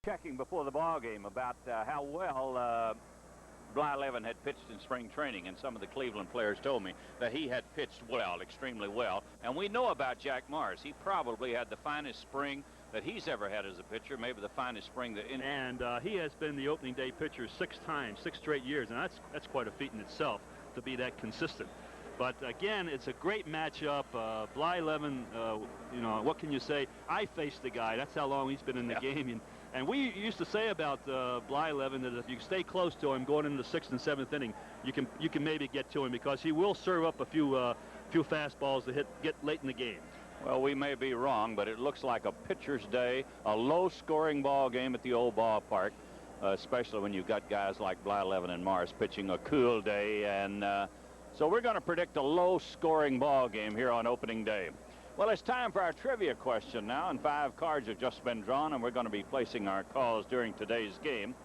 Checking before the ball game about how well Bly had pitched in spring training, and some of the Cleveland players told me that he had pitched well, extremely well. And we know about Jack Morris. He probably had the finest spring that he's ever had as a pitcher, maybe the finest spring that in. And he has been the opening day pitcher 6 times, 6 straight years, and that's quite a feat in itself to be that consistent. But again, it's a great matchup. Bly, you know, what can you say? I faced the guy. That's how long he's been in the game. And we used to say about Bly that if you stay close to him going into the 6th and 7th inning, you can maybe get to him, because he will serve up a few fastballs to get late in the game. Well, we may be wrong, but it looks like a pitcher's day, a low-scoring ball game at the old ballpark, especially when you've got guys like Bly and Morris pitching a cool day. And so we're going to predict a low-scoring ball game here on opening day. Well, it's time for our trivia question now, and 5 cards have just been drawn, and we're going to be placing our calls during today's game.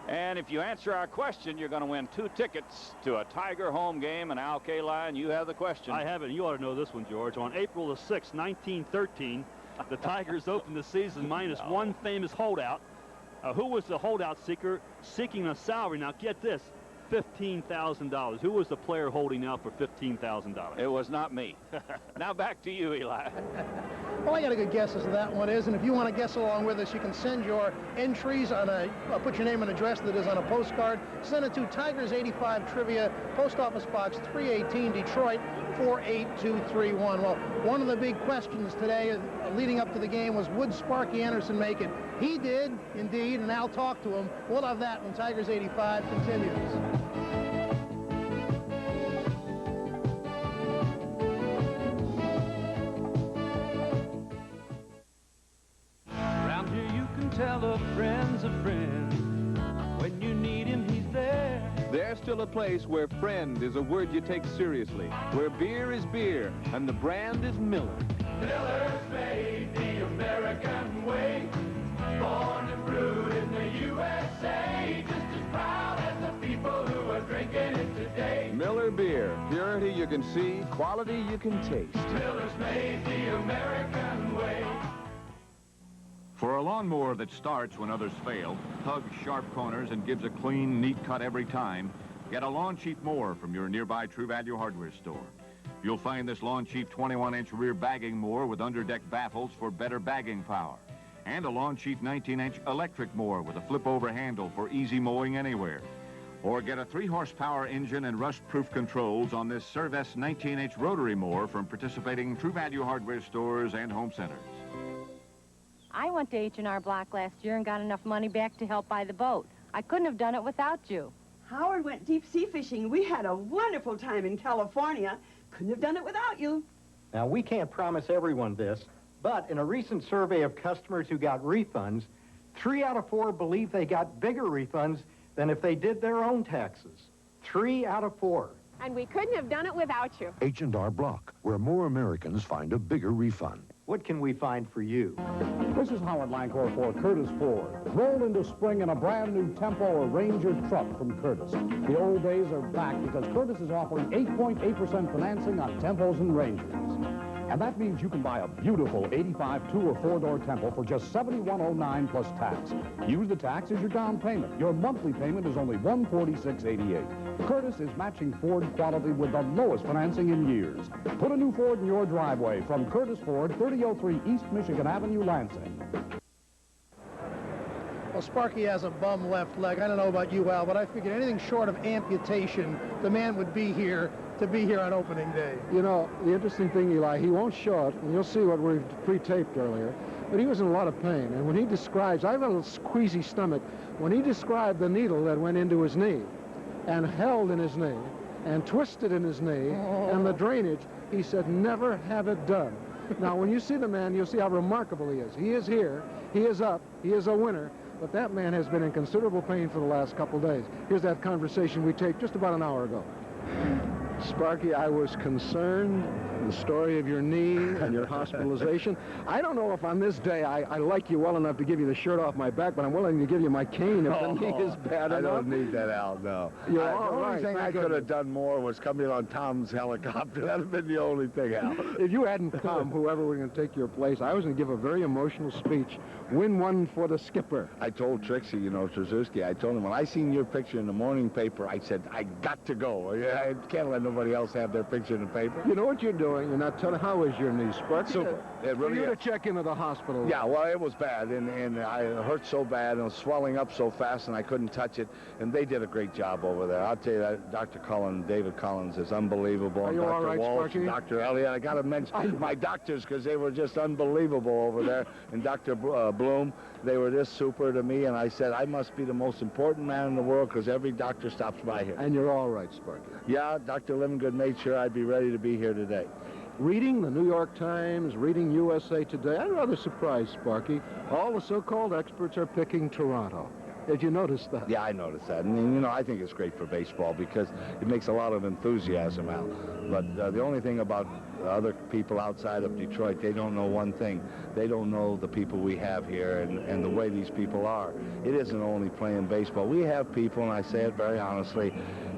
And if you answer our question, you're going to win 2 tickets to a Tiger home game. And Al Kaline, you have the question. I have it. You ought to know this one, George. On April the 6th, 1913, the Tigers opened the season minus one famous holdout. Who was the holdout seeker seeking a salary? Now, get this. $15,000. Who was the player holding out for $15,000? It was not me. Now back to you, Eli. Well, I got a good guess as to that one is, and if you want to guess along with us, you can send your entries on put your name and address that is on a postcard. Send it to Tigers 85 Trivia, Post Office Box 318, Detroit 48231. Well, one of the big questions today leading up to the game was, would Sparky Anderson make it? He did, indeed, and I'll talk to him. We'll have that when Tigers 85 continues. Around here you can tell a friend's a friend. When you need him, he's there. There's still a place where friend is a word you take seriously, where beer is beer, and the brand is Miller. Miller's made the American way. Born and brewed in the USA. Just as proud as the people who are drinking it today. Miller beer. Purity you can see, quality you can taste. Miller's made the American way. For a lawnmower that starts when others fail, hugs sharp corners, and gives a clean, neat cut every time, get a Lawn Chief mower from your nearby True Value hardware store. You'll find this Lawn Chief 21-inch rear bagging mower with underdeck baffles for better bagging power, and a Lawn Chief 19-inch electric mower with a flip-over handle for easy mowing anywhere. Or get a 3-horsepower engine and rust-proof controls on this Servest 19-inch rotary mower from participating True Value hardware stores and home centers. I went to H&R Block last year and got enough money back to help buy the boat. I couldn't have done it without you. Howard went deep-sea fishing. We had a wonderful time in California. Couldn't have done it without you. Now, we can't promise everyone this, but in a recent survey of customers who got refunds, 3 out of 4 believe they got bigger refunds than if they did their own taxes. 3 out of 4. And we couldn't have done it without you. H&R Block, where more Americans find a bigger refund. What can we find for you? This is Howard Lancor for Curtis Ford. Roll into spring in a brand new Tempo or Ranger truck from Curtis. The old days are back because Curtis is offering 8.8% financing on Tempos and Rangers. And that means you can buy a beautiful 85 2- or 4-door Tempo for just $71.09 plus tax. Use the tax as your down payment. Your monthly payment is only $146.88. Curtis is matching Ford quality with the lowest financing in years. Put a new Ford in your driveway from Curtis Ford, 3003 East Michigan Avenue, Lansing. Well, Sparky has a bum left leg. I don't know about you, Al, but I figured anything short of amputation, the man would be here to be here on opening day. You know, the interesting thing, Eli, he won't show it, and you'll see what we've pre-taped earlier, but he was in a lot of pain. And when he describes, I have a little squeezy stomach, when he described the needle that went into his knee and held in his knee and twisted in his knee and the drainage, he said, never have it done. Now, when you see the man, you'll see how remarkable he is. He is here, he is up, he is a winner, but that man has been in considerable pain for the last couple days. Here's that conversation we taped just about an hour ago. Sparky, I was concerned. The story of your knee and your hospitalization. I don't know if on this day I like you well enough to give you the shirt off my back, but I'm willing to give you my cane if the knee is bad enough. I don't need that, Al, no. You're The all only right. thing I could have done more was come in on Tom's helicopter. That would have been the only thing, Al. If you hadn't come, whoever was going to take your place, I was going to give a very emotional speech. Win one for the skipper. I told Trixie, you know, Trzaskowski, I told him, when I seen your picture in the morning paper, I said, I got to go. I can't let nobody else have their picture in the paper. You know what you're doing? You're not telling. How is your knee, Sparky? Super. It really you is. to check into the hospital. Yeah, well, it was bad, and it hurt so bad, and it was swelling up so fast, and I couldn't touch it, and they did a great job over there. I'll tell you that Dr. David Collins is unbelievable. Are you Dr. all right, Walsh, Sparky? and Dr. Elliott. I got to mention my doctors because they were just unbelievable over there, and Dr. Bloom, they were just super to me, and I said, I must be the most important man in the world because every doctor stops by here. And you're all right, Sparky. Yeah, Dr. Livengood made sure I'd be ready to be here today. Reading the New York Times, reading USA Today, I'm rather surprised, Sparky. All the so-called experts are picking Toronto. Did you notice that? Yeah, I noticed that. And, you know, I think it's great for baseball because it makes a lot of enthusiasm out. But the only thing about other people outside of Detroit, they don't know one thing. They don't know the people we have here and the way these people are. It isn't only playing baseball. We have people, and I say it very honestly,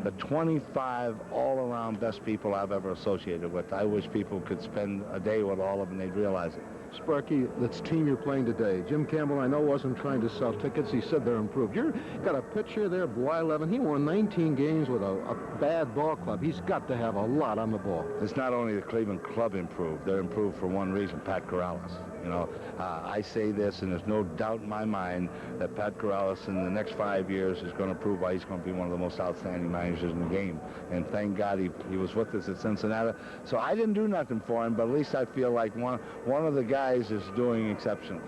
the 25 all-around best people I've ever associated with. I wish people could spend a day with all of them, they'd realize it. Sparky, this team you're playing today, Jim Campbell, I know, wasn't trying to sell tickets. He said they're improved. You've got a pitcher there, Bly-Levin. He won 19 games with a bad ball club. He's got to have a lot on the ball. It's not only the Cleveland club improved. They're improved for one reason, Pat Corrales. You know, I say this, and there's no doubt in my mind that Pat Corrales in the next 5 years is going to prove why he's going to be one of the most outstanding managers in the game. And thank God he was with us at Cincinnati. So I didn't do nothing for him, but at least I feel like one of the guys is doing exceptional.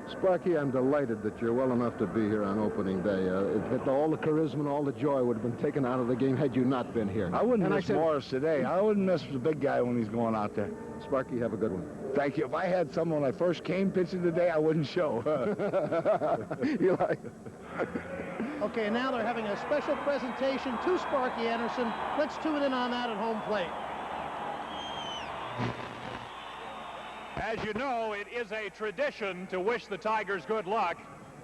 Sparky, I'm delighted that you're well enough to be here on opening day. All the charisma and all the joy would have been taken out of the game had you not been here. I wouldn't miss Morris today. I wouldn't miss the big guy when he's going out there. Sparky, have a good one. Thank you. If I had someone when I first came pitching today, I wouldn't show. You like Okay, now they're having a special presentation to Sparky Anderson. Let's tune in on that at home plate. As you know, it is a tradition to wish the Tigers good luck,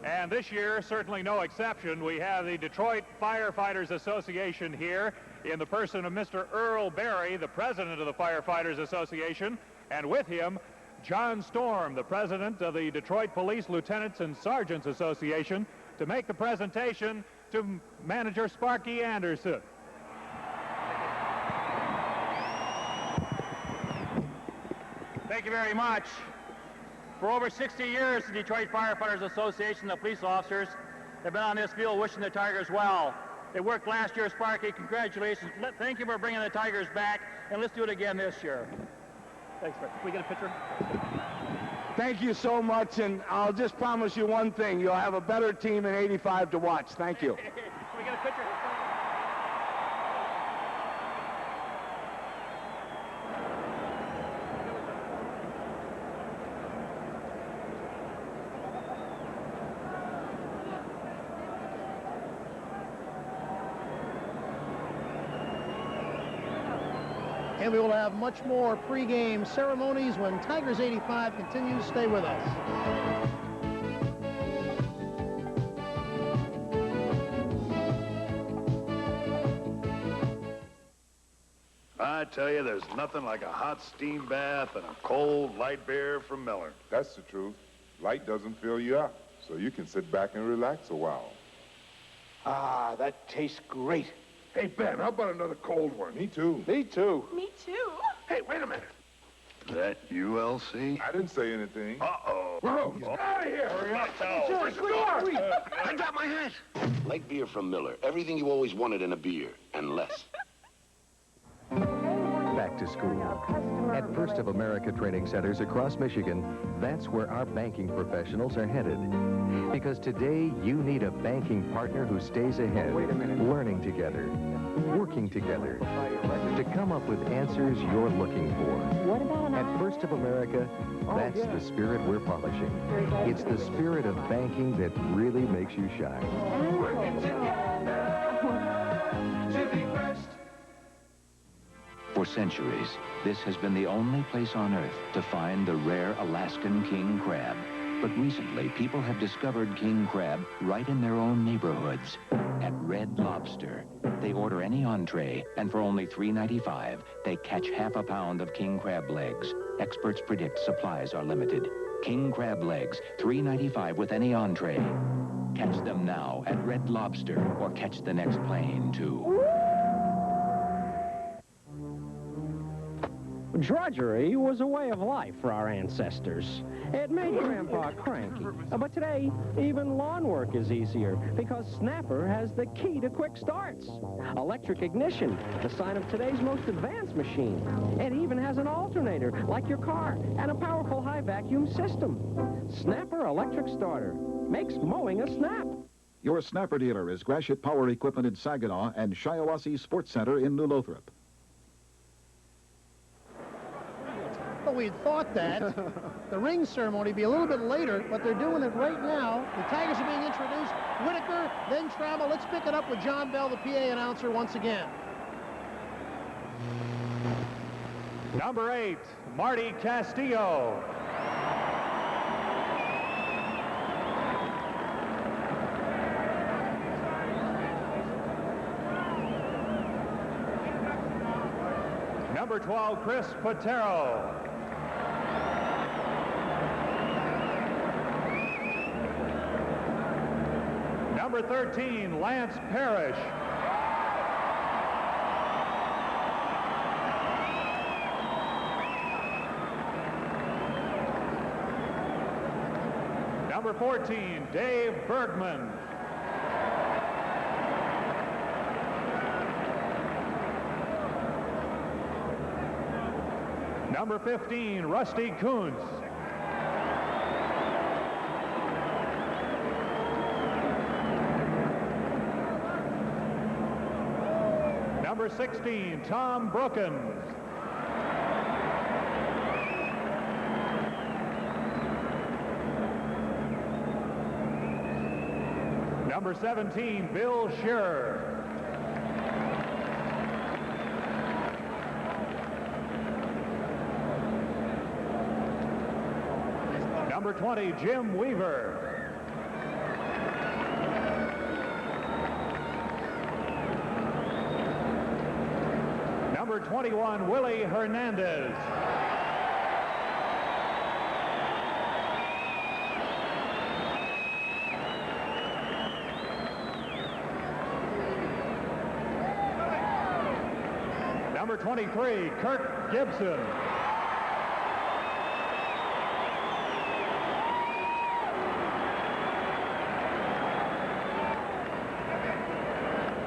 and this year, certainly no exception. We have the Detroit Firefighters Association here in the person of Mr. Earl Berry, the president of the Firefighters Association, and with him, John Storm, the president of the Detroit Police Lieutenants and Sergeants Association, to make the presentation to manager Sparky Anderson. Thank you very much. For over 60 years, the Detroit Firefighters Association, the police officers, have been on this field wishing the Tigers well. They worked last year, Sparky. Congratulations. Thank you for bringing the Tigers back, and let's do it again this year. Thanks, Sparky. Can we get a picture? Thank you so much, and I'll just promise you one thing. You'll have a better team in '85 to watch. Thank you. Can we get a picture? And we will have much more pregame ceremonies when Tigers 85 continues. Stay with us. I tell you, there's nothing like a hot steam bath and a cold light beer from Miller. That's the truth. Light doesn't fill you up, so you can sit back and relax a while. Ah, that tastes great. Hey, Ben, how about another cold one? Me too. Me too. Me too. Hey, wait a minute. That ULC? I didn't say anything. Uh-oh. Whoa, get out of here. Hurry up. I got my hat. Light beer from Miller. Everything you always wanted in a beer, and less. Back to school. At First of America training centers across Michigan, that's where our banking professionals are headed. Because today, you need a banking partner who stays ahead, learning together, working together, to come up with answers you're looking for. What about At First of America, that's the spirit we're polishing. It's the spirit of banking that really makes you shine. Working together to be first. For centuries, this has been the only place on Earth to find the rare Alaskan king crab. But recently, people have discovered king crab right in their own neighborhoods at Red Lobster. They order any entree, and for only $3.95, they catch half a pound of king crab legs. Experts predict supplies are limited. King crab legs, $3.95 with any entree. Catch them now at Red Lobster, or catch the next plane to... Drudgery was a way of life for our ancestors. It made Grandpa cranky. But today, even lawn work is easier because Snapper has the key to quick starts. Electric ignition, the sign of today's most advanced machine. It even has an alternator, like your car, and a powerful high vacuum system. Snapper Electric Starter makes mowing a snap. Your Snapper dealer is Gratiot Power Equipment in Saginaw and Shiawassee Sports Center in New Lothrop. Well, we had thought that the ring ceremony would be a little bit later, but they're doing it right now. The Tigers are being introduced. Whitaker, then Trammell. Let's pick it up with John Bell, the PA announcer, once again. Number 8, Marty Castillo. Number 12, Chris Patero. Number 13, Lance Parrish. Number 14, Dave Bergman. Number 15, Rusty Kuntz. Number 16, Tom Brookins. Number 17, Bill Shearer. Number 20, Jim Weaver. Number 21, Willie Hernandez. Number 23, Kirk Gibson.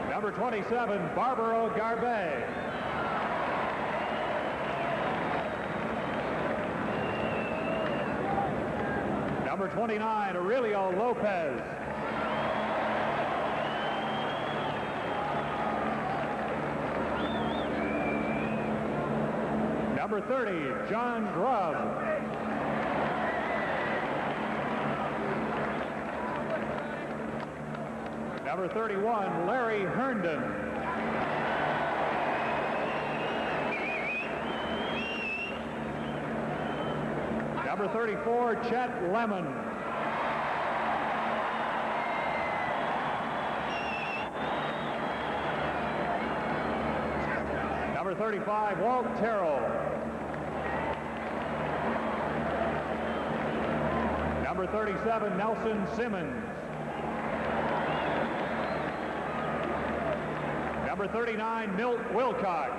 Number 27, Barbaro Garbe. Number 29, Aurelio Lopez. Number 30, John Grubb. Number 31, Larry Herndon. Number 34, Chet Lemon. Number 35, Walt Terrell. Number 37, Nelson Simmons. Number 39, Milt Wilcox.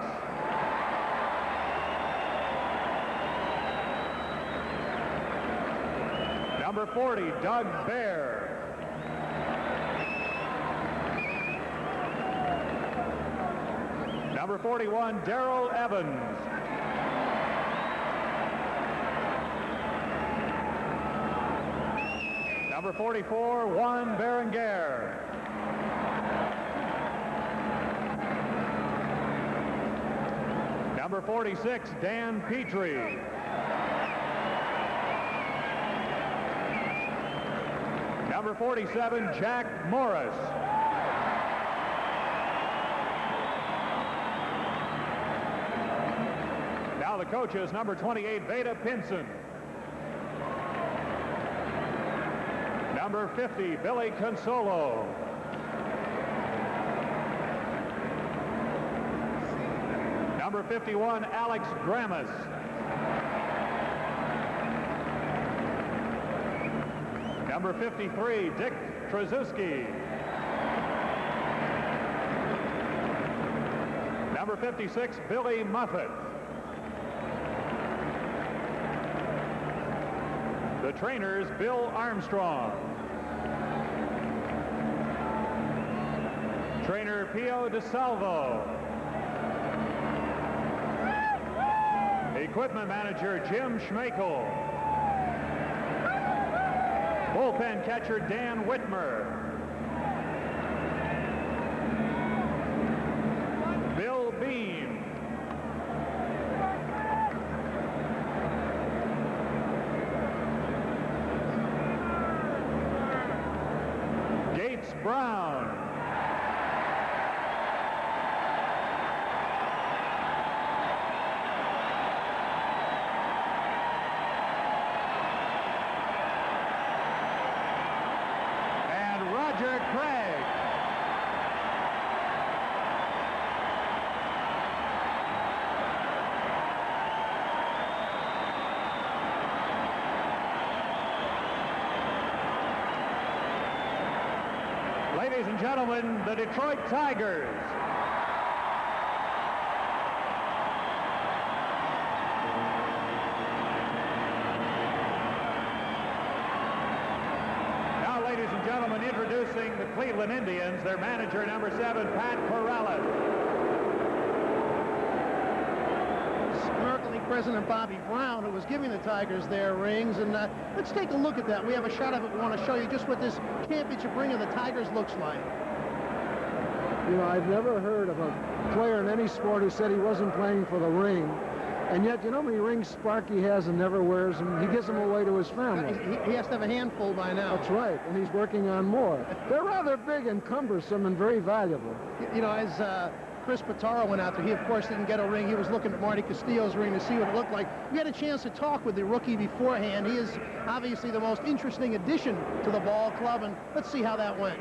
Number 40, Doug Bear. Number 41, Darrell Evans. Number 44, Juan Berenguer. Number 46, Dan Petrie. Number 47, Jack Morris. the coaches, number 28, Veda Pinson. Number 50, Billy Consolo. Number 51, Alex Gramis. Number 53, Dick Trzaskowski. Number 56, Billy Muffett. The trainers, Bill Armstrong. Trainer Pio DeSalvo. Equipment manager Jim Schmeichel. Bullpen catcher Dan Whitmer. Bill Beam. Gates Brown. Roger Craig. Ladies and gentlemen, the Detroit Tigers. Ladies and gentlemen, introducing the Cleveland Indians, their manager, number 7, Pat Corrales. Smirkly President Bobby Brown, who was giving the Tigers their rings. And let's take a look at that. We have a shot of it. We want to show you just what this championship ring of the Tigers looks like. You know, I've never heard of a player in any sport who said he wasn't playing for the ring. And yet, you know how many rings Sparky has and never wears them? He gives them away to his family. He has to have a handful by now. That's right, and he's working on more. They're rather big and cumbersome and very valuable. You know, as Chris Pitaro went out there, he, of course, didn't get a ring. He was looking at Marty Castillo's ring to see what it looked like. We had a chance to talk with the rookie beforehand. He is obviously the most interesting addition to the ball club, and let's see how that went.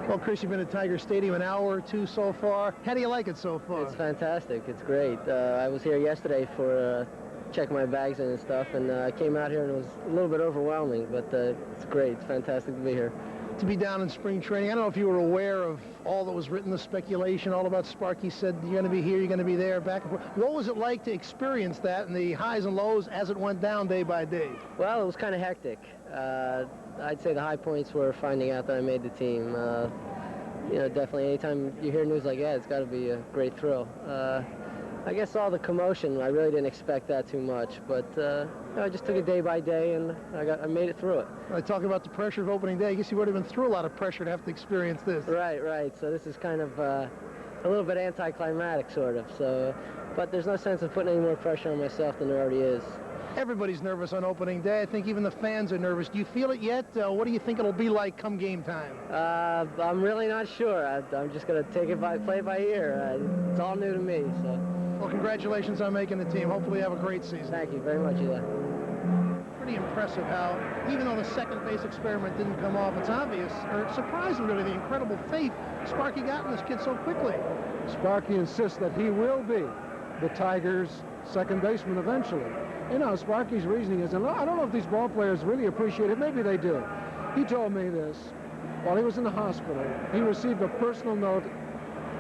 Well, Chris, you've been at Tiger Stadium an hour or two so far. How do you like it so far? It's fantastic. It's great. I was here yesterday for checking my bags in and stuff, and I came out here and it was a little bit overwhelming, but it's great. It's fantastic to be here. To be down in spring training, I don't know if you were aware of all that was written, the speculation, all about Sparky said, you're going to be here, you're going to be there, back and forth. What was it like to experience that and the highs and lows as it went down day by day? Well, it was kind of hectic. I'd say the high points were finding out that I made the team. You know, definitely anytime you hear news like that, it's got to be a great thrill. I guess all the commotion, I really didn't expect that too much, but you know, I just took it day by day, and I made it through it. I talk about the pressure of opening day. I guess you would have been through a lot of pressure to have to experience this. Right. So this is kind of a little bit anticlimactic, sort of. So, but there's no sense of putting any more pressure on myself than there already is. Everybody's nervous on opening day. I think even the fans are nervous. Do you feel it yet? What do you think it'll be like come game time? I'm really not sure. I'm just going to take it play by ear. It's all new to me, so. Well, congratulations on making the team. Hopefully you have a great season. Thank you very much, Eli. Pretty impressive how, even though the second base experiment didn't come off, it's obvious, or surprising really, the incredible faith Sparky got in this kid so quickly. Sparky insists that he will be the Tigers' second baseman eventually. You know, Sparky's reasoning is, and I don't know if these ball players really appreciate it. Maybe they do. He told me this. While he was in the hospital, he received a personal note,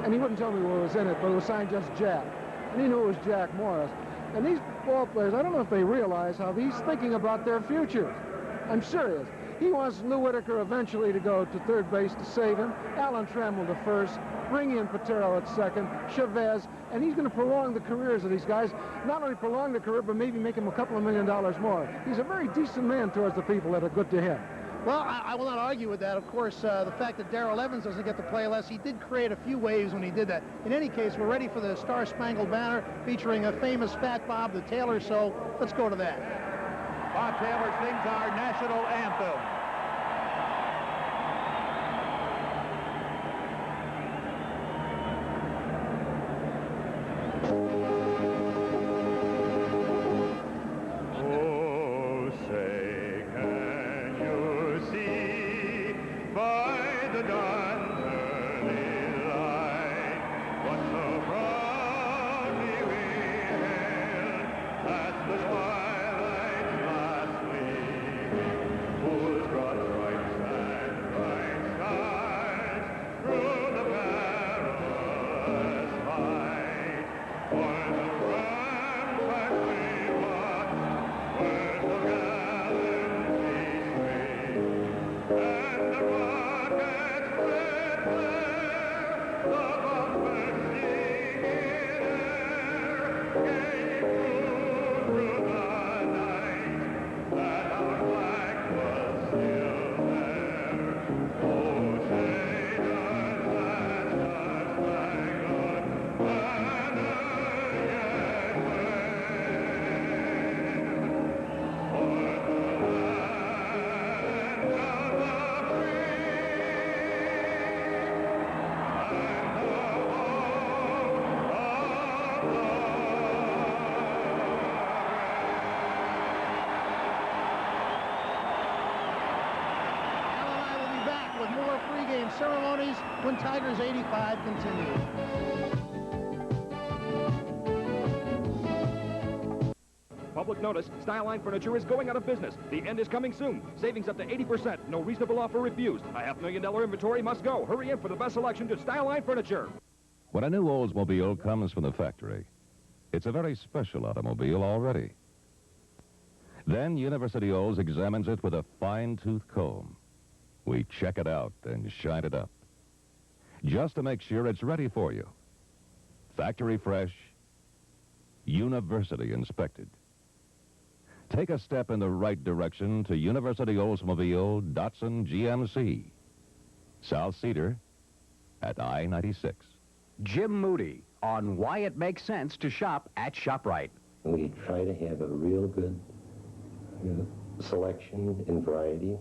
and he wouldn't tell me what was in it, but it was signed just Jack. And he knew it was Jack Morris. And these ball players, I don't know if they realize how he's thinking about their futures. I'm serious. He wants Lou Whitaker eventually to go to third base to save him, Alan Trammell to first, bring in Patero at second, Chavez, and he's going to prolong the careers of these guys. Not only prolong the career, but maybe make him a couple of $1 million more. He's a very decent man towards the people that are good to him. Well, I will not argue with that. Of course, the fact that Darrell Evans doesn't get to play less, he did create a few waves when he did that. In any case, we're ready for the Star-Spangled Banner featuring a famous Fat Bob the Tailor, so let's go to that. Bob Taylor sings our national anthem. when Tigers 85 continues. Public notice, Styleline Furniture is going out of business. The end is coming soon. Savings up to 80%. No reasonable offer refused. A $500,000 inventory must go. Hurry in for the best selection to Styleline Furniture. When a new Oldsmobile comes from the factory, it's a very special automobile already. Then University Olds examines it with a fine-tooth comb. We check it out and shine it up, just to make sure it's ready for you. Factory fresh, university inspected. Take a step in the right direction to University Oldsmobile Datsun GMC. South Cedar at I-96. Jim Moody on why it makes sense to shop at ShopRite. We try to have a real good selection and variety,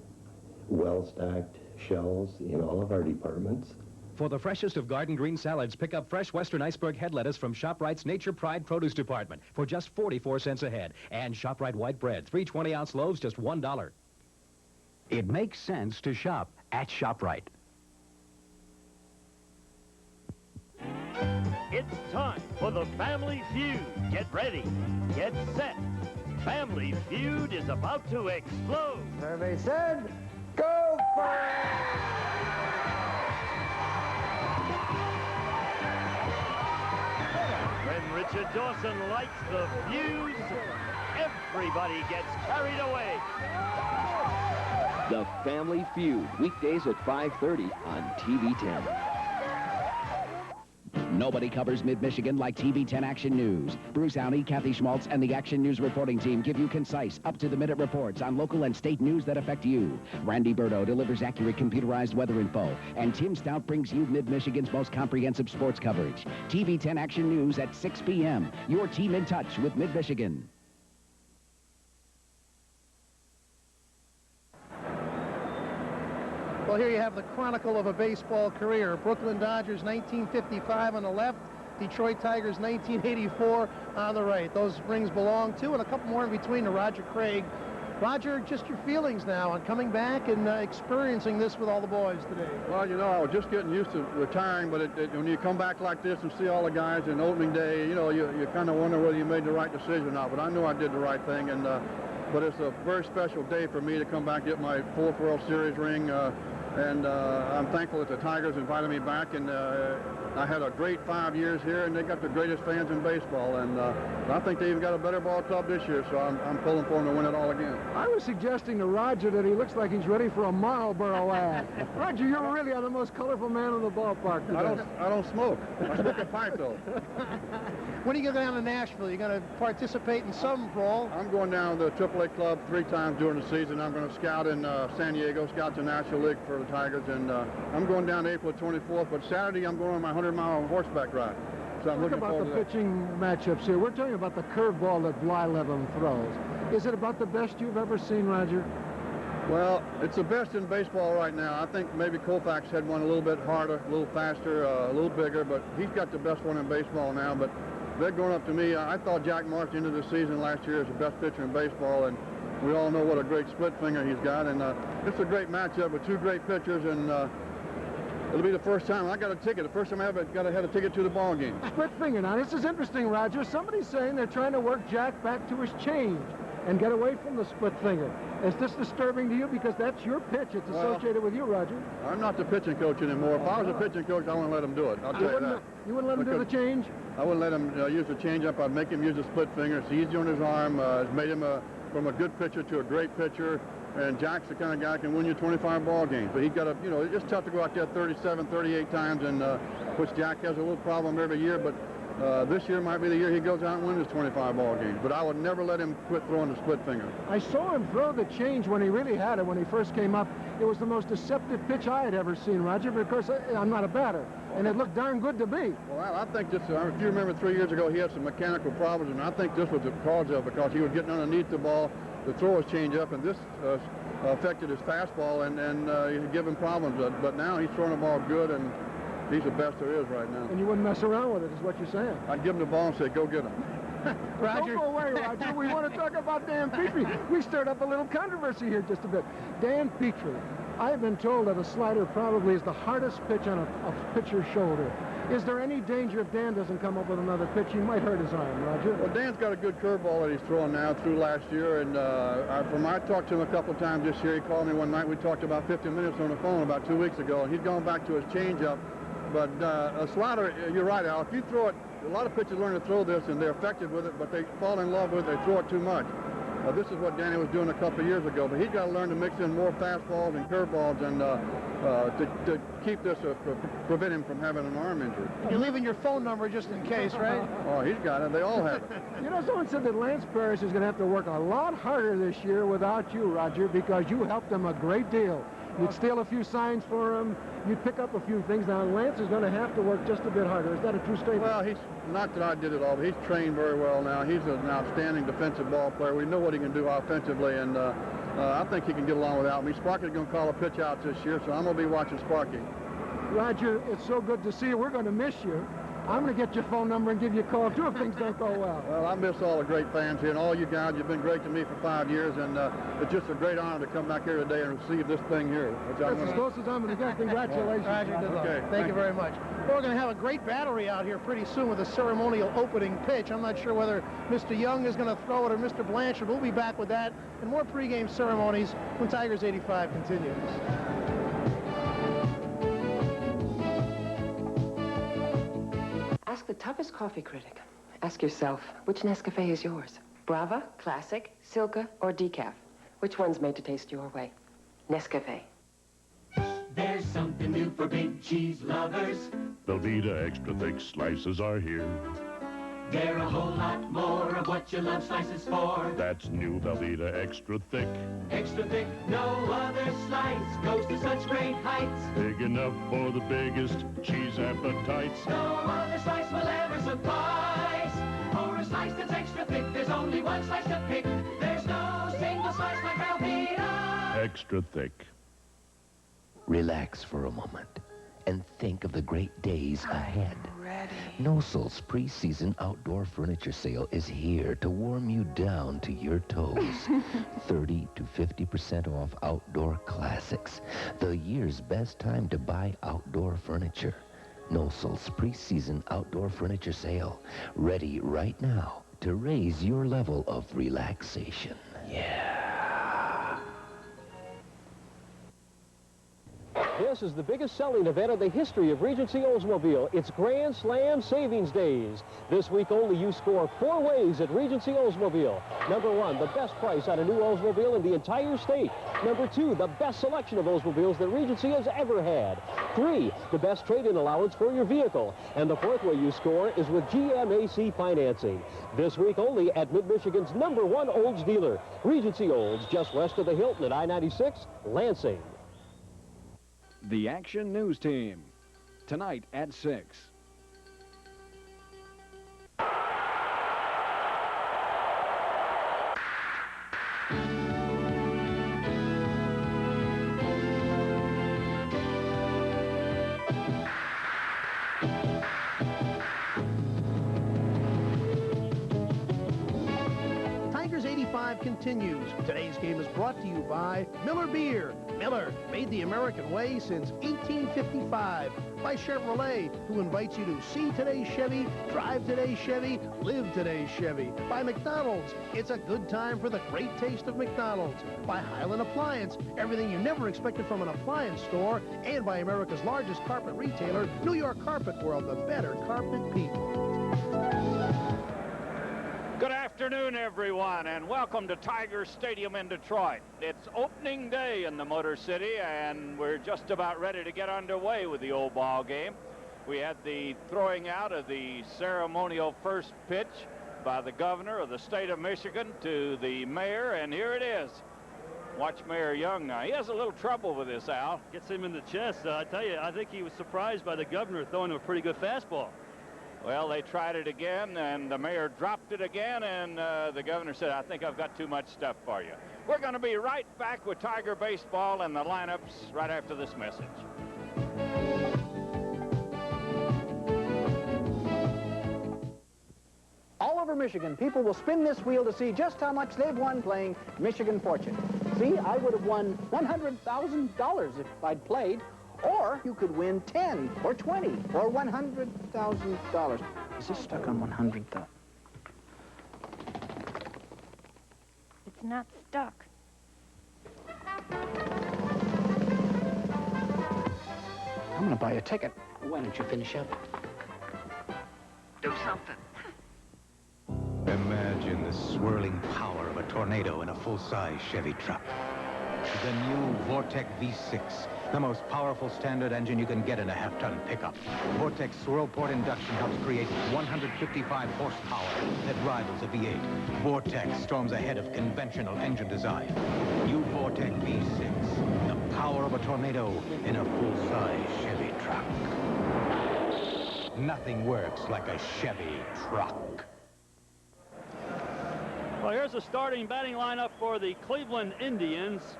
well-stocked shelves in all of our departments. For the freshest of garden green salads, pick up fresh Western Iceberg head lettuce from ShopRite's Nature Pride Produce Department for just 44 cents a head. And ShopRite white bread, 3 20-ounce loaves, just $1. It makes sense to shop at ShopRite. It's time for the Family Feud. Get ready. Get set. Family Feud is about to explode. Survey said, go for it! When Richard Dawson lights the fuse, everybody gets carried away. The Family Feud, weekdays at 5:30 on TV 10. Nobody covers Mid-Michigan like TV10 Action News. Bruce Downey, Kathy Schmaltz, and the Action News reporting team give you concise, up-to-the-minute reports on local and state news that affect you. Randy Burdo delivers accurate computerized weather info, and Tim Stout brings you Mid-Michigan's most comprehensive sports coverage. TV10 Action News at 6 p.m. Your team in touch with Mid-Michigan. Well, here you have the chronicle of a baseball career. Brooklyn Dodgers 1955 on the left, Detroit Tigers 1984 on the right. Those rings belong to, and a couple more in between, to Roger Craig. Roger, just your feelings now on coming back and experiencing this with all the boys today. Well, you know, I was just getting used to retiring, but when you come back like this and see all the guys in opening day, you know, you kind of wonder whether you made the right decision or not. But I knew I did the right thing, and but it's a very special day for me to come back and get my 4th World Series ring. And I'm thankful that the Tigers invited me back, and I had a great 5 years here, and they got the greatest fans in baseball, and I think they even got a better ball club this year, so I'm pulling for them to win it all again. I was suggesting to Roger that he looks like he's ready for a Marlboro ad. Roger, you really are the most colorful man in the ballpark today. I don't smoke. I smoke a pipe, though. When are you going to go down to Nashville? You're going to participate in some role? I'm going down to the AAA club 3 times during the season. I'm going to scout in San Diego, scout the National League for the Tigers, and I'm going down April 24th, but Saturday I'm going on my 100-mile horseback ride. So I'm looking forward to that. Talk about the pitching matchups here. We're talking about the curveball that Blyleven throws. Is it about the best you've ever seen, Roger? Well, it's the best in baseball right now. I think maybe Koufax had one a little bit harder, a little faster, a little bigger, but he's got the best one in baseball now. But they're going up to me. I thought Jack March into the season last year as the best pitcher in baseball, and we all know what a great split finger he's got. And it's a great matchup with 2 great pitchers, and it'll be the first time I got a ticket. The first time I ever had a ticket to the ball game. Split finger. Now, this is interesting, Roger. Somebody's saying they're trying to work Jack back to his change and get away from the split finger. Is this disturbing to you? Because that's your pitch. It's associated with you, Roger. I'm not the pitching coach anymore. If I was a pitching coach, I wouldn't let him do it. I'll tell you that. You wouldn't let him do the change? I wouldn't let him use the changeup. I'd make him use the split finger. It's easy on his arm. It's made him from a good pitcher to a great pitcher. And Jack's the kind of guy who can win you 25 ball games. But he got you know, it's tough to go out there 37, 38 times, and which Jack has a little problem every year. But this year might be the year he goes out and wins his 25 ball games. But I would never let him quit throwing the split finger. I saw him throw the change when he really had it, when he first came up. It was the most deceptive pitch I had ever seen, Roger, because I'm not a batter. And it looked darn good to me. Well, I think this, if you remember 3 years ago, he had some mechanical problems, and I think this was the cause of it, because he was getting underneath the ball to throw his change up, and this affected his fastball, and he gave him problems. But now he's throwing the ball good, and he's the best there is right now. And you wouldn't mess around with it, is what you're saying. I'd give him the ball and say, go get him. Roger. Don't go away, Roger. We want to talk about Dan Petrie. We stirred up a little controversy here just a bit. Dan Petrie, I've been told that a slider probably is the hardest pitch on a pitcher's shoulder. Is there any danger if Dan doesn't come up with another pitch? He might hurt his arm, Roger. Well, Dan's got a good curveball that he's throwing now through last year, and I talked to him a couple of times this year. He called me one night. We talked about 15 minutes on the phone about 2 weeks ago, and he's gone back to his changeup. But a slider, you're right, Al. If you throw it, a lot of pitchers learn to throw this, and they're effective with it, but they fall in love with it. They throw it too much. This is what Danny was doing a couple of years ago, but he's got to learn to mix in more fastballs and curveballs and to keep this, prevent him from having an arm injury. You're leaving your phone number just in case, right? Oh, he's got it. They all have it. You know, someone said that Lance Parrish is going to have to work a lot harder this year without you, Roger, because you helped him a great deal. You'd steal a few signs for him. You'd pick up a few things. Now, Lance is going to have to work just a bit harder. Is that a true statement? Well, he's not that I did it all, but he's trained very well now. He's an outstanding defensive ball player. We know what he can do offensively, and I think he can get along without me. Sparky's going to call a pitch out this year, so I'm going to be watching Sparky. Roger, it's so good to see you. We're going to miss you. I'm going to get your phone number and give you a call, too, if things don't go well. Well, I miss all the great fans here, and all you guys. You've been great to me for 5 years, and it's just a great honor to come back here today and receive this thing here. That's as close as I'm going to get. Congratulations. Roger, good luck. Okay, Thank you very much. Well, we're going to have a great battery out here pretty soon with a ceremonial opening pitch. I'm not sure whether Mr. Young is going to throw it or Mr. Blanchard. We'll be back with that and more pregame ceremonies when Tigers 85 continues. Ask the toughest coffee critic. Ask yourself, which Nescafe is yours? Brava, Classic, Silka, or Decaf? Which one's made to taste your way? Nescafe. There's something new for big cheese lovers. Velveeta extra thick slices are here. They're a whole lot more of what you love slices for. That's new Velveeta extra thick. Extra thick, no other slice goes to such great heights. Big enough for the biggest cheese appetites. No other slice will ever suffice. For a slice that's extra thick, there's only one slice to pick. There's no single slice like Velveeta. Extra thick. Relax for a moment and think of the great days ahead. Nosel's pre-season outdoor furniture sale is here to warm you down to your toes. 30 to 50% off outdoor classics. The year's best time to buy outdoor furniture. Nosel's pre-season outdoor furniture sale. Ready right now to raise your level of relaxation. Yeah. This is the biggest selling event in the history of Regency Oldsmobile. It's Grand Slam Savings Days. This week only, you score 4 ways at Regency Oldsmobile. Number 1, the best price on a new Oldsmobile in the entire state. Number 2, the best selection of Oldsmobiles that Regency has ever had. 3, the best trade-in allowance for your vehicle. And the 4th way you score is with GMAC financing. This week only at Mid-Michigan's #1 Olds dealer, Regency Olds, just west of the Hilton at I-96, Lansing. The Action News Team, tonight at 6. Tigers 85 continues. Today's game is brought to you by Miller Beer. Miller, made the American way since 1855. By Chevrolet, who invites you to see today's Chevy, drive today's Chevy, live today's Chevy. By McDonald's, it's a good time for the great taste of McDonald's. By Highland Appliance, everything you never expected from an appliance store. And by America's largest carpet retailer, New York Carpet World, the better carpet people. Good afternoon, everyone, and welcome to Tiger Stadium in Detroit. It's opening day in the Motor City, and we're just about ready to get underway with the old ball game. We had the throwing out of the ceremonial first pitch by the governor of the state of Michigan to the mayor, and here it is. Watch Mayor Young now. He has a little trouble with this, Al. Gets him in the chest. I tell you, I think he was surprised by the governor throwing him a pretty good fastball. Well, they tried it again, and the mayor dropped it again, and the governor said, I think I've got too much stuff for you. We're going to be right back with Tiger Baseball and the lineups right after this message. Oliver over Michigan, people will spin this wheel to see just how much they've won playing Michigan Fortune. See, I would have won $100,000 if I'd played, or you could win 10 or 20 or $100,000. Is this stuck on 100,000? It's not stuck. I'm gonna buy a ticket. Why don't you finish up? Do something. Imagine the swirling power of a tornado in a full-size Chevy truck. The new Vortec V6, the most powerful standard engine you can get in a half-ton pickup. Vortec swirl-port induction helps create 155 horsepower that rivals a V8. Vortec storms ahead of conventional engine design. New Vortec V6, the power of a tornado in a full-size Chevy truck. Nothing works like a Chevy truck. Well, here's the starting batting lineup for the Cleveland Indians.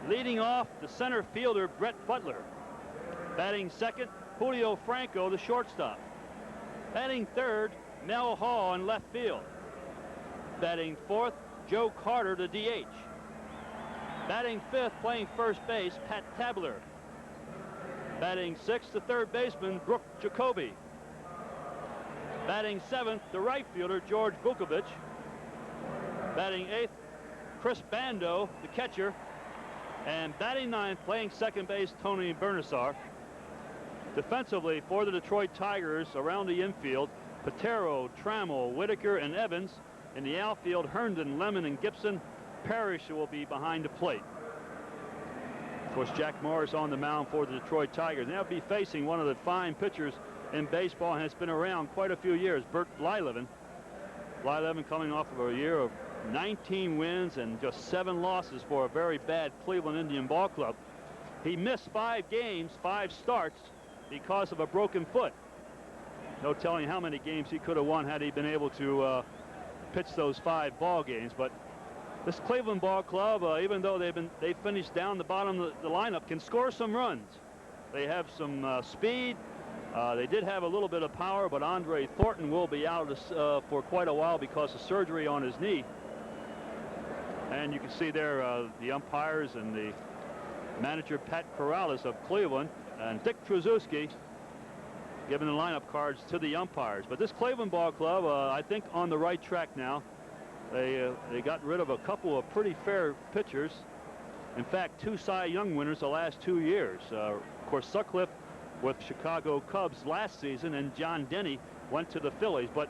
Leading off, the center fielder, Brett Butler. Batting second, Julio Franco, the shortstop. Batting third, Mel Hall in left field. Batting fourth, Joe Carter, the DH. Batting fifth, playing first base, Pat Tabler. Batting sixth, the third baseman, Brooke Jacoby. Batting seventh, the right fielder, George Vukovic. Batting eighth, Chris Bando, the catcher. And batting ninth, playing second base, Tony Bernasar. Defensively for the Detroit Tigers around the infield, Patero, Trammell, Whitaker, and Evans. In the outfield, Herndon, Lemon, and Gibson. Parrish will be behind the plate. Of course, Jack Morris on the mound for the Detroit Tigers. And they'll be facing one of the fine pitchers in baseball and has been around quite a few years, Bert Blyleven. Blyleven coming off of a year of 19 wins and just 7 losses for a very bad Cleveland Indian ball club. He missed 5 games, 5 starts, because of a broken foot. No telling how many games he could have won had he been able to pitch those 5 ball games. But this Cleveland ball club, even though they finished down the bottom of the lineup, can score some runs. They have some speed. They did have a little bit of power, but Andre Thornton will be out for quite a while because of surgery on his knee. And you can see there the umpires and the manager, Pat Corrales of Cleveland, and Dick Trzaskowski giving the lineup cards to the umpires. But this Cleveland ball club, I think, on the right track now. They got rid of a couple of pretty fair pitchers. In fact, 2 Cy Young winners the last 2 years. Of course, Sutcliffe with Chicago Cubs last season, and John Denny went to the Phillies. But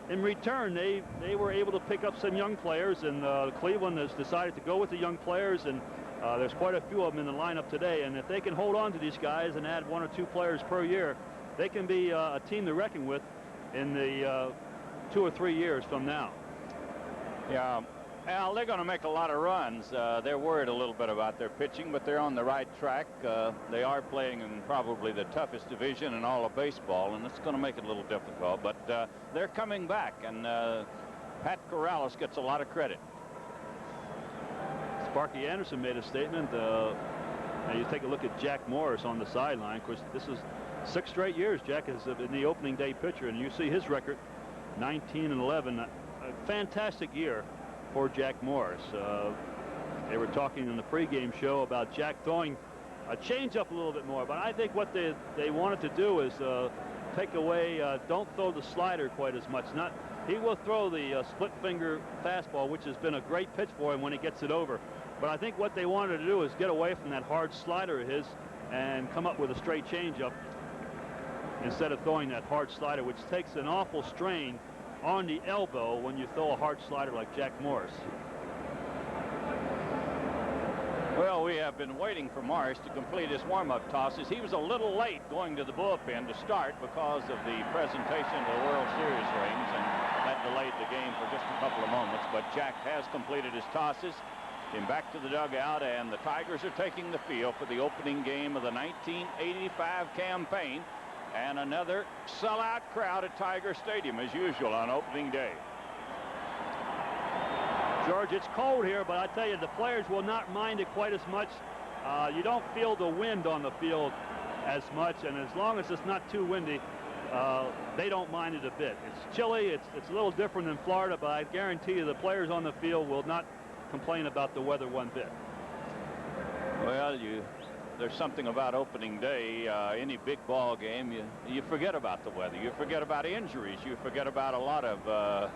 in return, they were able to pick up some young players, and Cleveland has decided to go with the young players, and there's quite a few of them in the lineup today. And if they can hold on to these guys and add 1 or 2 players per year, they can be a team to reckon with in the 2 or 3 years from now. Yeah, Al, they're going to make a lot of runs. They're worried a little bit about their pitching, but they're on the right track. They are playing in probably the toughest division in all of baseball, and it's going to make it a little difficult. But they're coming back, and Pat Corrales gets a lot of credit. Sparky Anderson made a statement. Now you take a look at Jack Morris on the sideline. Of course, this is 6 straight years Jack is in the opening day pitcher, and you see his record, 19-11. A fantastic year for Jack Morris. They were talking in the pregame show about Jack throwing a changeup a little bit more, but I think what they wanted to do is take away, don't throw the slider quite as much. He will throw the split finger fastball, which has been a great pitch for him when he gets it over. But I think what they wanted to do is get away from that hard slider of his and come up with a straight changeup instead of throwing that hard slider, which takes an awful strain on the elbow when you throw a hard slider like Jack Morris. Well, we have been waiting for Morris to complete his warm-up tosses. He was a little late going to the bullpen to start because of the presentation of the World Series rings, and that delayed the game for just a couple of moments. But Jack has completed his tosses, came back to the dugout, and the Tigers are taking the field for the opening game of the 1985 campaign. And another sellout crowd at Tiger Stadium, as usual, on opening day. George, it's cold here, but I tell you, the players will not mind it quite as much. You don't feel the wind on the field as much, and as long as it's not too windy, they don't mind it a bit. It's chilly. It's a little different than Florida, but I guarantee you the players on the field will not complain about the weather one bit. Well, there's something about opening day, any big ball game, you forget about the weather. You forget about injuries. You forget about a lot of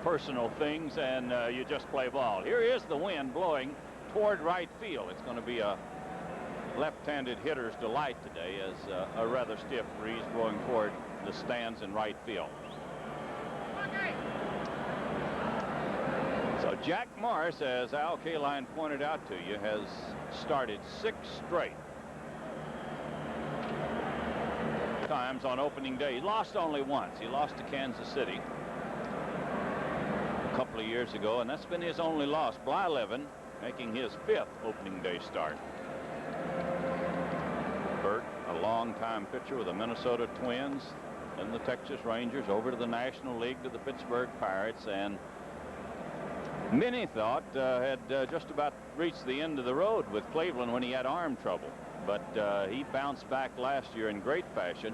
personal things, and you just play ball. Here is the wind blowing toward right field. It's going to be a left-handed hitter's delight today, as a rather stiff breeze blowing toward the stands in right field. So Jack Morris, as Al Kaline pointed out to you, has started 6 straight times on opening day. He lost only once. He lost to Kansas City a couple of years ago, and that's been his only loss. Blyleven making his 5th opening day start. Burt, a long-time pitcher with the Minnesota Twins and the Texas Rangers, over to the National League to the Pittsburgh Pirates, and many thought had just about reached the end of the road with Cleveland when he had arm trouble. But he bounced back last year in great fashion.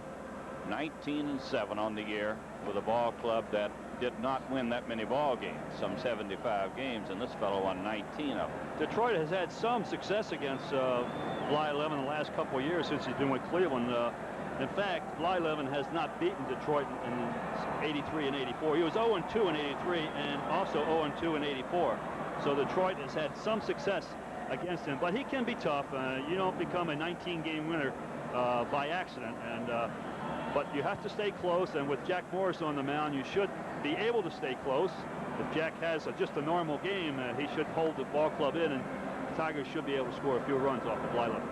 19-7 on the year with a ball club that did not win that many ball games, some 75 games, and this fellow won 19 of them. Detroit has had some success against Blyleven the last couple of years since he's been with Cleveland. In fact, Blyleven has not beaten Detroit in 83 and 84. He was 0-2 in 83 and also 0-2 in 84. So Detroit has had some success against him, but he can be tough. You don't become a 19-game winner by accident, but you have to stay close, and with Jack Morris on the mound, you should be able to stay close. If Jack has just a normal game, he should hold the ball club in, and the Tigers should be able to score a few runs off of Blyleven.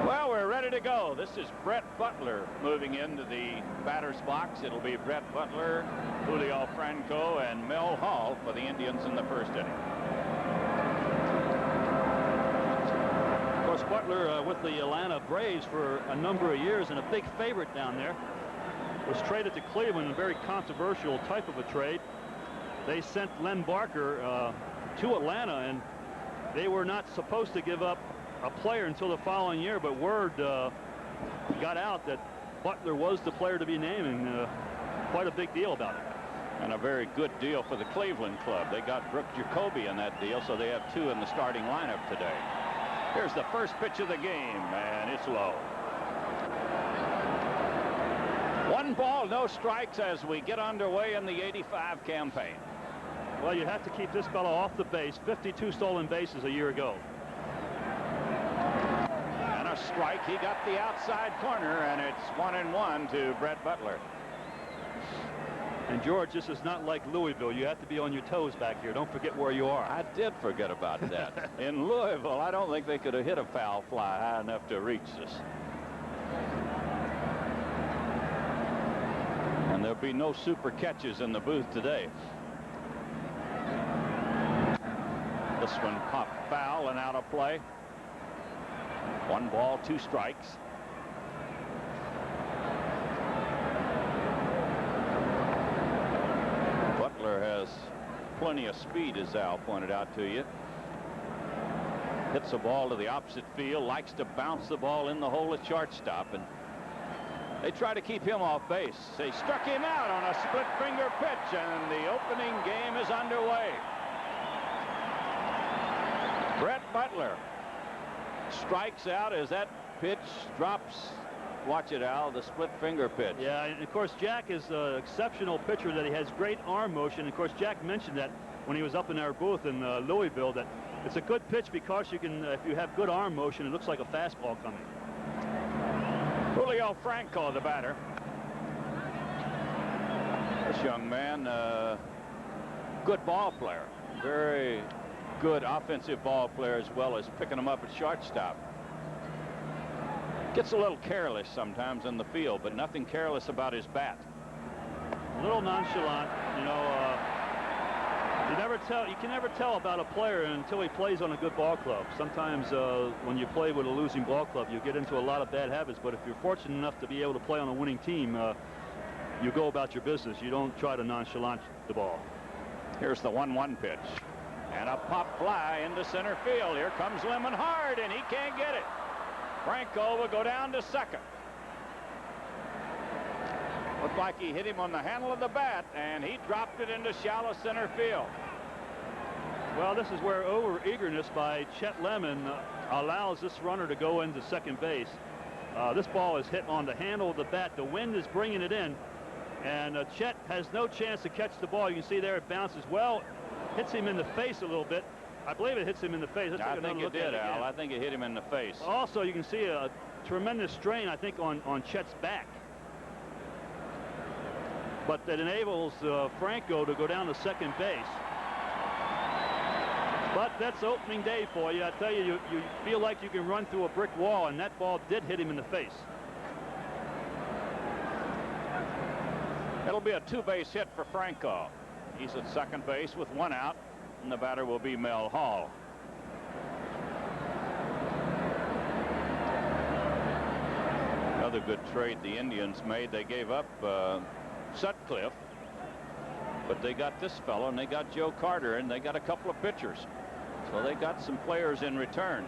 Well, we're ready to go. This is Brett Butler moving into the batter's box. It'll be Brett Butler, Julio Franco, and Mel Hall for the Indians in the first inning. Of course, Butler with the Atlanta Braves for a number of years and a big favorite down there. Was traded to Cleveland, a very controversial type of a trade. They sent Len Barker to Atlanta, and they were not supposed to give up a player until the following year, but word got out that Butler was the player to be named, and quite a big deal about it. And a very good deal for the Cleveland club. They got Brooke Jacoby in that deal, so they have 2 in the starting lineup today. Here's the first pitch of the game, and it's low. 1 ball, no strikes as we get underway in the 85 campaign. Well, you have to keep this fellow off the base. 52 stolen bases a year ago. And a strike. He got the outside corner, and it's 1-1 to Brett Butler. And George, this is not like Louisville. You have to be on your toes back here. Don't forget where you are. I did forget about that. In Louisville, I don't think they could have hit a foul fly high enough to reach this. And there'll be no super catches in the booth today. This one popped foul and out of play. 1 ball, 2 strikes. Butler has plenty of speed, as Al pointed out to you. Hits a ball to the opposite field, likes to bounce the ball in the hole at shortstop, and they try to keep him off base. They struck him out on a split finger pitch, and the opening game is underway. Brett Butler strikes out as that pitch drops. Watch it, Al, the split finger pitch. Yeah, and of course, Jack is an exceptional pitcher, that he has great arm motion. Of course, Jack mentioned that when he was up in our booth in Louisville, that it's a good pitch because you can, if you have good arm motion, it looks like a fastball coming. Julio Franco, the batter. This young man, good ball player. Very good offensive ball player, as well as picking them up at shortstop. Gets a little careless sometimes in the field, but nothing careless about his bat. A little nonchalant, you know. You can never tell about a player until he plays on a good ball club. Sometimes when you play with a losing ball club, you get into a lot of bad habits. But if you're fortunate enough to be able to play on a winning team, you go about your business. You don't try to nonchalant the ball. Here's the 1-1 pitch. And a pop fly into center field. Here comes Lemon hard, and he can't get it. Franco will go down to second. Looked like he hit him on the handle of the bat, and he dropped it into shallow center field. Well, this is where over-eagerness by Chet Lemon allows this runner to go into second base. This ball is hit on the handle of the bat. The wind is bringing it in, and Chet has no chance to catch the ball. You can see there it bounces well, hits him in the face a little bit. I believe it hits him in the face. I think it did, Al. I think it hit him in the face. Also, you can see a tremendous strain, I think, on Chet's back. But that enables Franco to go down to second base. But that's opening day for you. I tell you, you feel like you can run through a brick wall, and that ball did hit him in the face. It'll be a two-base hit for Franco. He's at second base with one out, and the batter will be Mel Hall. Another good trade the Indians made. They gave up Sutcliffe, but they got this fellow, and they got Joe Carter, and they got a couple of pitchers. So they got some players in return.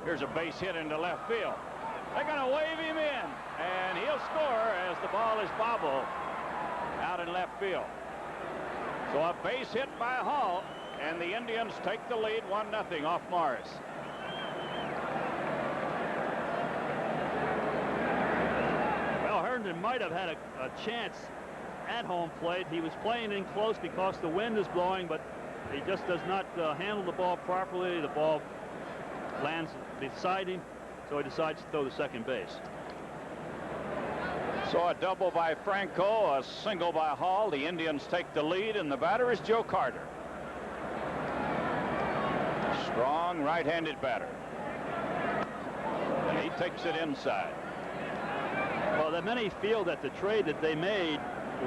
Here's a base hit into left field. They're going to wave him in, and he'll score as the ball is bobbled out in left field. So a base hit by Hall, and the Indians take the lead 1-0 off Morris. Well, Herndon might have had a chance at home plate. He was playing in close because the wind is blowing, but he just does not handle the ball properly. The ball lands beside him, so he decides to throw to second base. So a double by Franco, a single by Hall. The Indians take the lead, and the batter is Joe Carter. Strong right-handed batter. And he takes it inside. Well, that many feel that the trade that they made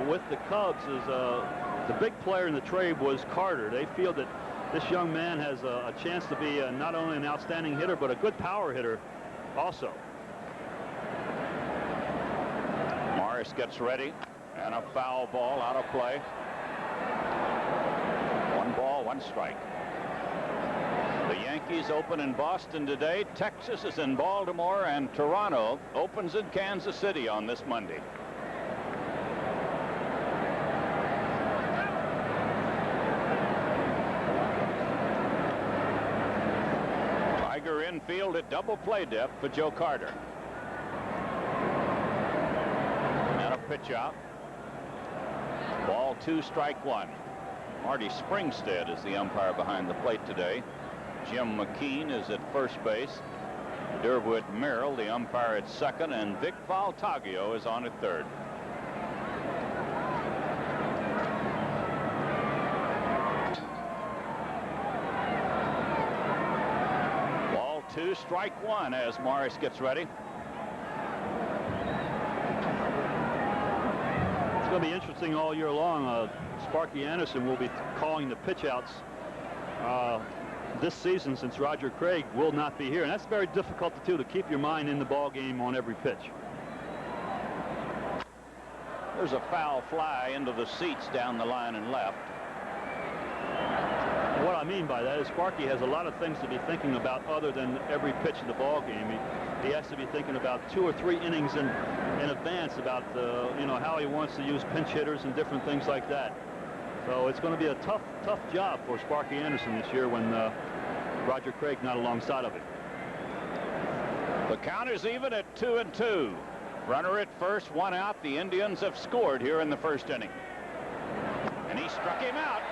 with the Cubs is the big player in the trade was Carter. They feel that this young man has a chance to be not only an outstanding hitter, but a good power hitter also. Morris gets ready, and a foul ball out of play. 1 ball, 1 strike. The Yankees open in Boston today. Texas is in Baltimore, and Toronto opens in Kansas City on this Monday. Tiger infield at double play depth for Joe Carter. And a pitch out. Ball 2, strike 1. Marty Springstead is the umpire behind the plate today. Jim McKean is at first base. Durwood Merrill, the umpire, at second, and Vic Valtaggio is on at third. Ball 2, strike 1 as Morris gets ready. It's going to be interesting all year long. Sparky Anderson will be calling the pitch outs this season, since Roger Craig will not be here, and that's very difficult to do, to keep your mind in the ball game on every pitch. There's a foul fly into the seats down the line and left. What I mean by that is Sparky has a lot of things to be thinking about other than every pitch in the ball game. He has to be thinking about 2 or 3 innings in advance about how he wants to use pinch hitters and different things like that. So it's going to be a tough job for Sparky Anderson this year when Roger Craig not alongside of him. The count is even at 2-2. Runner at first, 1 out. The Indians have scored here in the first inning. And he struck him out.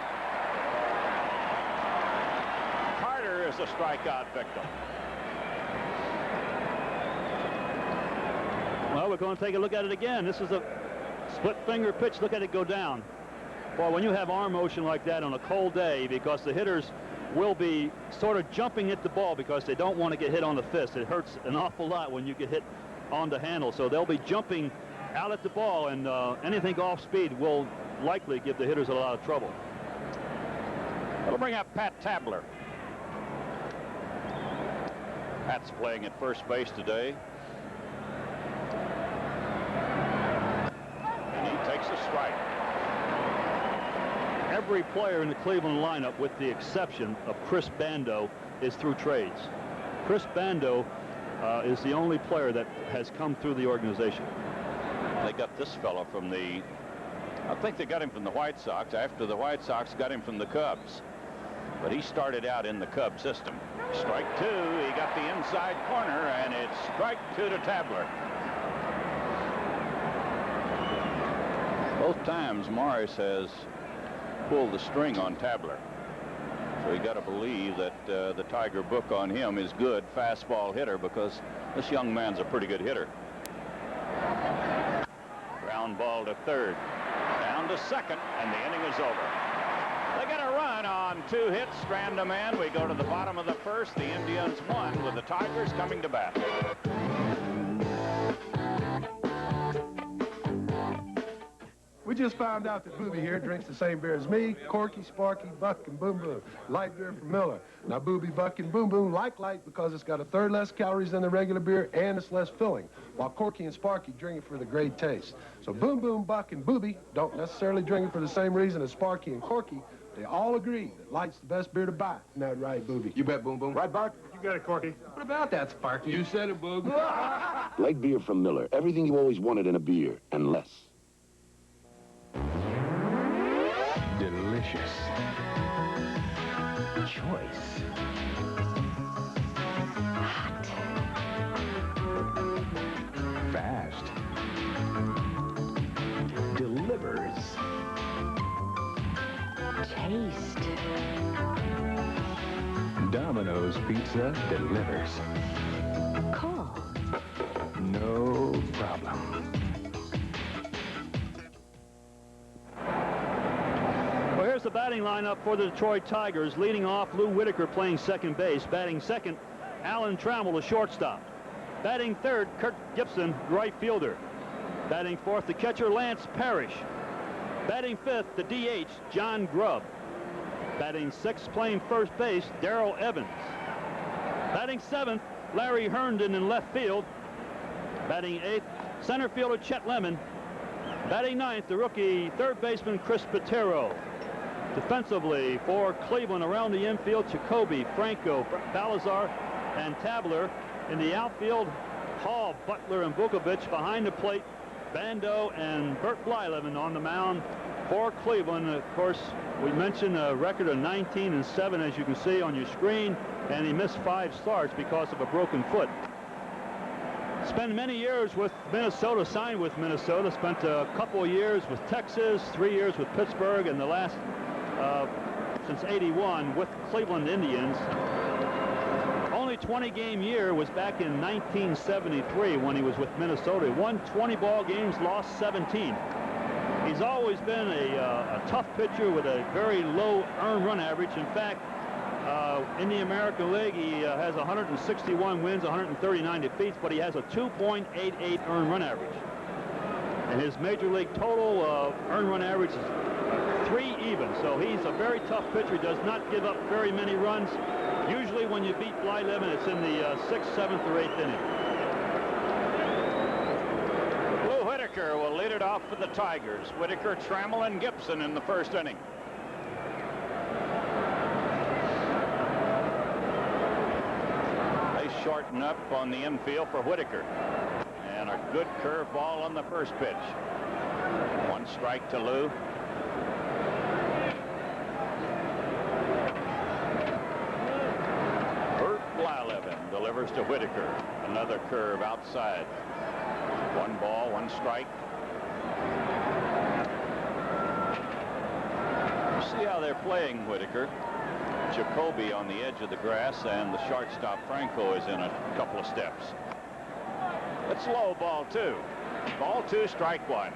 Carter is a strikeout victim. Well, we're going to take a look at it again. This is a split finger pitch. Look at it go down. Boy, when you have arm motion like that on a cold day, because the hitters will be sort of jumping at the ball because they don't want to get hit on the fist. It hurts an awful lot when you get hit on the handle. So they'll be jumping out at the ball, and anything off speed will likely give the hitters a lot of trouble. It'll bring up Pat Tabler. Pat's playing at first base today. And he takes a strike. Every player in the Cleveland lineup, with the exception of Chris Bando, is through trades. Chris Bando is the only player that has come through the organization. They got this fellow from the, I think they got him from the White Sox after the White Sox got him from the Cubs. But he started out in the Cub system. Strike two, he got the inside corner, and it's strike two to Tabler. Both times Morris has pulled the string on Tabler. So you got to believe that the Tiger book on him is good fastball hitter, because this young man's a pretty good hitter. Ground ball to third, down to second, and the inning is over. They got a run on 2 hits, strand a man. We go to the bottom of the first. The Indians won with the Tigers coming to bat. We just found out that Booby here drinks the same beer as me, Corky, Sparky, Buck, and Boom Boom. Light beer from Miller. Now, Booby, Buck, and Boom Boom like light because it's got a third less calories than the regular beer and it's less filling, while Corky and Sparky drink it for the great taste. So Boom Boom, Buck, and Booby don't necessarily drink it for the same reason as Sparky and Corky. They all agree that light's the best beer to buy. Isn't that right, Booby? You bet, Boom Boom. Right, Buck? You got it, Corky. What about that, Sparky? You said it, Boog. Light beer from Miller. Everything you always wanted in a beer, and less. Delicious. Choice. Hot. Fast. Delivers. Taste. Domino's Pizza delivers. Call. No problem. Well, here's the batting lineup for the Detroit Tigers. Leading off, Lou Whitaker playing second base. Batting second, Alan Trammell, the shortstop. Batting third, Kirk Gibson, right fielder. Batting fourth, the catcher, Lance Parrish. Batting fifth, the DH, John Grubb. Batting sixth, playing first base, Darrell Evans. Batting seventh, Larry Herndon in left field. Batting eighth, center fielder Chet Lemon. Batting ninth, the rookie third baseman Chris Patero. Defensively for Cleveland around the infield, Jacoby, Franco, Balazar, and Tabler. In the outfield, Hall, Butler, and Vukovic. Behind the plate, Bando and Bert Blyleven on the mound for Cleveland. Of course, we mentioned a record of 19-7, as you can see on your screen, and he missed 5 starts because of a broken foot. Spent many years with Minnesota, signed with Minnesota, spent a couple of years with Texas, 3 years with Pittsburgh, and the last, since '81, with Cleveland Indians. Only 20-game year was back in 1973 when he was with Minnesota. He won 20 ball games, lost 17. He's always been a tough pitcher with a very low earned run average. In fact, in the American League, he has 161 wins, 139 defeats, but he has a 2.88 earned run average. And his major league total earned run average is 3 even. So he's a very tough pitcher. He does not give up very many runs. Usually when you beat Blyleven, it's in the 6th, 7th, or 8th inning. Lou Whitaker will lead it off for the Tigers. Whitaker, Trammell, and Gibson in the first inning. They shorten up on the infield for Whitaker. And a good curveball on the first pitch. 1 strike to Lou. Delivers to Whitaker. Another curve outside. 1 ball, 1 strike. See how they're playing Whitaker. Jacoby on the edge of the grass, and the shortstop Franco is in a couple of steps. It's low, ball 2. Ball 2, strike 1.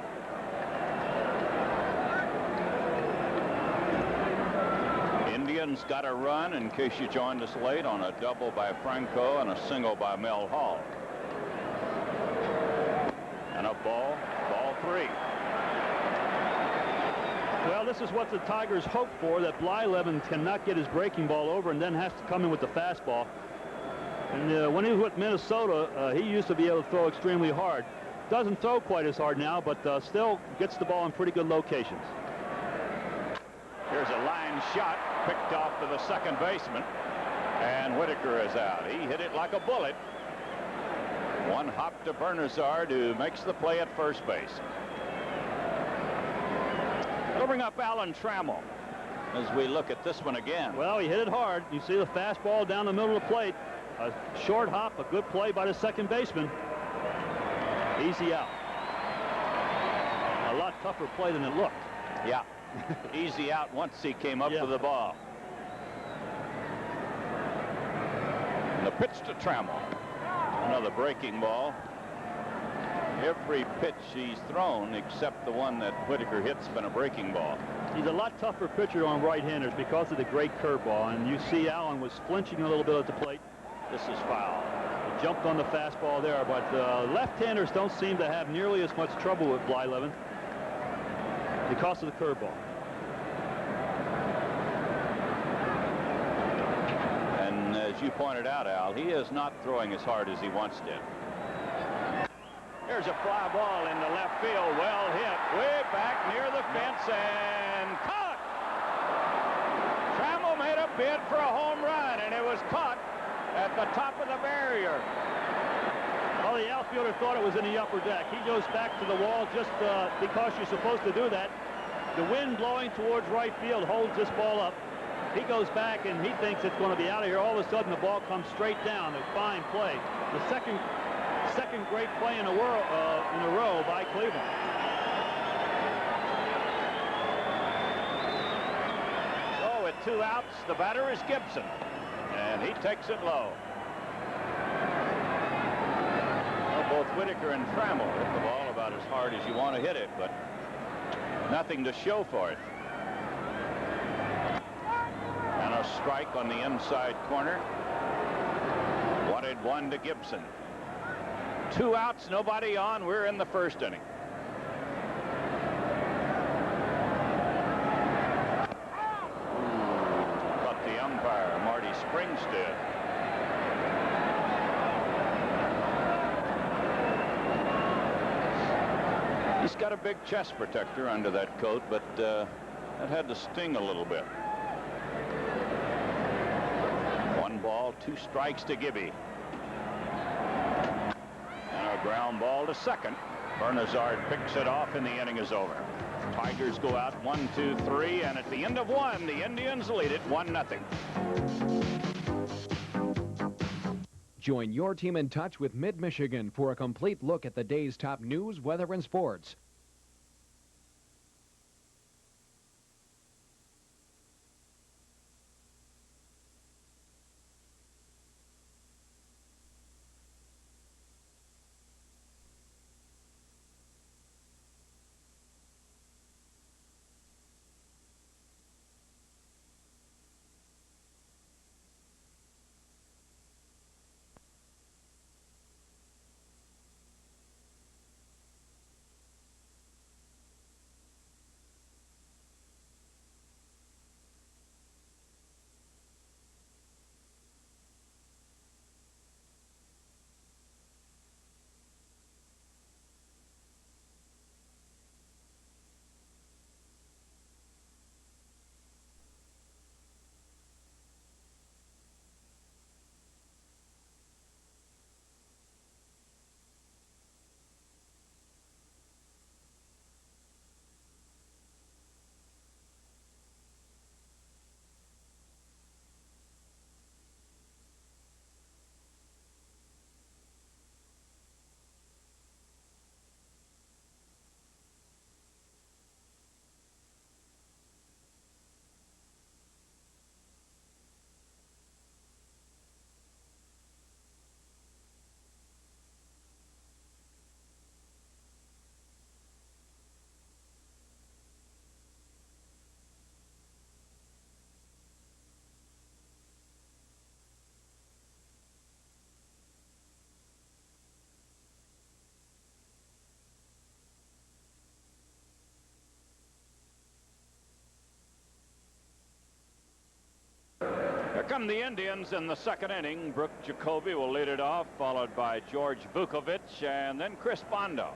Indians got a run, in case you joined us late, on a double by Franco and a single by Mel Hall. And a ball 3. Well, this is what the Tigers hope for, that Blyleven cannot get his breaking ball over and then has to come in with the fastball. And when he was with Minnesota, he used to be able to throw extremely hard. Doesn't throw quite as hard now, but still gets the ball in pretty good locations. Here's a line shot, picked off to the second baseman, and Whitaker is out. He hit it like a bullet. One hop to Bernazard, who makes the play at first base. We'll bring up Alan Trammell as we look at this one again. Well, he hit it hard. You see the fastball down the middle of the plate. A short hop, a good play by the second baseman. Easy out. A lot tougher play than it looked. Yeah. Easy out once he came up to the ball. And the pitch to Trammell. Another breaking ball. Every pitch he's thrown except the one that Whitaker hit's been a breaking ball. He's a lot tougher pitcher on right-handers because of the great curveball, and you see Allen was flinching a little bit at the plate. This is foul. He jumped on the fastball there, but left-handers don't seem to have nearly as much trouble with Blyleven because of the curveball. And as you pointed out, Al, he is not throwing as hard as he once did. Here's a fly ball into left field. Well hit. Way back near the fence and caught. Trammell made a bid for a home run, and it was caught at the top of the barrier. Well, the outfielder thought it was in the upper deck. He goes back to the wall just because you're supposed to do that. The wind blowing towards right field holds this ball up. He goes back, and he thinks it's going to be out of here. All of a sudden, the ball comes straight down. A fine play. The second great play in a row by Cleveland. So with 2 outs, the batter is Gibson, and he takes it low. Well, both Whitaker and Trammell hit the ball about as hard as you want to hit it, but nothing to show for it. And a strike on the inside corner. 1-1 to Gibson. 2 outs, nobody on. We're in the first inning. But the umpire, Marty Springs, did. He's got a big chest protector under that coat, but that had to sting a little bit. 1 ball, 2 strikes to Gibby. Ground ball to second. Bernazard picks it off, and the inning is over. Tigers go out 1, 2, 3, and at the end of 1, the Indians lead it 1-0. Join your team in touch with Mid-Michigan for a complete look at the day's top news, weather, and sports. Here come the Indians in the second inning. Brooke Jacoby will lead it off, followed by George Vukovic and then Chris Bondo.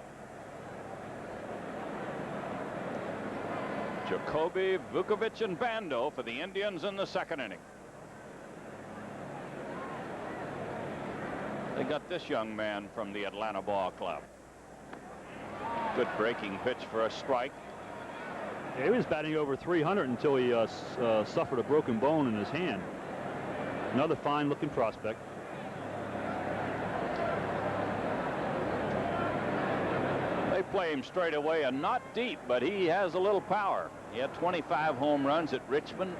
Jacoby, Vukovic, and Bando for the Indians in the second inning. They got this young man from the Atlanta Ball Club. Good breaking pitch for a strike. Yeah, he was batting over 300 until he suffered a broken bone in his hand. Another fine-looking prospect. They play him straight away and not deep, but he has a little power. He had 25 home runs at Richmond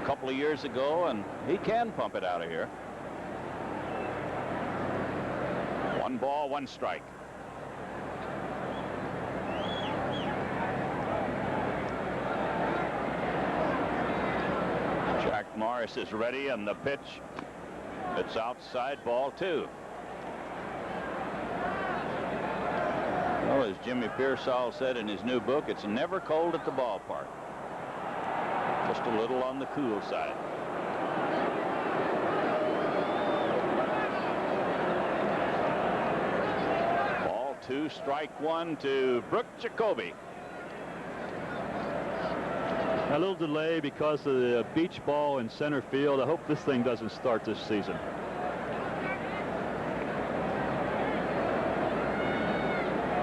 a couple of years ago, and he can pump it out of here. 1 ball, 1 strike. Jack Morris is ready, and the pitch, it's outside, ball 2. Well, as Jimmy Pearsall said in his new book, it's never cold at the ballpark. Just a little on the cool side. Ball 2, strike 1 to Brooke Jacoby. A little delay because of the beach ball in center field. I hope this thing doesn't start this season.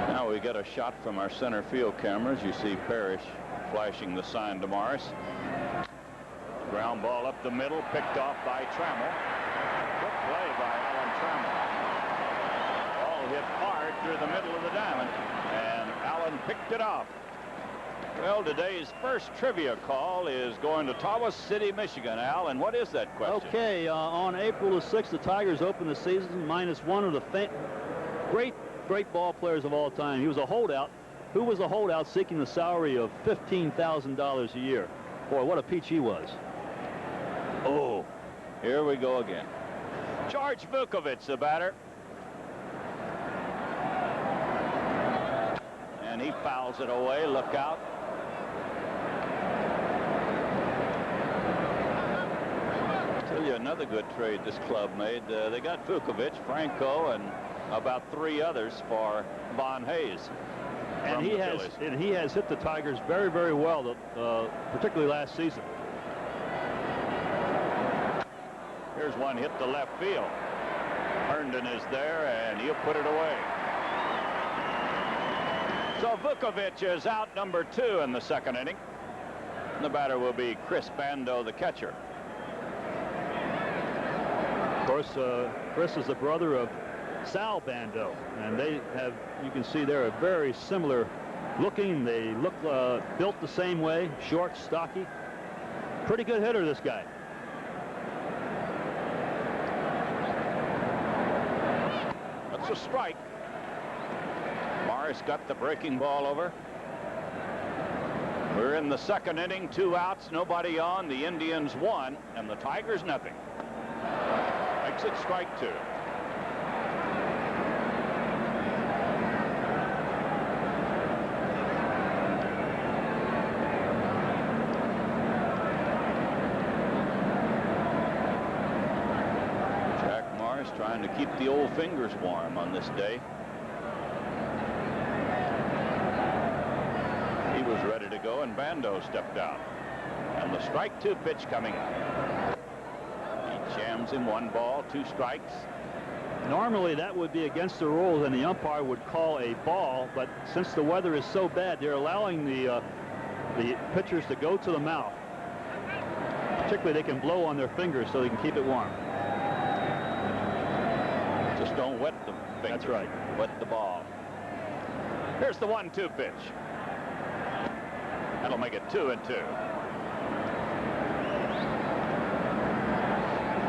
Now we get a shot from our center field cameras. You see Parrish flashing the sign to Morris. Ground ball up the middle, picked off by Trammell. Good play by Alan Trammell. Ball hit hard through the middle of the diamond, and Alan picked it off. Well, today's first trivia call is going to Tawas City, Michigan. Al, and what is that question? Okay, on April the 6th, the Tigers opened the season minus one of the great ball players of all time. He was a holdout. Who was a holdout seeking the salary of $15,000 a year? Boy, what a peach he was. Oh, here we go again. George Vukovich, the batter. And he fouls it away. Look out. Tell you another good trade this club made. They got Vukovich, Franco, and about 3 others for Von Hayes. And he has hit the Tigers very, very well, particularly last season. Here's one hit to left field. Herndon is there, and he'll put it away. So Vukovich is out, number 2 in the 2nd inning. The batter will be Chris Bando, the catcher. Of course, Chris is the brother of Sal Bando, and they have, you can see they're very similar looking. They look built the same way, short, stocky. Pretty good hitter, this guy. That's a strike. Morris got the breaking ball over. We're in the 2nd inning, 2 outs, nobody on. The Indians 1, and the Tigers nothing. Makes it strike 2. Jack Morris trying to keep the old fingers warm on this day. He was ready to go, and Bando stepped out. And the strike 2 pitch coming up. He jams him, 1 ball, 2 strikes. Normally that would be against the rules, and the umpire would call a ball, but since the weather is so bad, they're allowing the pitchers to go to the mouth. Particularly, they can blow on their fingers so they can keep it warm. Just don't wet the fingers. That's right. Wet the ball. Here's the 1-2 pitch. That'll make it 2-2.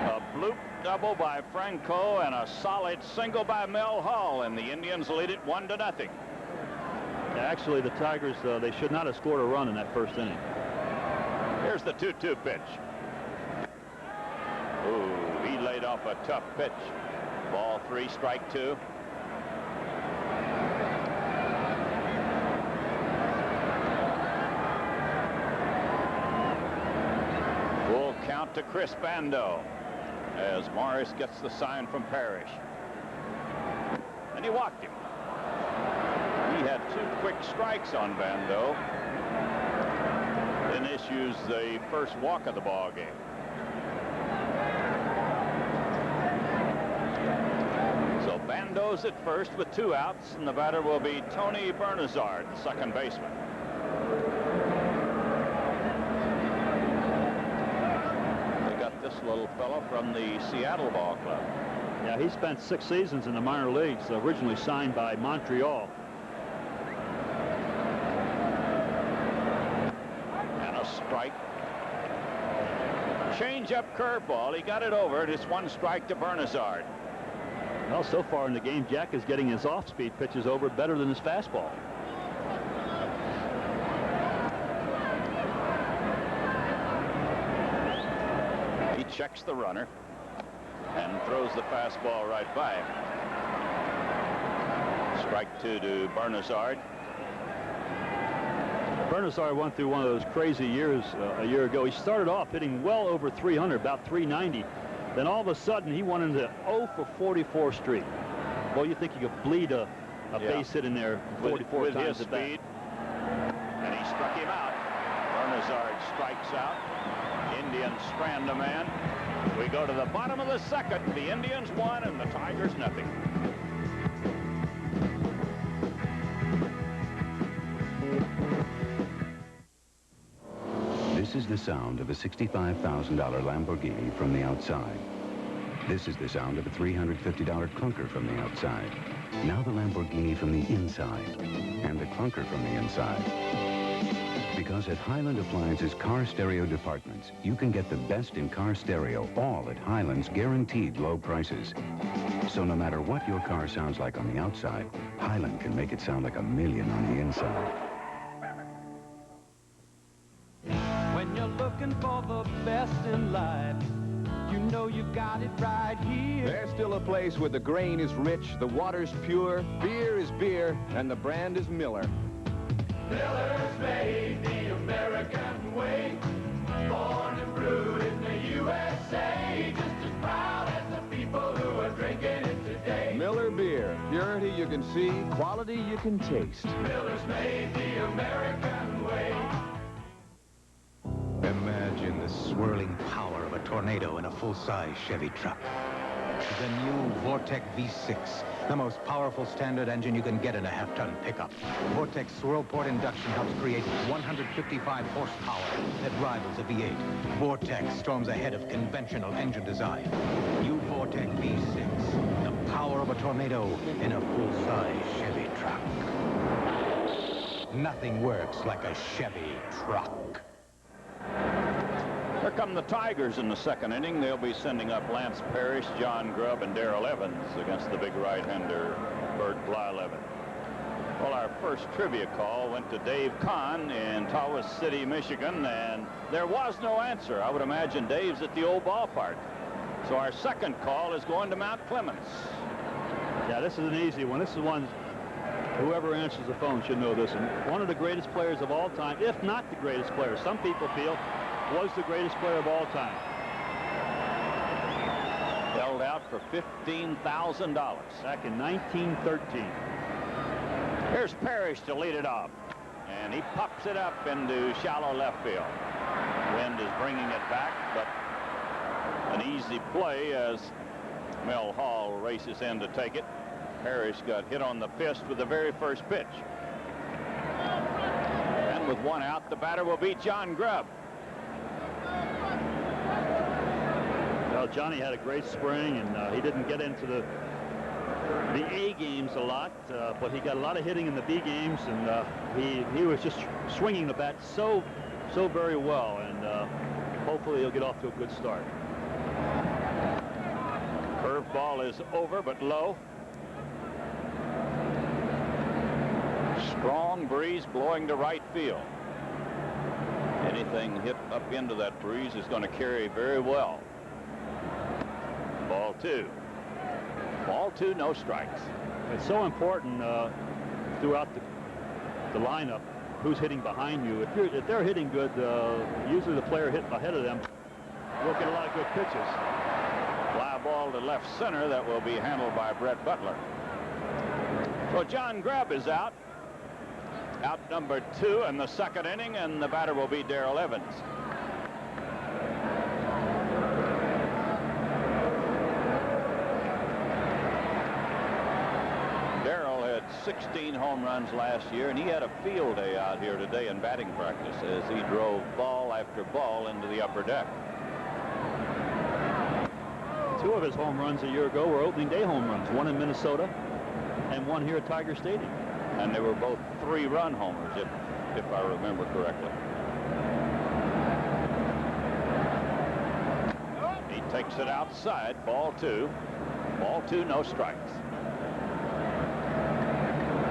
A bloop double by Franco and a solid single by Mel Hall, and the Indians lead it 1-0. Actually, the Tigers, they should not have scored a run in that 1st inning. Here's the 2-2 pitch. Ooh, he laid off a tough pitch. Ball 3, strike 2. Full count to Chris Bando as Morris gets the sign from Parrish. And he walked him. He had 2 quick strikes on Bando. Then issues the first walk of the ball game. goes at first with 2 outs, and the batter will be Tony Bernazard, second baseman. They got this little fellow from the Seattle Ball Club. Yeah, he spent 6 seasons in the minor leagues, originally signed by Montreal. And a strike. Change-up curveball. He got it over. It's 1 strike to Bernazard. Well, so far in the game, Jack is getting his off-speed pitches over better than his fastball. He checks the runner and throws the fastball right by him. Strike 2 to Bernazard. Bernazard went through one of those crazy years a year ago. He started off hitting well over 300, about 390. Then all of a sudden, he went into 0 for 44 streak. Well, you think you could bleed a base hit in there 44 with times his at bat. speed. And he struck him out. Bernazard strikes out. Indians strand a man. We go to the bottom of the second. The Indians 1 and the Tigers nothing. This is the sound of a $65,000 Lamborghini from the outside. This is the sound of a $350 clunker from the outside. Now the Lamborghini from the inside, and the clunker from the inside. Because at Highland Appliances Car Stereo Departments, you can get the best in car stereo, all at Highland's guaranteed low prices. So no matter what your car sounds like on the outside, Highland can make it sound like a million on the inside. When you're looking for the best in life, you know you've got it right here. There's still a place where the grain is rich, the water's pure, beer is beer, and the brand is Miller. Miller's made the American way, born and brewed in the USA, just as proud as the people who are drinking it today. Miller beer, purity you can see, quality you can taste. Miller's made the American way. Imagine the swirling power of a tornado in a full-size Chevy truck. The new Vortec V6, the most powerful standard engine you can get in a half-ton pickup. Vortec swirl-port induction helps create 155 horsepower that rivals a V8. Vortec storms ahead of conventional engine design. New Vortec V6, the power of a tornado in a full-size Chevy truck. Nothing works like a Chevy truck. Here come the Tigers in the second inning. They'll be sending up Lance Parrish, John Grubb, and Darrell Evans against the big right-hander, Bert Blyleven. Well, our first trivia call went to Dave Kahn in Tawas City, Michigan, and there was no answer. I would imagine Dave's at the old ballpark. So our second call is going to Mount Clemens. Yeah, this is an easy one. This is one whoever answers the phone should know this. And one of the greatest players of all time, if not the greatest player, some people feel, was the greatest player of all time. Held out for $15,000 back in 1913. Here's Parrish to lead it off, and he pops it up into shallow left field. Wind is bringing it back, but an easy play as Mel Hall races in to take it. Parrish got hit on the fist with the very first pitch. And with 1 out, the batter will be John Grubb. Well, Johnny had a great spring, and he didn't get into the A games a lot, but he got a lot of hitting in the B games, and he was just swinging the bat so very well, and hopefully he'll get off to a good start. Curveball is over, but low. Strong breeze blowing to right field. Anything hit up into that breeze is going to carry very well. Ball 2. Ball 2, no strikes. It's so important throughout the lineup who's hitting behind you. If they're hitting good, usually the player hit ahead of them will get a lot of good pitches. Fly ball to left center that will be handled by Brett Butler. So John Grubb is out. Out number 2 in the second inning, and the batter will be Darrell Evans. 16 home runs last year, and he had a field day out here today in batting practice as he drove ball after ball into the upper deck. 2 of his home runs a year ago were opening day home runs, one in Minnesota and one here at Tiger Stadium. And they were both 3-run homers, if I remember correctly. He takes it outside, ball 2. Ball 2, no strikes.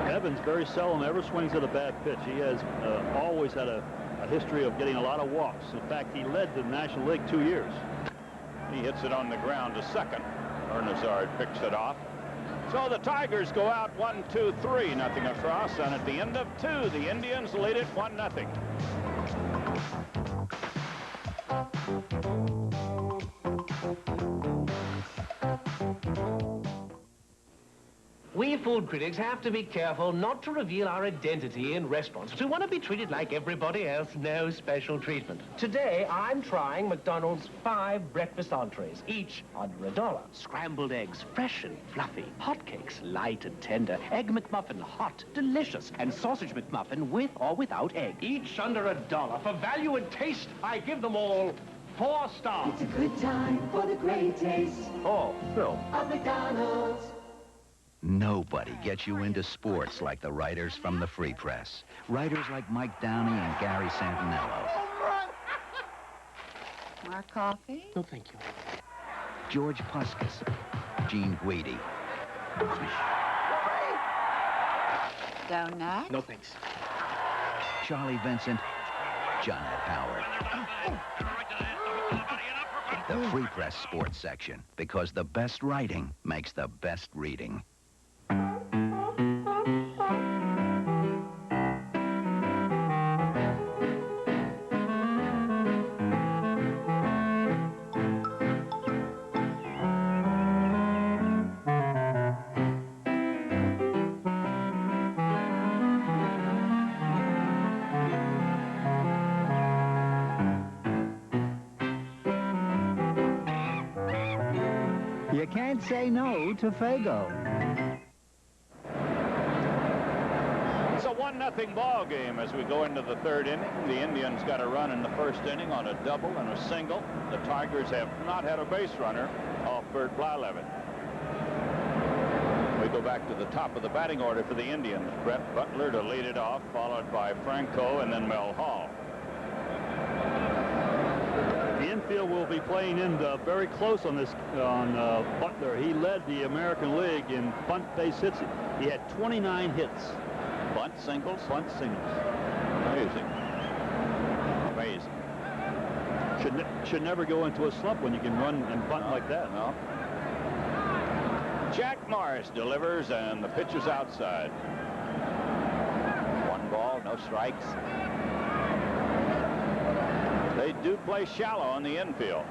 Evans very seldom ever swings at a bad pitch. He has always had a history of getting a lot of walks. In fact, he led the National League 2 years. He hits it on the ground to second. Bernazard picks it off. So the Tigers go out 1-2-3, nothing across, and at the end of 2, the Indians lead it 1-0. We food critics have to be careful not to reveal our identity in restaurants. We want to be treated like everybody else, no special treatment. Today, I'm trying McDonald's 5 breakfast entrees, each under $1. Scrambled eggs, fresh and fluffy. Hotcakes, light and tender. Egg McMuffin, hot, delicious. And sausage McMuffin with or without egg. Each under $1. For value and taste, I give them all 4 stars. It's a good time for the great taste. Oh, Phil. Of McDonald's. Nobody gets you into sports like the writers from the Free Press. Writers like Mike Downey and Gary Santinello. More coffee? No, thank you. George Puskas. Gene Guidi. Donut? No, thanks. Charlie Vincent. Johnette Howard. The Free Press Sports section, because the best writing makes the best reading. You can't say no to Fago. It's a 1-0 ball game as we go into the 3rd inning. The Indians got a run in the 1st inning on a double and a single. The Tigers have not had a base runner off Bert Blyleven. We go back to the top of the batting order for the Indians. Brett Butler to lead it off, followed by Franco and then Mel Hall. The infield will be playing in very close on Butler. He led the American League in bunt base hits. He had 29 hits. Bunt singles? Bunt singles. Amazing. Amazing. Should never go into a slump when you can run and bunt like that. No. Jack Morris delivers, and the pitch is outside. 1 ball, no strikes. They do play shallow on the infield.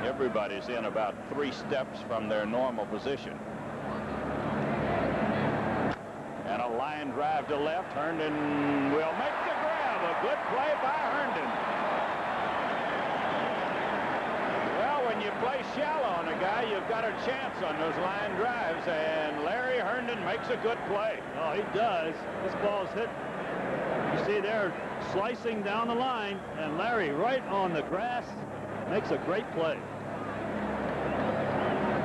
Everybody's in about 3 steps from their normal position. And a line drive to left. Herndon will make the grab. A good play by Herndon. Well, when you play shallow on a guy, you've got a chance on those line drives, and Larry Herndon makes a good play. Oh, he does. This ball's hit. You see there, slicing down the line, and Larry right on the grass makes a great play.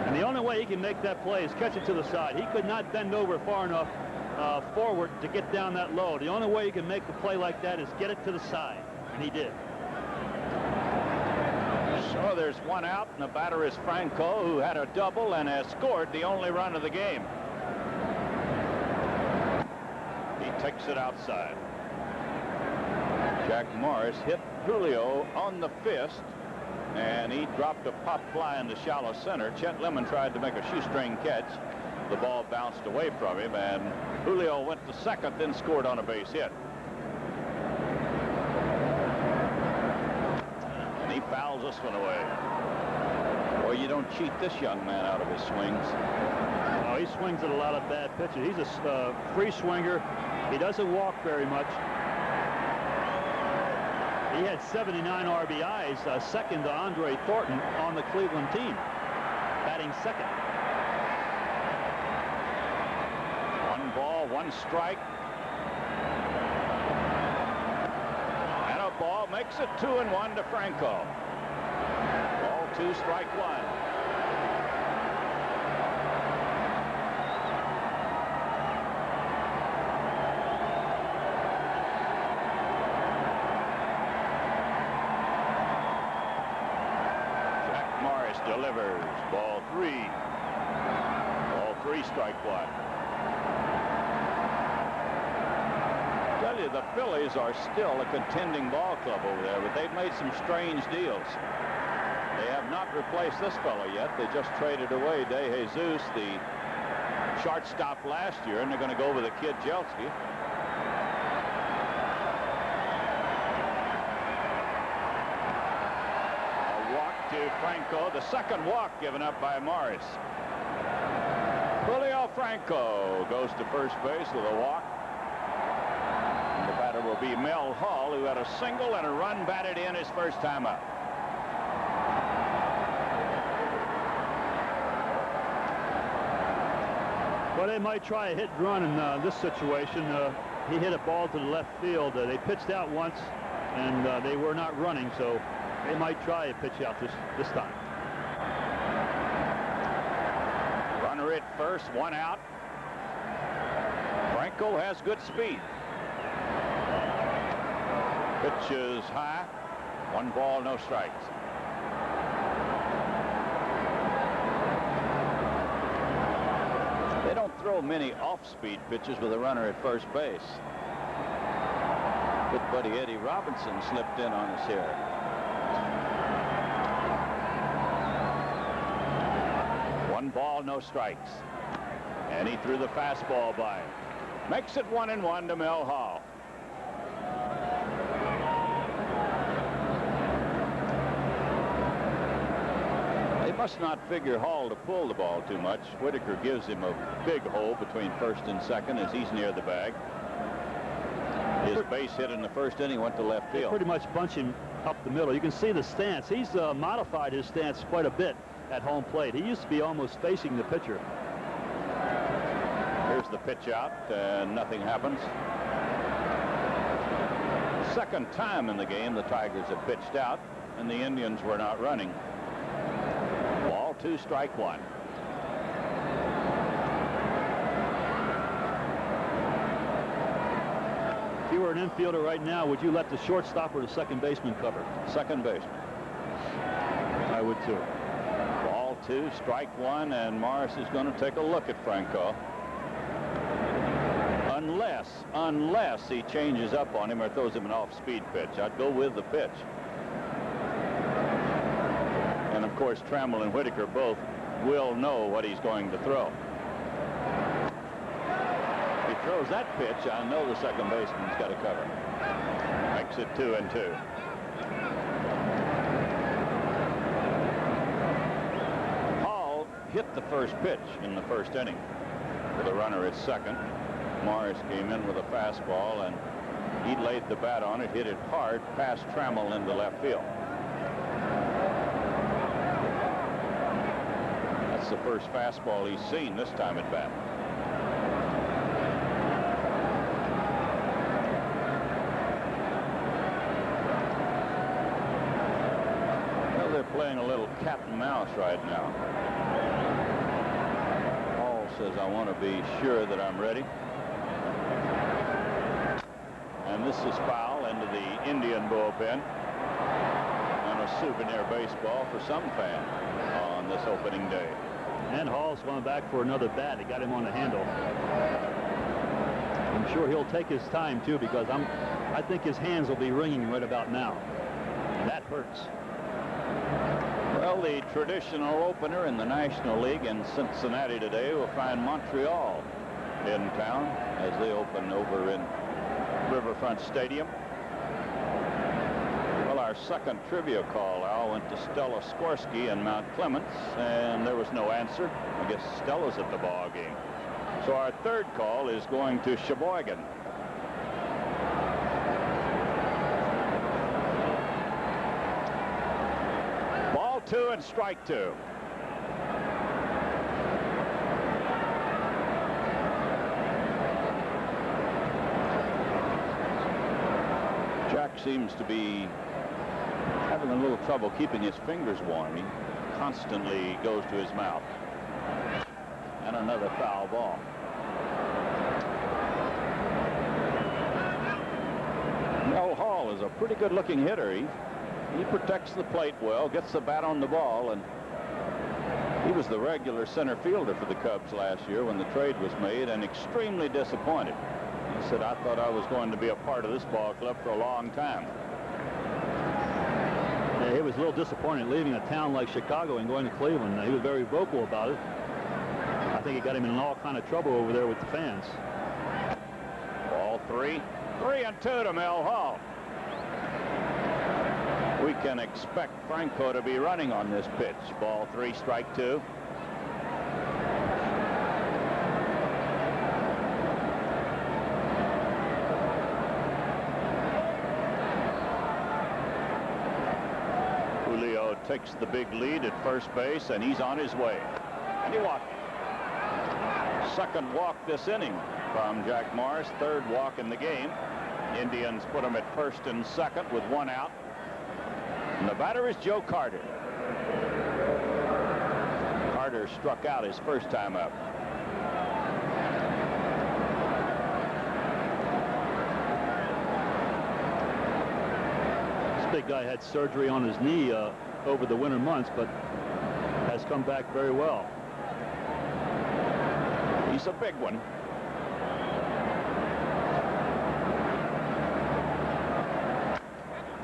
And the only way he can make that play is catch it to the side. He could not bend over far enough forward to get down that low. The only way he can make a play like that is get it to the side, and he did. So there's 1 out, and the batter is Franco, who had a double and has scored the only run of the game. He takes it outside. Jack Morris hit Julio on the fist, and he dropped a pop fly in the shallow center. Chet Lemon tried to make a shoestring catch. The ball bounced away from him, and Julio went to second, then scored on a base hit. And he fouls this one away. Boy, you don't cheat this young man out of his swings. Oh, he swings at a lot of bad pitches. He's a free swinger. He doesn't walk very much. He had 79 RBIs, second to Andre Thornton on the Cleveland team, batting second. 1 ball, 1 One strike. And a ball makes it 2-1 to Franco. Ball 2, strike 1. Delivers. Ball 3. Ball 3, strike 1. Tell you, the Phillies are still a contending ball club over there, but they've made some strange deals. They have not replaced this fellow yet. They just traded away De Jesus, the shortstop last year, and they're going to go with a kid, Jelski. Franco, the second walk given up by Morris. Julio Franco goes to first base with a walk. And the batter will be Mel Hall, who had a single and a run batted in his first time up. Well, they might try a hit and run in this situation. He hit a ball to the left field. They pitched out once, and they were not running, so they might try a pitch out this time. Runner at first, one out. Franco has good speed. Pitch is high. 1 ball, no strikes. They don't throw many off-speed pitches with a runner at first base. Good buddy Eddie Robinson slipped in on us here. One ball, no strikes. And he threw the fastball by him. Makes it 1-1 to Mel Hall. They must not figure Hall to pull the ball too much. Whitaker gives him a big hole between first and second as he's near the bag. His base hit in the first inning went to left field. Pretty much bunch him up the middle. You can see the stance. He's modified his stance quite a bit at home plate. He used to be almost facing the pitcher. Here's the pitch out, and nothing happens. Second time in the game the Tigers have pitched out, and the Indians were not running. Ball 2, strike 1. If you were an infielder right now, would you let the shortstop or the second baseman cover? Second baseman. I would too. Ball 2, strike 1, and Morris is going to take a look at Franco. Unless he changes up on him or throws him an off-speed pitch. I'd go with the pitch. And of course, Trammell and Whitaker both will know what he's going to throw. If he throws that pitch, I know the second baseman's got to cover. Makes it 2-2. Hall hit the first pitch in the first inning with a runner at second. Morris came in with a fastball, and he laid the bat on it, hit it hard past Trammell into left field. That's the first fastball he's seen this time at bat. Well, they're playing a little cat and mouse right now. Hall says, I want to be sure that I'm ready. And this is foul into the Indian bullpen. And a souvenir baseball for some fan on this opening day. And Hall's going back for another bat. He got him on the handle. I'm sure he'll take his time, too, because I think his hands will be ringing right about now. That hurts. Well, the traditional opener in the National League in Cincinnati today will find Montreal in town as they open over in Riverfront Stadium. Well, our second trivia call, Al, went to Stella Skorsky in Mount Clemens, and there was no answer. I guess Stella's at the ball game. So our third call is going to Sheboygan. Ball 2 and strike 2. seems to be having a little trouble keeping his fingers warm. He constantly goes to his mouth. And another foul ball. Mel Hall is a pretty good-looking hitter. He protects the plate well, gets the bat on the ball, and he was the regular center fielder for the Cubs last year when the trade was made, and extremely disappointed. He said, I thought I was going to be a part of this ball club for a long time. Yeah, he was a little disappointed leaving a town like Chicago and going to Cleveland. He was very vocal about it. I think it got him in all kind of trouble over there with the fans. Ball 3. 3-2 to Mel Hall. We can expect Franco to be running on this pitch. Ball 3, strike 2. Julio takes the big lead at first base, and he's on his way. And he walked. Second walk this inning from Jack Morris. Third walk in the game. Indians put him at first and second with one out. And the batter is Joe Carter. Carter struck out his first time up. This big guy had surgery on his knee over the winter months, but has come back very well. He's a big one.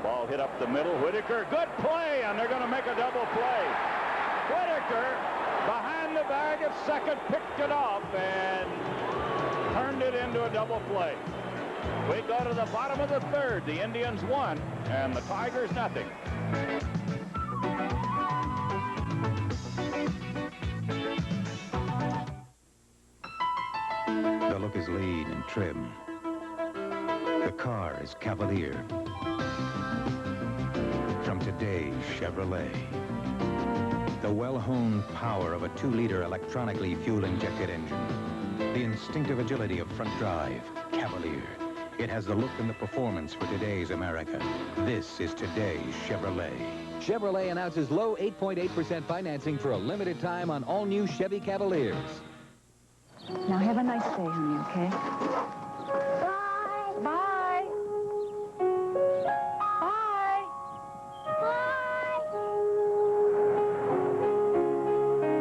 Ball hit up the middle. Whitaker, good play, and they're going to make a double play. Whitaker, behind the bag at second, picked it off and turned it into a double play. We go to the bottom of the third. The Indians won, and the Tigers nothing. The look is lean and trim. The car is Cavalier. From today's Chevrolet. The well-honed power of a 2-liter electronically fuel-injected engine. The instinctive agility of front drive, Cavalier. It has the look and the performance for today's America. This is today's Chevrolet. Chevrolet announces low 8.8% financing for a limited time on all new Chevy Cavaliers. Now have a nice day, honey, okay? Bye. Bye. Bye. Bye.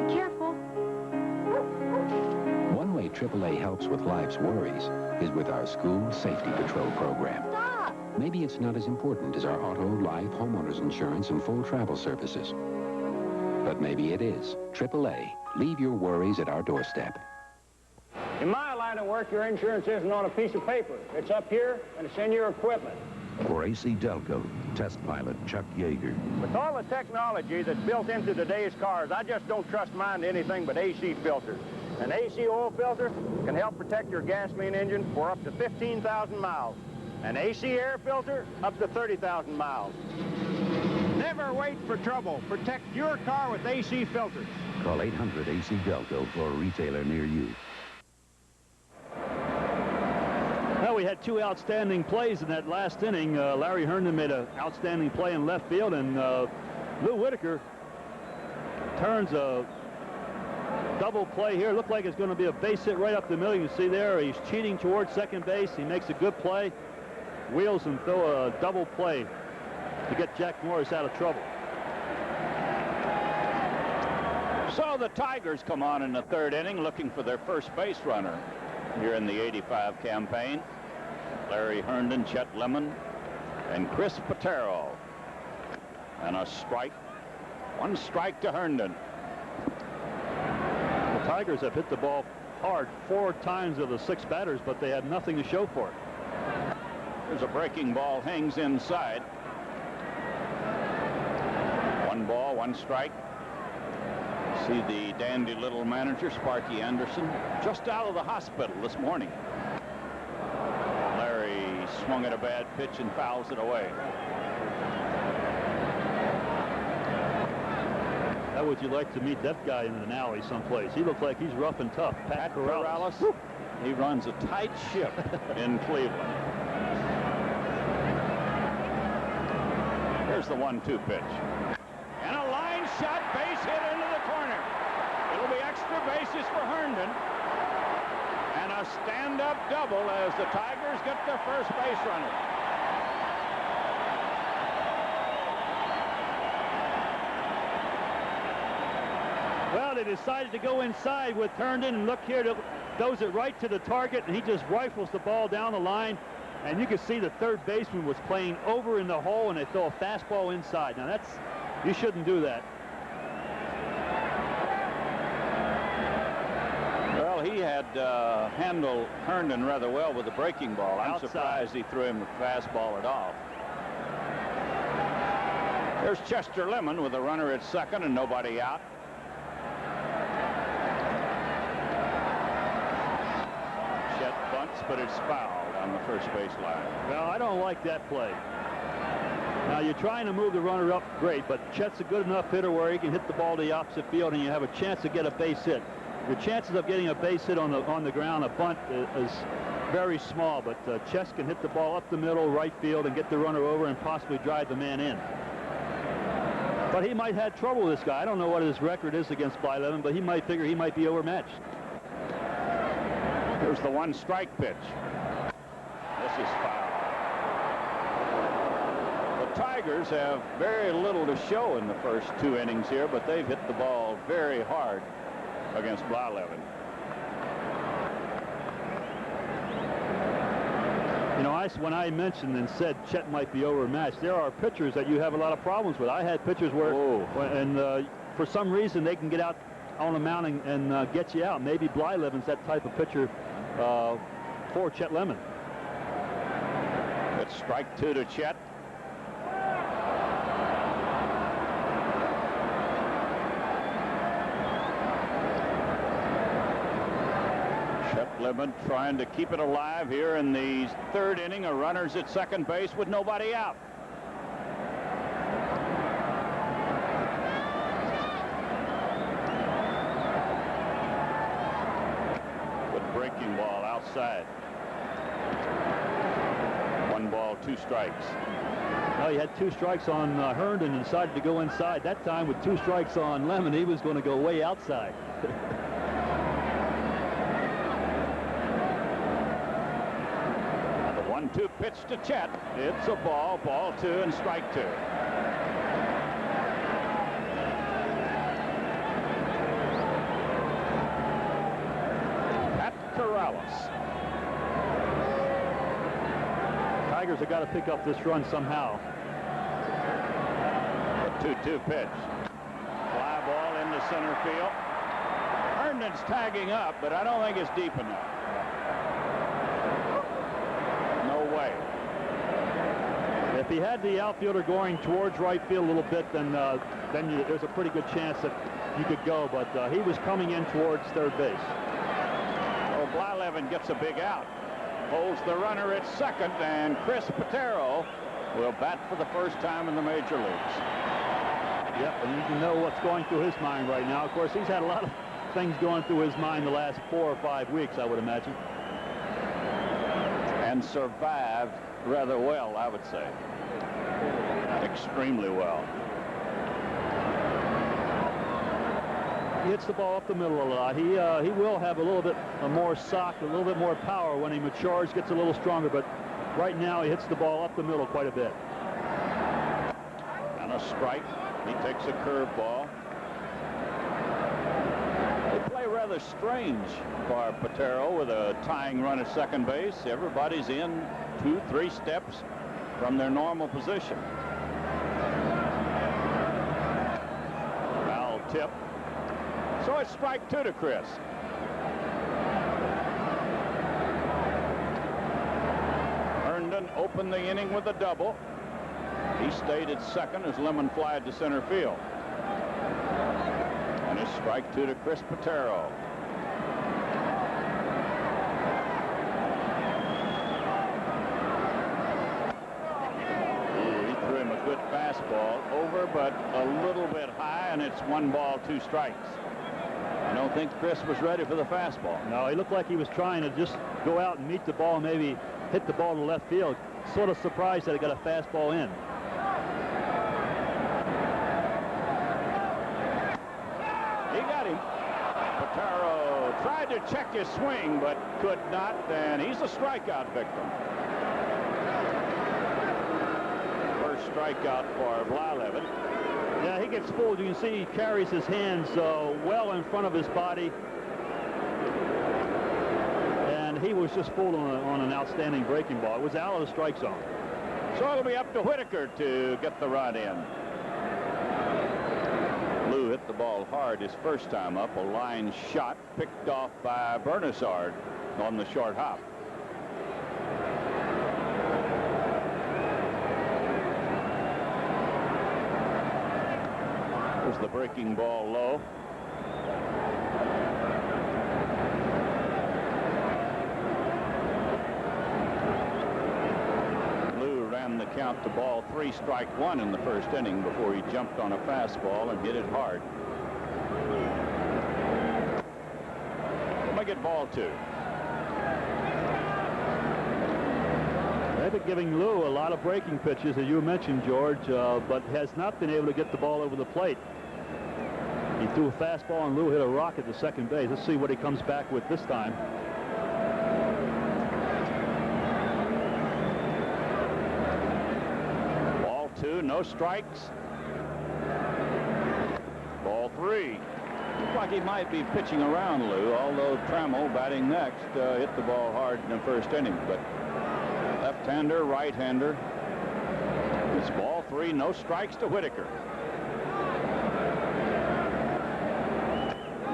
Be careful. One way AAA helps with life's worries is with our School Safety Patrol program. Stop. Maybe it's not as important as our auto, life, homeowners insurance, and full travel services. But maybe it is. AAA. Leave your worries at our doorstep. In my line of work, your insurance isn't on a piece of paper. It's up here, and it's in your equipment. For AC Delco, test pilot Chuck Yeager. With all the technology that's built into today's cars, I just don't trust mine to anything but AC filters. An AC oil filter can help protect your gasoline engine for up to 15,000 miles. An AC air filter, up to 30,000 miles. Never wait for trouble. Protect your car with AC filters. Call 800 AC Delco for a retailer near you. Well, we had two outstanding plays in that last inning. Larry Herndon made an outstanding play in left field, and Lou Whitaker turns a double play here. Looked like it's going to be a base hit right up the middle. You can see there he's cheating towards second base. He makes a good play, wheels and throw a double play to get Jack Morris out of trouble. So the Tigers come on in the third inning looking for their first base runner here in the 85 campaign. Larry Herndon, Chet Lemon, and Chris Patero. And a strike. One strike to Herndon. The Tigers have hit the ball hard 4 times of the 6 batters, but they had nothing to show for it. There's a breaking ball, hangs inside. 1 ball, 1 strike. See the dandy little manager, Sparky Anderson, just out of the hospital this morning. Larry swung at a bad pitch and fouls it away. How would you like to meet that guy in an alley someplace? He looked like he's rough and tough. Pat Corrales. He runs a tight ship in Cleveland. Here's the 1-2 pitch. And a line shot, base hit into the corner. It'll be extra bases for Herndon. And a stand-up double as the Tigers get their first base runner. Well, they decided to go inside with Herndon, and look here, throws it right to the target, and he just rifles the ball down the line. And you can see the third baseman was playing over in the hole, and they throw a fastball inside. Now you shouldn't do that. Well, he had handled Herndon rather well with the breaking ball. I'm surprised he threw him the fastball at all. There's Chester Lemon with a runner at second and nobody out. Chet bunts, but it's fouled on the first base line. Well, I don't like that play. Now, you're trying to move the runner up, great, but Chet's a good enough hitter where he can hit the ball to the opposite field and you have a chance to get a base hit. Your chances of getting a base hit on the ground, a bunt, is very small, but Chet can hit the ball up the middle, right field, and get the runner over and possibly drive the man in. But he might have trouble with this guy. I don't know what his record is against Blyleven, but he might figure he might be overmatched. Here's the 1-strike pitch. This is foul. The Tigers have very little to show in the first 2 innings here, but they've hit the ball very hard against Blyleven. You know, when I mentioned and said Chet might be overmatched, there are pitchers that you have a lot of problems with. I had pitchers where, for some reason, they can get out on the mound and get you out. Maybe Blyleven's that type of pitcher for Chet Lemon. It's strike 2 to Chet. Lemon trying to keep it alive here in the 3rd inning. A runner's at second base with nobody out. Good breaking ball outside. 1 ball, 2 strikes. Well, he had 2 strikes on Herndon and decided to go inside. That time with 2 strikes on Lemon, he was going to go way outside. The 1-2 pitch to Chet. It's a ball 2 and strike 2. Pat Corrales. Tigers have got to pick up this run somehow. The 2-2 pitch. Fly ball into center field. Herndon's tagging up, but I don't think it's deep enough. No way. If he had the outfielder going towards right field a little bit, then there's a pretty good chance that you could go, but he was coming in towards third base. Oh, Blyleven gets a big out. Holds the runner at second, and Chris Patero will bat for the first time in the major leagues. Yep, and you can know what's going through his mind right now. Of course, he's had a lot of things going through his mind the last 4 or 5 weeks, I would imagine. And survived rather well, I would say. Extremely well. He hits the ball up the middle a lot. He will have a little bit more sock, a little bit more power when he matures, gets a little stronger, but right now he hits the ball up the middle quite a bit. And a strike. He takes a curveball. They play rather strange for Patero with a tying run at second base. Everybody's in 2-3 steps from their normal position. Foul tip. So it's strike 2 to Chris. Herndon opened the inning with a double. He stayed at second as Lemon flied to center field. And it's strike 2 to Chris Patero. He threw him a good fastball over, but a little bit high, and it's 1 ball, 2 strikes. I don't think Chris was ready for the fastball. No, he looked like he was trying to just go out and meet the ball and maybe hit the ball to left field. Sort of surprised that he got a fastball in. got him. Patero tried to check his swing, but could not, and he's a strikeout victim. First strikeout for Blyleven. Yeah, he gets fooled. You can see he carries his hands well in front of his body. And he was just fooled on an outstanding breaking ball. It was out of the strike zone. So it'll be up to Whitaker to get the run in. Lou hit the ball hard his first time up. A line shot picked off by Bernissard on the short hop. There's the breaking ball low. Lou ran the count to ball 3, strike 1 in the first inning before he jumped on a fastball and hit it hard. Make it ball 2. They've been giving Lou a lot of breaking pitches, as you mentioned, George, but has not been able to get the ball over the plate. He threw a fastball, and Lou hit a rocket to second base. Let's see what he comes back with this time. Ball 2, no strikes. Ball 3. Looks like he might be pitching around Lou, although Trammell, batting next, hit the ball hard in the first inning. But left-hander, right-hander. It's ball 3, no strikes to Whitaker.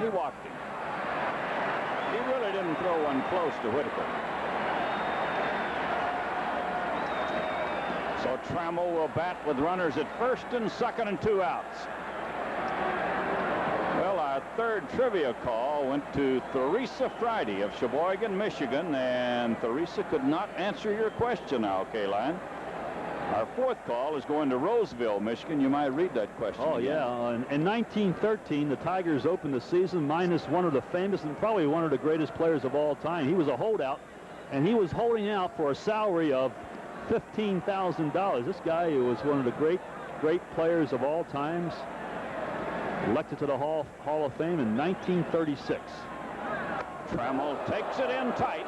He walked him. He really didn't throw one close to Whitaker. So Trammell will bat with runners at first and second and 2 outs. Well, our third trivia call went to Theresa Friday of Sheboygan, Michigan, and Theresa could not answer your question now, Kaline. Our fourth call is going to Roseville, Michigan. You might read that question. Oh, again. yeah. In 1913, the Tigers opened the season minus one of the famous and probably one of the greatest players of all time. He was a holdout, and he was holding out for a salary of $15,000. This guy was one of the great players of all times. Elected to the Hall of Fame in 1936. Trammell takes it in tight.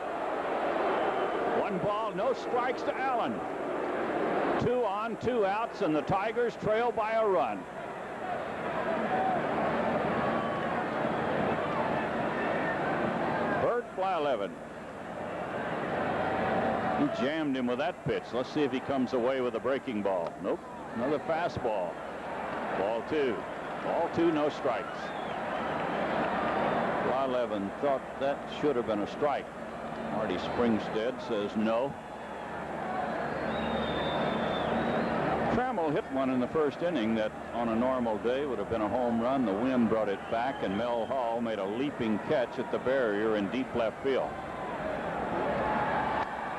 1 ball, no strikes to Allen. 2 on, 2 outs, and the Tigers trail by a run. Bert Blyleven. He jammed him with that pitch. Let's see if he comes away with a breaking ball. Nope. Another fastball. Ball 2. Ball 2, no strikes. Blyleven thought that should have been a strike. Marty Springstead says no. Trammell hit one in the first inning that on a normal day would have been a home run. The wind brought it back, and Mel Hall made a leaping catch at the barrier in deep left field.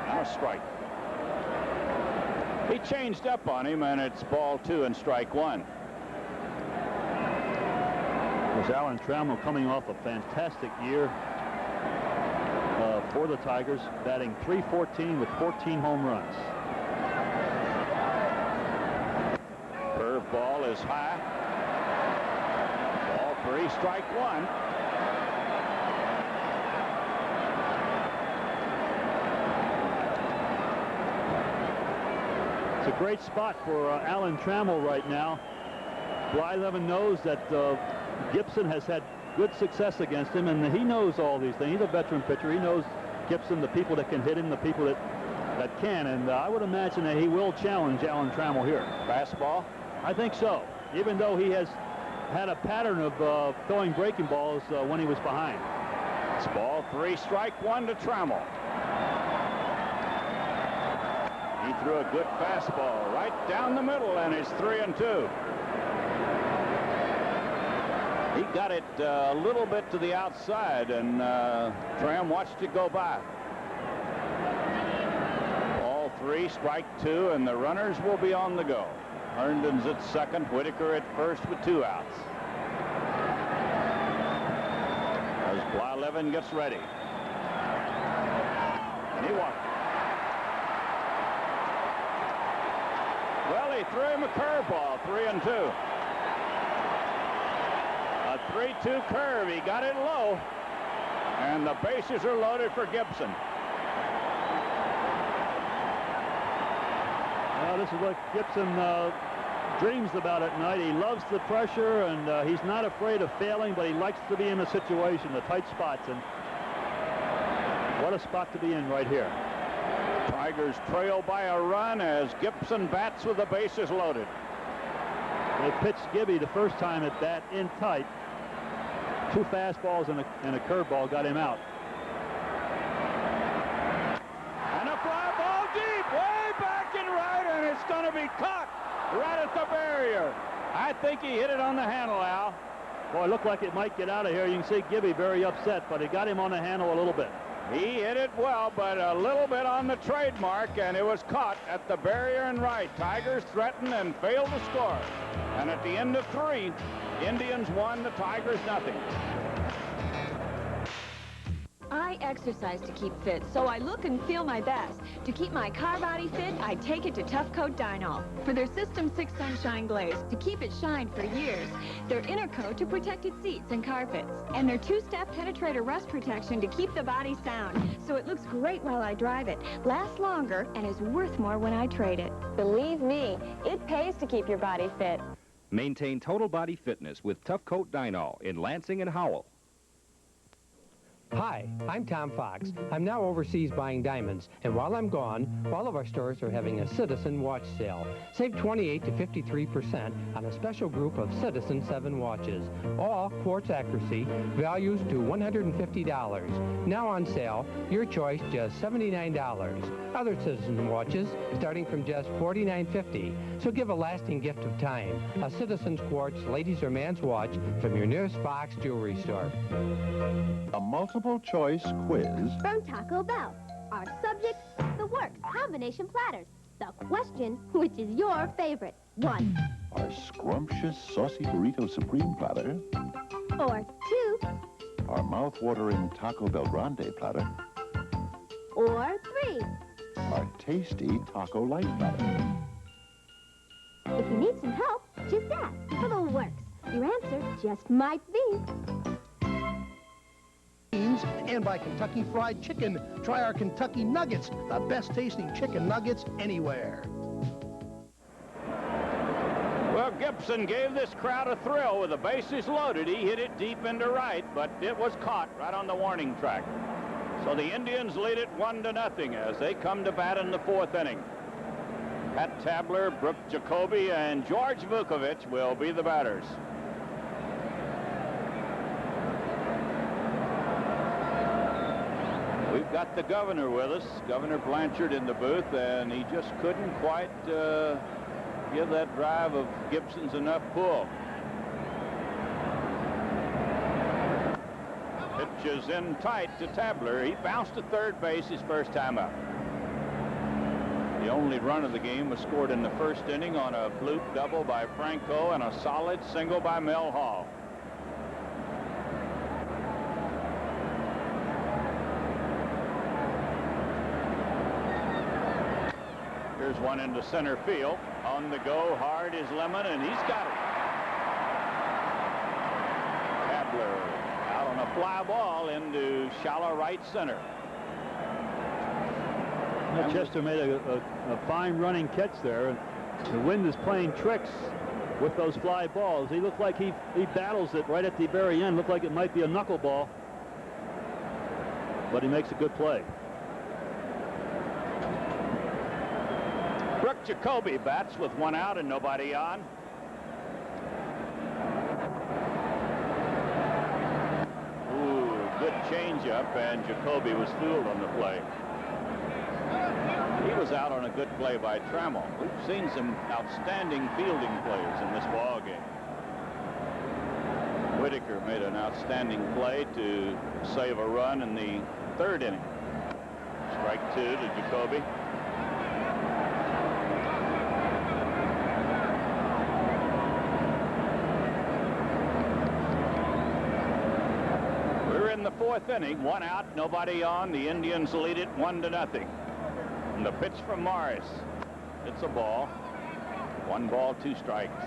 Now a strike. He changed up on him, and it's ball 2 and strike 1. Was Alan Trammell coming off a fantastic year for the Tigers, batting .314 with 14 home runs. Curveball is high. Ball 3, strike 1. It's a great spot for Alan Trammell right now. Blyleven knows that Gibson has had good success against him, and he knows all these things. He's a veteran pitcher. He knows Gibson, the people that can hit him, the people that can, and I would imagine that he will challenge Alan Trammell here. Fastball? I think so, even though he has had a pattern of throwing breaking balls when he was behind. It's ball 3, strike 1 to Trammell. He threw a good fastball right down the middle, and it's 3-2. He got it a little bit to the outside, and Tram watched it go by. Ball 3, strike 2, and the runners will be on the go. Herndon's at second, Whitaker at first with 2 outs. As Blyleven gets ready. And he walked. Well, he threw him a curveball, 3-2. A 3-2 curve. He got it low. And the bases are loaded for Gibson. Well, this is what Gibson dreams about at night. He loves the pressure, and he's not afraid of failing, but he likes to be in a situation, the tight spots. And what a spot to be in right here. Tigers trail by a run as Gibson bats with the bases loaded. They pitched Gibby the first time at bat in tight. 2 fastballs and a curveball got him out. And a fly ball deep, way back in right, and it's going to be caught right at the barrier. I think he hit it on the handle, Al. Boy, it looked like it might get out of here. You can see Gibby very upset, but it got him on the handle a little bit. He hit it well, but a little bit on the trademark, and it was caught at the barrier and right. Tigers threatened and failed to score. And at the end of 3, Indians won, the Tigers nothing. I exercise to keep fit, so I look and feel my best. To keep my car body fit, I take it to Tough Coat Dynol for their System 6 Sunshine Glaze to keep it shined for years, their inner coat to protect its seats and carpets, and their 2-step penetrator rust protection to keep the body sound, so it looks great while I drive it, lasts longer, and is worth more when I trade it. Believe me, it pays to keep your body fit. Maintain total body fitness with Tough Coat Dynol in Lansing and Howell. Hi, I'm Tom Fox. I'm now overseas buying diamonds, and while I'm gone, all of our stores are having a Citizen watch sale. Save 28 to 53% on a special group of Citizen 7 watches. All quartz accuracy, values to $150. Now on sale, your choice just $79. Other Citizen watches starting from just $49.50. So give a lasting gift of time. A Citizen's Quartz ladies or man's watch from your nearest Fox jewelry store. A multiple-choice quiz. From Taco Bell. Our subject, the works combination platters. The question, which is your favorite? 1. Our scrumptious saucy burrito supreme platter. Or 2. Our mouth-watering Taco Bell Grande platter. Or 3. Our tasty Taco Light platter. If you need some help, just ask for the works. Your answer just might be. And by Kentucky Fried Chicken. Try our Kentucky Nuggets, the best tasting chicken nuggets anywhere. Well, Gibson gave this crowd a thrill with the bases loaded. He hit it deep into right, but it was caught right on the warning track. So the Indians lead it 1-0 as they come to bat in the 4th inning. Pat Tabler, Brooke Jacoby, and George Vukovich will be the batters. We've got the governor with us, Governor Blanchard in the booth, and he just couldn't quite give that drive of Gibson's enough pull. Pitch is in tight to Tabler. He bounced to third base his first time out. The only run of the game was scored in the 1st inning on a fluke double by Franco and a solid single by Mel Hall. Here's one into center field. On the go, hard is Lemon, and he's got it. Tabler out on a fly ball into shallow right center. Chester made a fine running catch there. The wind is playing tricks with those fly balls. He looked like he battles it right at the very end. Looked like it might be a knuckleball, but he makes a good play. Brooke Jacoby bats with 1 out and nobody on. Ooh, good changeup, and Jacoby was fooled on the play. He was out on a good play by Trammell. We've seen some outstanding fielding plays in this ball game. Whitaker made an outstanding play to save a run in the 3rd inning. Strike 2 to Jacoby. We're in the 4th inning, 1 out, nobody on. The Indians lead it 1-0. And the pitch from Morris. It's a ball. 1 ball, 2 strikes.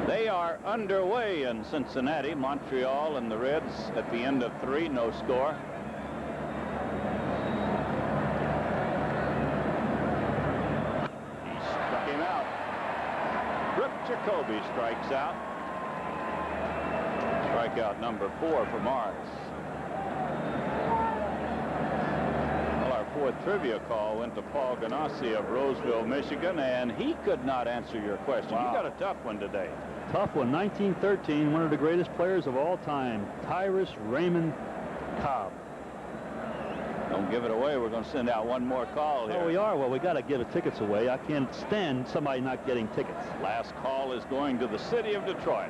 They are underway in Cincinnati. Montreal and the Reds at the end of 3, no score. He struck him out. Rip Jacoby strikes out. Strikeout number 4 for Morris. Well, our 4th trivia call went to Paul Ganassi of Roseville, Michigan, and he could not answer your question. Wow. You got a tough one today. Tough one. 1913, one of the greatest players of all time, Tyrus Raymond Cobb. Don't give it away. We're going to send out one more call here. Oh, we are? Well, we got to give the tickets away. I can't stand somebody not getting tickets. Last call is going to the city of Detroit.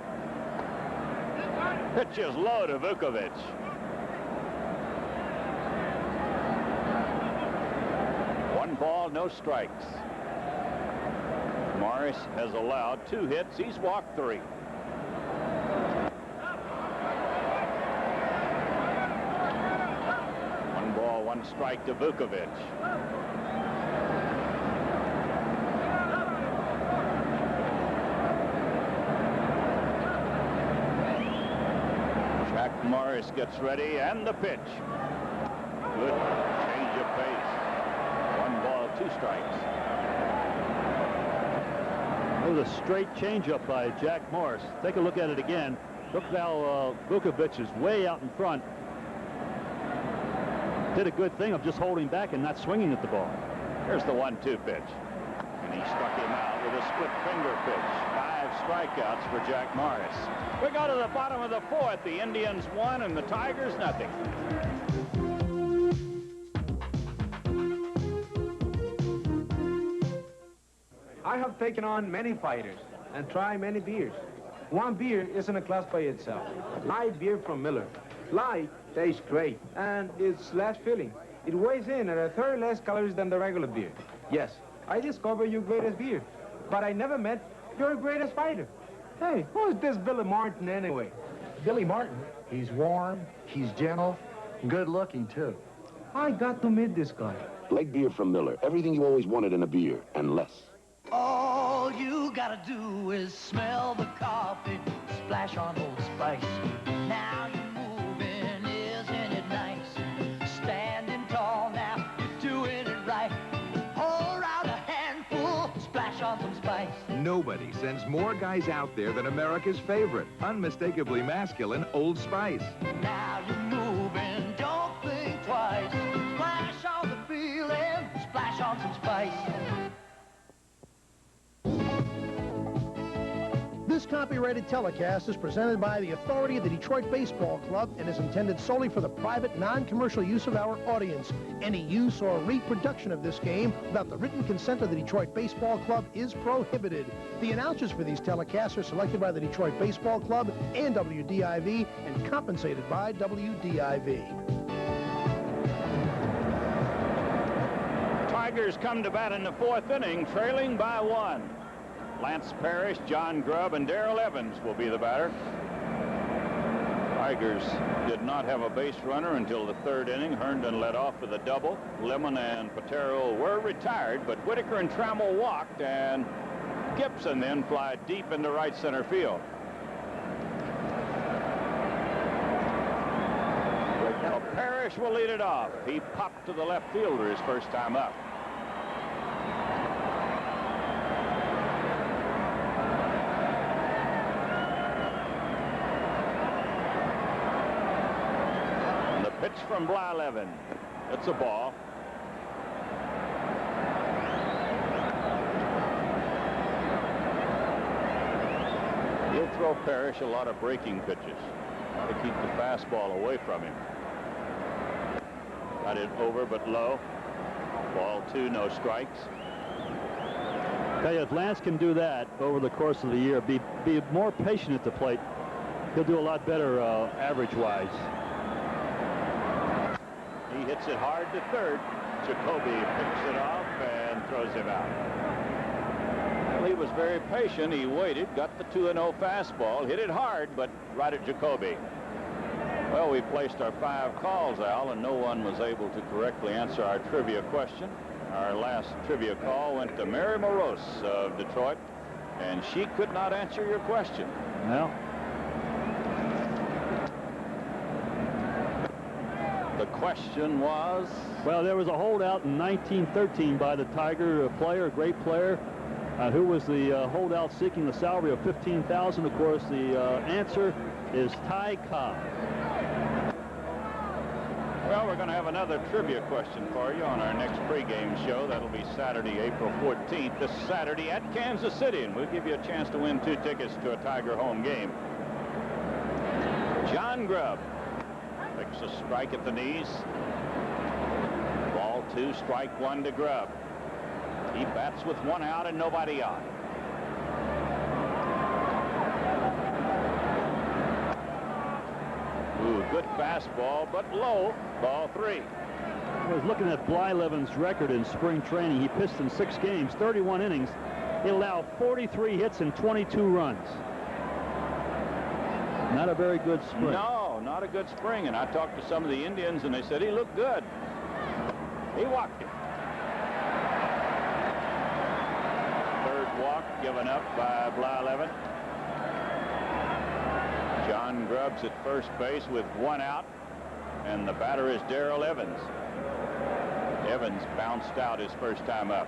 Pitch is low to Vukovic. One ball, no strikes. Morris has allowed 2 hits. He's walked 3. One ball, 1 strike to Vukovic. Jack Morris gets ready, and the pitch. Good change of pace. 1 ball, 2 strikes. It was a straight changeup by Jack Morris. Take a look at it again. Look how Vukovic is way out in front. Did a good thing of just holding back and not swinging at the ball. Here's the 1-2 pitch. And he struck him out with a split finger pitch. 5 strikeouts for Jack Morris. We go to the bottom of the 4th. The Indians 1 and the Tigers nothing. I have taken on many fighters and tried many beers. One beer isn't a class by itself. Light beer from Miller. Light tastes great, and it's less filling. It weighs in at 1/3 less calories than the regular beer. Yes, I discovered your greatest beer, but I never met your greatest fighter. Hey, who's this Billy Martin anyway? Billy Martin? He's warm, he's gentle, good looking too. I got to meet this guy. Light beer from Miller. Everything you always wanted in a beer, and less. All you gotta do is smell the coffee, splash on Old Spice. Now you're moving, isn't it nice? Standing tall, now you're doing it right. Pour out a handful, splash on some spice. Nobody sends more guys out there than America's favorite, unmistakably masculine Old Spice. Now you're moving, don't think twice. Splash on the feeling, splash on some spice. This copyrighted telecast is presented by the authority of the Detroit Baseball Club and is intended solely for the private, non-commercial use of our audience. Any use or reproduction of this game without the written consent of the Detroit Baseball Club is prohibited. The announcers for these telecasts are selected by the Detroit Baseball Club and WDIV and compensated by WDIV. Tigers come to bat in the 4th inning, trailing by 1. Lance Parrish, John Grubb, and Darrell Evans will be the batter. Tigers did not have a base runner until the 3rd inning. Herndon led off with a double. Lemon and Patero were retired, but Whitaker and Trammell walked, and Gibson then fly deep into right center field. Well, Parrish will lead it off. He popped to the left fielder his first time up. Pitch from Blyleven. It's a ball. He'll throw Parrish a lot of breaking pitches to keep the fastball away from him. Got it over but low. Ball 2, no strikes. Tell you, if Lance can do that over the course of the year, be more patient at the plate, he'll do a lot better average-wise. He hits it hard to 3rd. Jacoby picks it off and throws him out. Well, he was very patient. He waited, got the 2-0 fastball, hit it hard, but right at Jacoby. Well, we placed our 5 calls, Al, and no one was able to correctly answer our trivia question. Our last trivia call went to Mary Morose of Detroit. and she could not answer your question. Well, the question was? Well, there was a holdout in 1913 by the Tiger player, a great player, who was the holdout seeking the salary of $15,000. Of course, the answer is Ty Cobb. Well, we're going to have another trivia question for you on our next pregame show. That'll be Saturday, April 14th, this Saturday at Kansas City, and we'll give you a chance to win 2 tickets to a Tiger home game. John Grubb takes a strike at the knees. Ball 2, strike 1 to Grubb. He bats with 1 out and nobody on. Ooh, good fastball, but low. Ball 3. I was looking at Blyleven's record in spring training. He pitched in 6 games, 31 innings. He allowed 43 hits and 22 runs. Not a very good spring. No, not a good spring. And I talked to some of the Indians, and they said he looked good. He walked him. 3rd walk given up by Blyleven. John Grubb's at first base with 1 out, and the batter is Darrell Evans. Evans bounced out his first time up.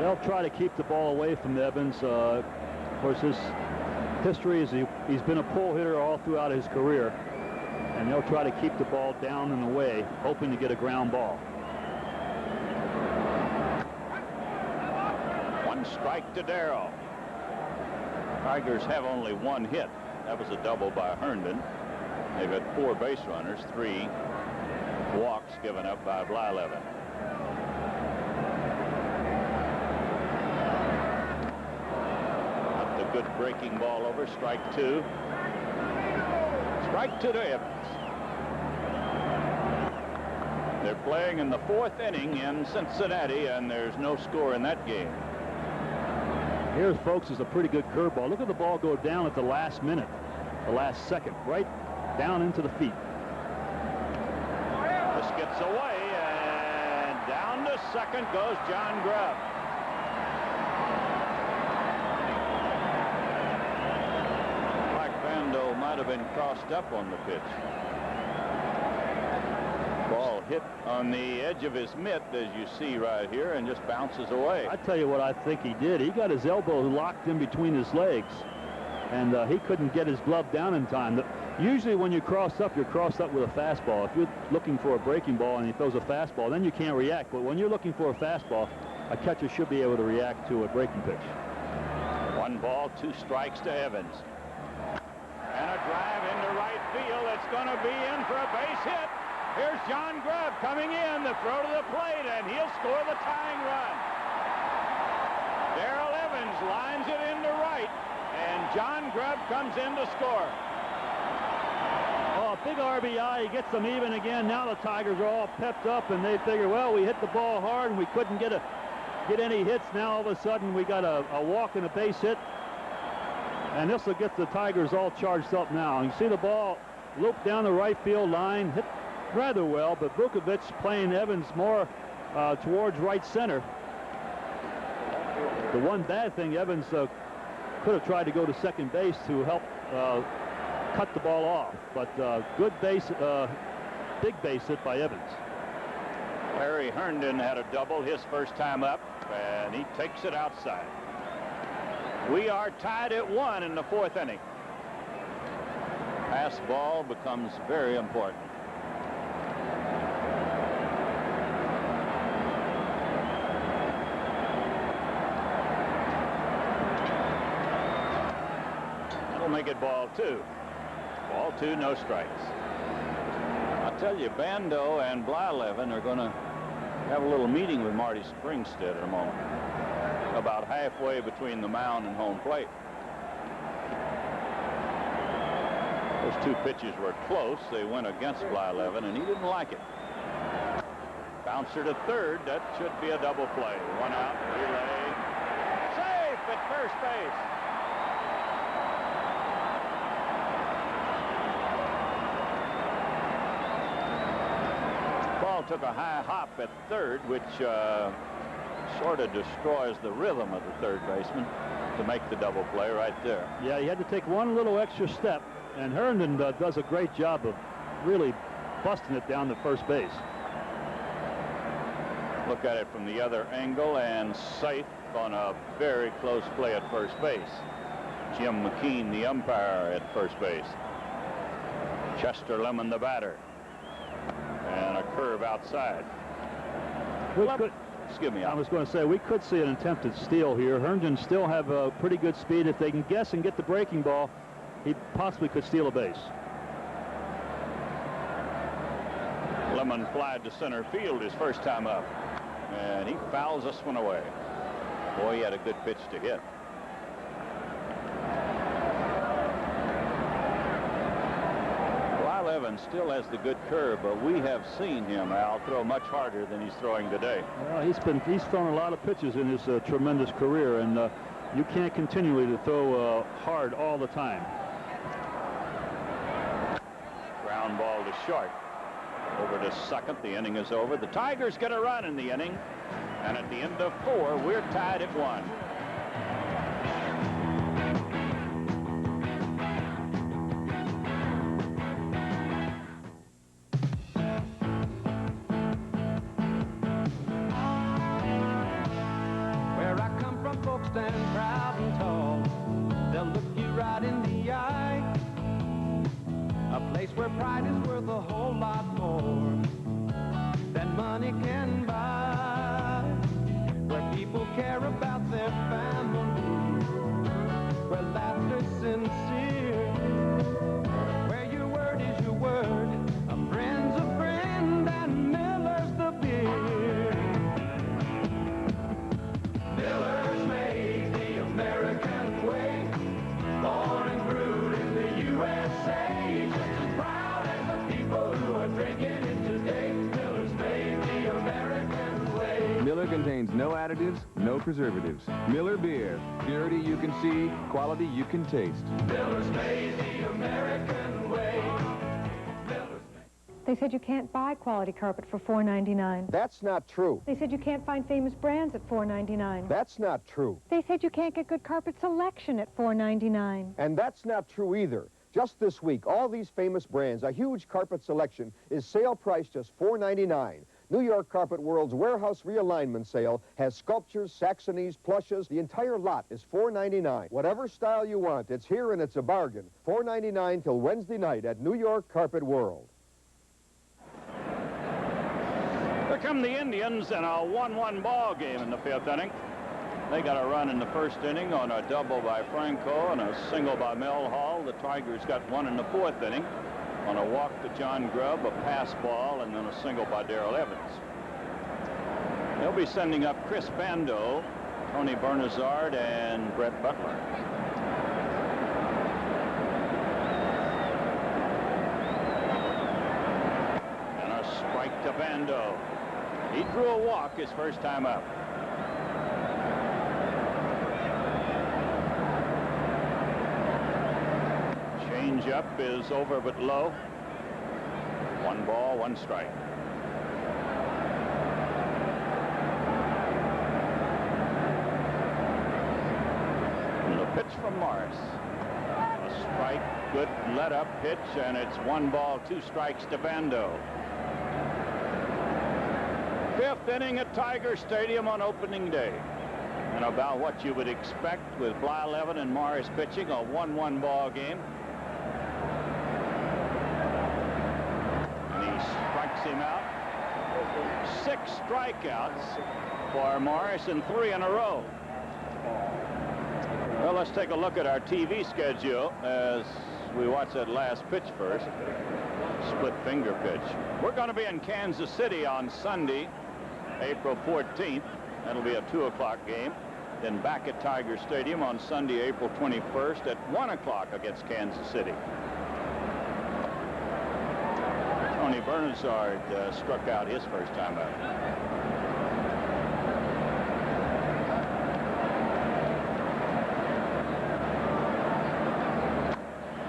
They'll try to keep the ball away from Evans. Of course, his history is he's been a pull hitter all throughout his career, and they'll try to keep the ball down and away, hoping to get a ground ball. 1 strike to Darrell. Tigers have only 1 hit. That was a double by Herndon. They've had 4 base runners, 3 walks given up by Blyleven. Got the good breaking ball over, strike 2. Strike 2 to Evans. They're playing in the 4th inning in Cincinnati, and there's no score in that game. Here, folks, is a pretty good curveball. Look at the ball go down at the last minute, the last second, right down into the feet. This gets away, and down to second goes John Grubb. Mike Bando might have been crossed up on the pitch. Ball hit on the edge of his mitt, as you see right here, and just bounces away. I tell you what I think he did. He got his elbow locked in between his legs, and he couldn't get his glove down in time. Usually when you cross up, you're crossed up with a fastball. If you're looking for a breaking ball and he throws a fastball, then you can't react. But when you're looking for a fastball, a catcher should be able to react to a breaking pitch. 1 ball, 2 strikes to Evans. And a drive into right field. It's going to be in for a base hit. Here's John Grubb coming in, the throw to the plate, and he'll score the tying run. Darrell Evans lines it into right, and John Grubb comes in to score. Oh, big RBI. He gets them even again. Now the Tigers are all pepped up, and they figure, well, we hit the ball hard, and we couldn't get any hits. Now all of a sudden we got a walk and a base hit, and this will get the Tigers all charged up now. And you see the ball loop down the right field line, hit rather well, but Vukovic playing Evans more towards right center. The one bad thing, Evans could have tried to go to second base to help cut the ball off, but good base, big base hit by Evans. Larry Herndon had a double his first time up, and he takes it outside. We are tied at 1 in the 4th inning. Pass ball becomes very important. That'll make it ball 2. Ball 2, no strikes. I'll tell you, Bando and Blyleven are going to have a little meeting with Marty Springstead in a moment, about halfway between the mound and home plate. Those 2 pitches were close. They went against Blyleven, and he didn't like it. Bouncer to third. That should be a double play. 1 out, relay. Safe at first base. ball took a high hop at third, which sort of destroys the rhythm of the third baseman to make the double play right there. Yeah, he had to take one little extra step, and Herndon does a great job of really busting it down to first base. Look at it from the other angle, and safe on a very close play at first base. Jim McKean, the umpire, at first base. Chester Lemon, the batter. And a curve outside. Excuse me. I was going to say, we could see an attempted steal here. Herndon still have a pretty good speed. If they can guess and get the breaking ball, he possibly could steal a base. Lemon flied to center field his first time up. And he fouls this one away. Boy, he had a good pitch to hit. Lyle Evans still has the good curve, but we have seen him, Al, throw much harder than he's throwing today. Well, he's thrown a lot of pitches in his tremendous career, and you can't continually to throw hard all the time. Ground ball to short. Over to second. The inning is over. The Tigers get a run in the inning, and at the end of 4, we're tied at 1. Where I come from, folks stand proud and tall. They'll look you right in the eye. A place where pride is worth a whole lot more than money can buy. Where people care about their family. Where laughter's sincere. Where your word is your word. A friend's a friend and Miller's the beer. Miller's made the American way. Born and brewed in the USA. Just as proud as the people who are drinking it today. Miller's made the American way. Miller contains no additives, no preservatives. Miller Beer. Purity you can see, quality you can taste. Miller's made the American way. They said you can't buy quality carpet for $4.99. That's not true. They said you can't find famous brands at $4.99. That's not true. They said you can't get good carpet selection at $4.99. And that's not true either. Just this week, all these famous brands, a huge carpet selection, is sale price just $4.99. New York Carpet World's warehouse realignment sale has sculptures, Saxonies, plushes. The entire lot is $4.99. Whatever style you want, it's here and it's a bargain. $4.99 till Wednesday night at New York Carpet World. Here come the Indians in a 1-1 ball game in the 5th inning. They got a run in the first inning on a double by Franco and a single by Mel Hall. The Tigers got one in the 4th inning on a walk to John Grubb, a pass ball, and then a single by Darrell Evans. They'll be sending up Chris Bando, Tony Bernazard, and Brett Butler. And a strike to Bando. He drew a walk his first time up. Change-up is over but low. 1 ball, 1 strike. And the pitch from Morris. A strike, good let-up pitch, and it's 1 ball, 2 strikes to Bando. 5th inning at Tiger Stadium on opening day. And about what you would expect with Blyleven and Morris pitching, a 1-1 ball game. And he strikes him out. 6 strikeouts for Morris and 3 in a row. Well, let's take a look at our TV schedule as we watch that last pitch first. Split finger pitch. We're going to be in Kansas City on Sunday, April 14th. That'll be a 2 o'clock game. Then back at Tiger Stadium on Sunday, April 21st at 1 o'clock against Kansas City. Tony Bernazard struck out his first time out.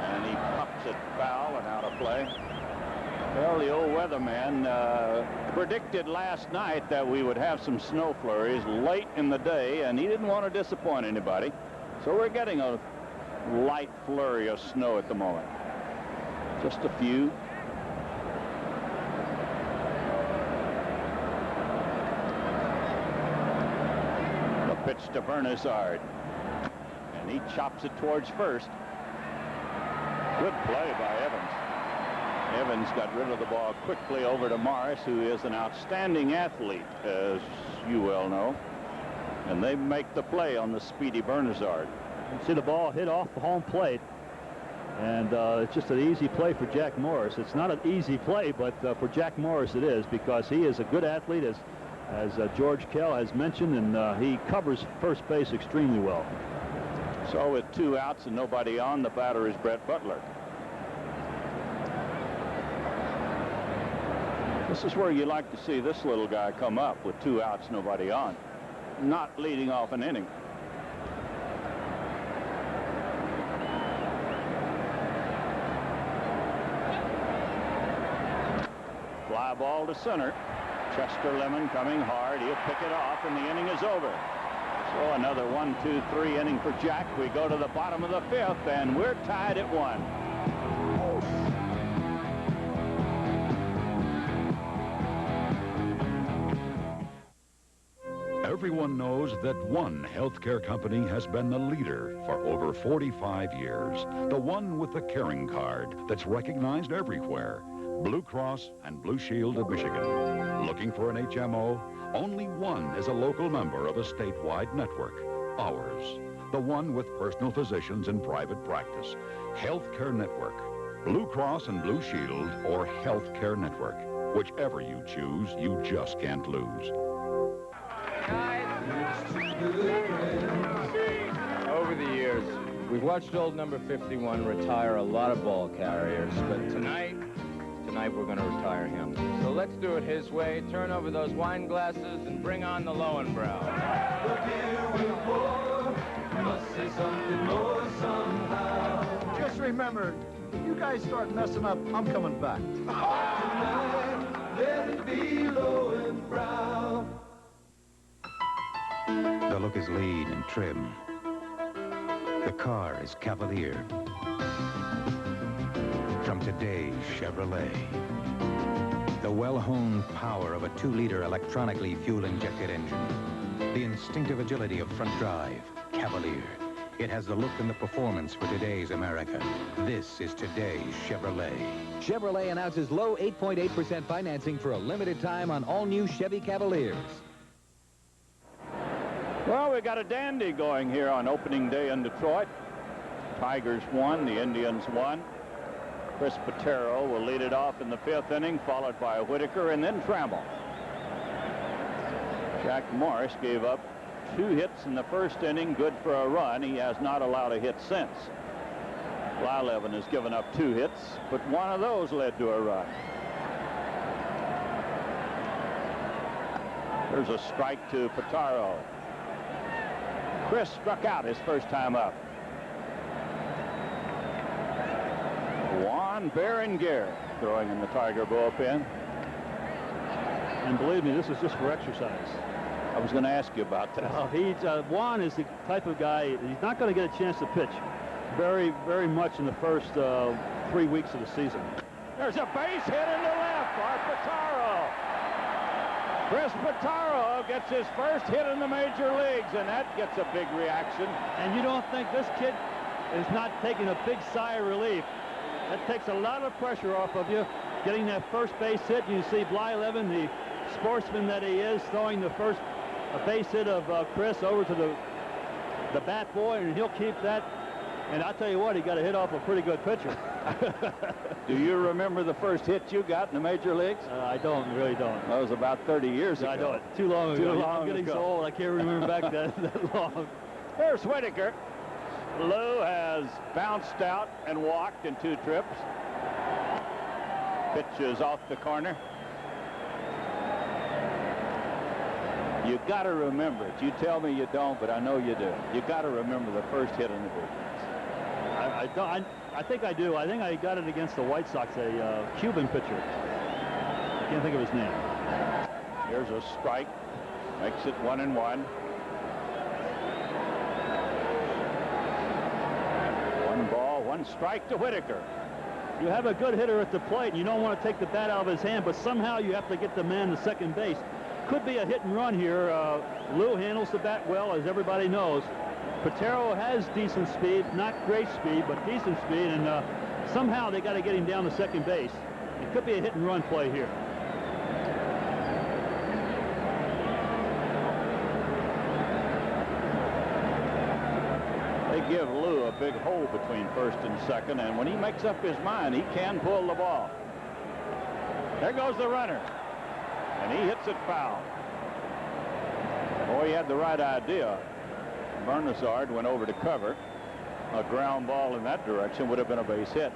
And he pops it foul and out of play. Well, the old weatherman predicted last night that we would have some snow flurries late in the day, and he didn't want to disappoint anybody. So we're getting a light flurry of snow at the moment. Just a few. The pitch to Bernazard. And he chops it towards first. Good play by Evans. Evans got rid of the ball quickly over to Morris, who is an outstanding athlete, as you well know. And they make the play on the speedy Bernazard. You see the ball hit off the home plate. And it's just an easy play for Jack Morris. It's not an easy play, but for Jack Morris it is, because he is a good athlete, as George Kell has mentioned, and he covers first base extremely well. So with 2 outs and nobody on, the batter is Brett Butler. This is where you like to see this little guy come up with 2 outs, nobody on, not leading off an inning. Fly ball to center. Chester Lemon coming hard. He'll pick it off, and the inning is over. So another 1, 2, 3 inning for Jack. We go to the bottom of the 5th, and we're tied at 1. Everyone knows that one healthcare company has been the leader for over 45 years. The one with the caring card that's recognized everywhere. Blue Cross and Blue Shield of Michigan. Looking for an HMO? Only one is a local member of a statewide network. Ours. The one with personal physicians and private practice. Healthcare Network. Blue Cross and Blue Shield or Healthcare Network. Whichever you choose, you just can't lose. Over the years, we've watched old number 51 retire a lot of ball carriers, but tonight we're going to retire him. So let's do it his way. Turn over those wine glasses and bring on the Lowenbrow. Just remember, if you guys start messing up, I'm coming back. Let it be Lowenbrow. The look is lean and trim. The car is Cavalier. From today's Chevrolet. The well-honed power of a 2-liter electronically fuel-injected engine. The instinctive agility of front drive, Cavalier. It has the look and the performance for today's America. This is today's Chevrolet. Chevrolet announces low 8.8% financing for a limited time on all-new Chevy Cavaliers. Well, we got a dandy going here on opening day in Detroit. Tigers won, the Indians won. Chris Patero will lead it off in the 5th inning, followed by Whitaker and then Trammell. Jack Morris gave up 2 hits in the 1st inning, good for a run. He has not allowed a hit since. Blyleven has given up 2 hits, but one of those led to a run. There's a strike to Patero. Chris struck out his first time up. Juan Berenguer throwing in the Tiger bullpen. And believe me, this is just for exercise. I was going to ask you about that. Juan is the type of guy, he's not going to get a chance to pitch very, very much in the first 3 weeks of the season. There's a base hit in the left by Pataro. Chris Pataro gets his first hit in the major leagues, and that gets a big reaction. And you don't think this kid is not taking a big sigh of relief? That takes a lot of pressure off of you, getting that first base hit. You see Blyleven, the sportsman that he is, throwing the first base hit of Chris over to the bat boy, and he'll keep that. And I'll tell you what, he got a hit off a pretty good pitcher. Do you remember the first hit you got in the major leagues? I really don't. That was about 30 years ago. I don't. Too long ago. I'm getting so old, I can't remember back that long. There's Whitaker. Lou has bounced out and walked in 2 trips. Pitch is off the corner. You got to remember it. You tell me you don't, but I know you do. You got to remember the first hit in the big leagues. I think I do. I think I got it against the White Sox, a Cuban pitcher. I can't think of his name. Here's a strike. Makes it 1-1. 1 ball, 1 strike to Whitaker. You have a good hitter at the plate, and you don't want to take the bat out of his hand, but somehow you have to get the man to second base. Could be a hit and run here. Lou handles the bat well, as everybody knows. Patero has decent speed, not great speed, but decent speed, and somehow they got to get him down to second base. It could be a hit and run play here. They give Lou a big hole between first and second, and when he makes up his mind, he can pull the ball. There goes the runner, and he hits it foul. Boy, he had the right idea. Bernazard went over to cover. A ground ball in that direction would have been a base hit.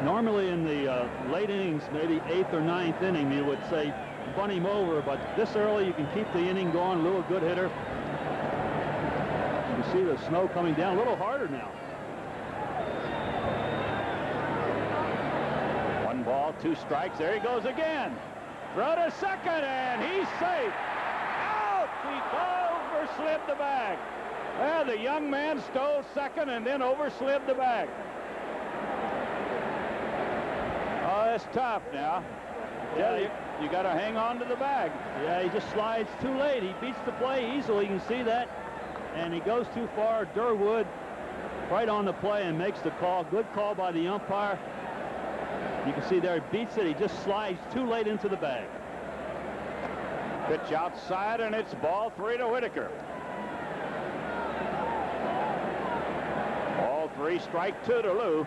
Normally in the late innings, maybe 8th or 9th inning, you would say bunt him over, but this early you can keep the inning going. Lou, a good hitter. You see the snow coming down a little harder now. 1 ball, 2 strikes. There he goes again. Throw to second, and he's safe. Out! He overslid the bag. Well, the young man stole second and then overslid the bag. Oh, that's tough now. Yeah, you got to hang on to the bag. Yeah, he just slides too late. He beats the play easily. You can see that. And he goes too far. Durwood right on the play and makes the call. Good call by the umpire. You can see there, he beats it. He just slides too late into the bag. Pitch outside, and it's ball 3 to Whitaker. Ball 3, strike 2 to Lou.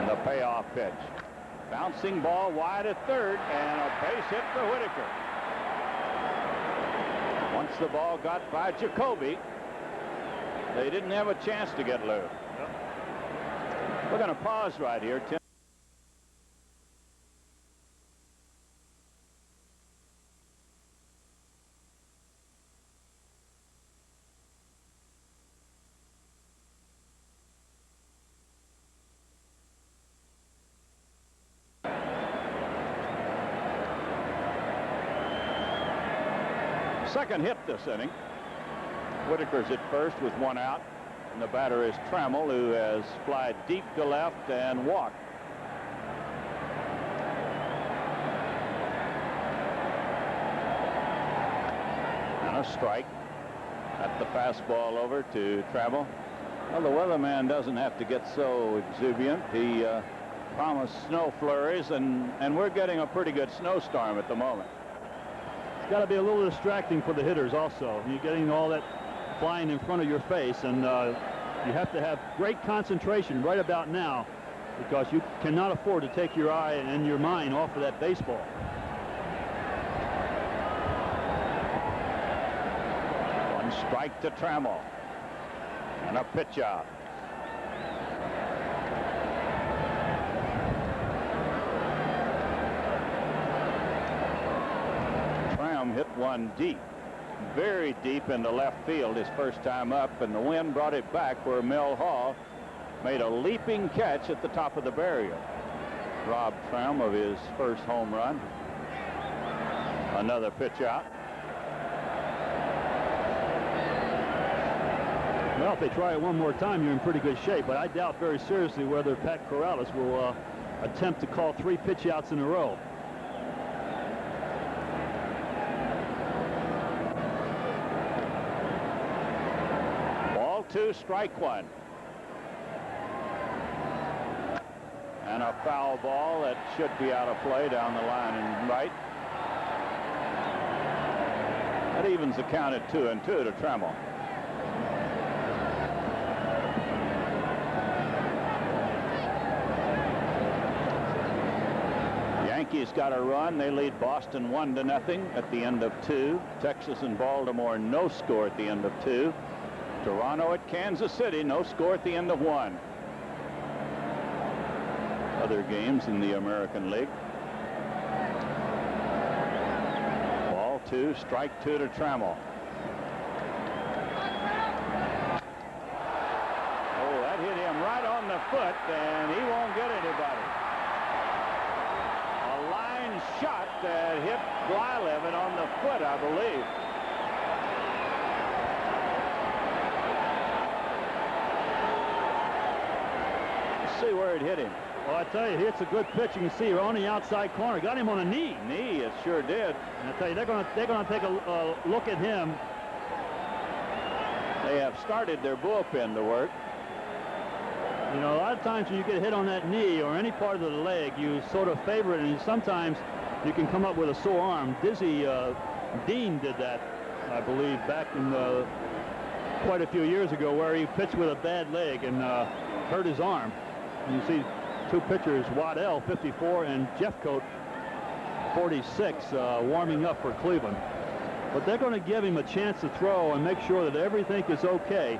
And the payoff pitch. Bouncing ball wide at third, and a base hit for Whitaker. Once the ball got by Jacoby, they didn't have a chance to get Lou. We're going to pause right here, Tim. Second hit this inning. Whitaker's at first with 1 out. And the batter is Trammell, who has flied deep to left and walked. And a strike. At the fastball over to Trammell. Well, the weatherman doesn't have to get so exuberant. He promised snow flurries, and we're getting a pretty good snowstorm at the moment. It's got to be a little distracting for the hitters also. You're getting all that flying in front of your face, and you have to have great concentration right about now, because you cannot afford to take your eye and your mind off of that baseball. One strike to Trammell, and a pitch out. Hit one deep, very deep into left field his first time up, and the wind brought it back where Mel Hall made a leaping catch at the top of the barrier. Robbed Tramm of his first home run. Another pitch out. Well, if they try it one more time, you're in pretty good shape, but I doubt very seriously whether Pat Corrales will attempt to call 3 pitch outs in a row. Ball 2, strike 1. And a foul ball that should be out of play down the line and right. That evens the count at 2-2 to Trammell. Yankees got a run. They lead Boston 1-0 at the end of 2. Texas and Baltimore, no score at the end of 2. Toronto at Kansas City, no score at the end of 1. Other games in the American League. Ball 2, strike 2 to Trammell. foot, and he won't get anybody. A line shot that hit Blyleven on the foot, I believe. Let's see where it hit him. Well, I tell you, it's a good pitch. You can see on the outside corner. Got him on a knee. Knee, it sure did. And I tell you, they're going to take a look at him. They have started their bullpen to work. You know, a lot of times when you get hit on that knee or any part of the leg, you sort of favor it, and sometimes you can come up with a sore arm. Dizzy Dean did that, I believe, back in quite a few years ago, where he pitched with a bad leg and hurt his arm. And you see two pitchers, Waddell, 54, and Jeffcoat, 46, warming up for Cleveland. But they're going to give him a chance to throw and make sure that everything is okay.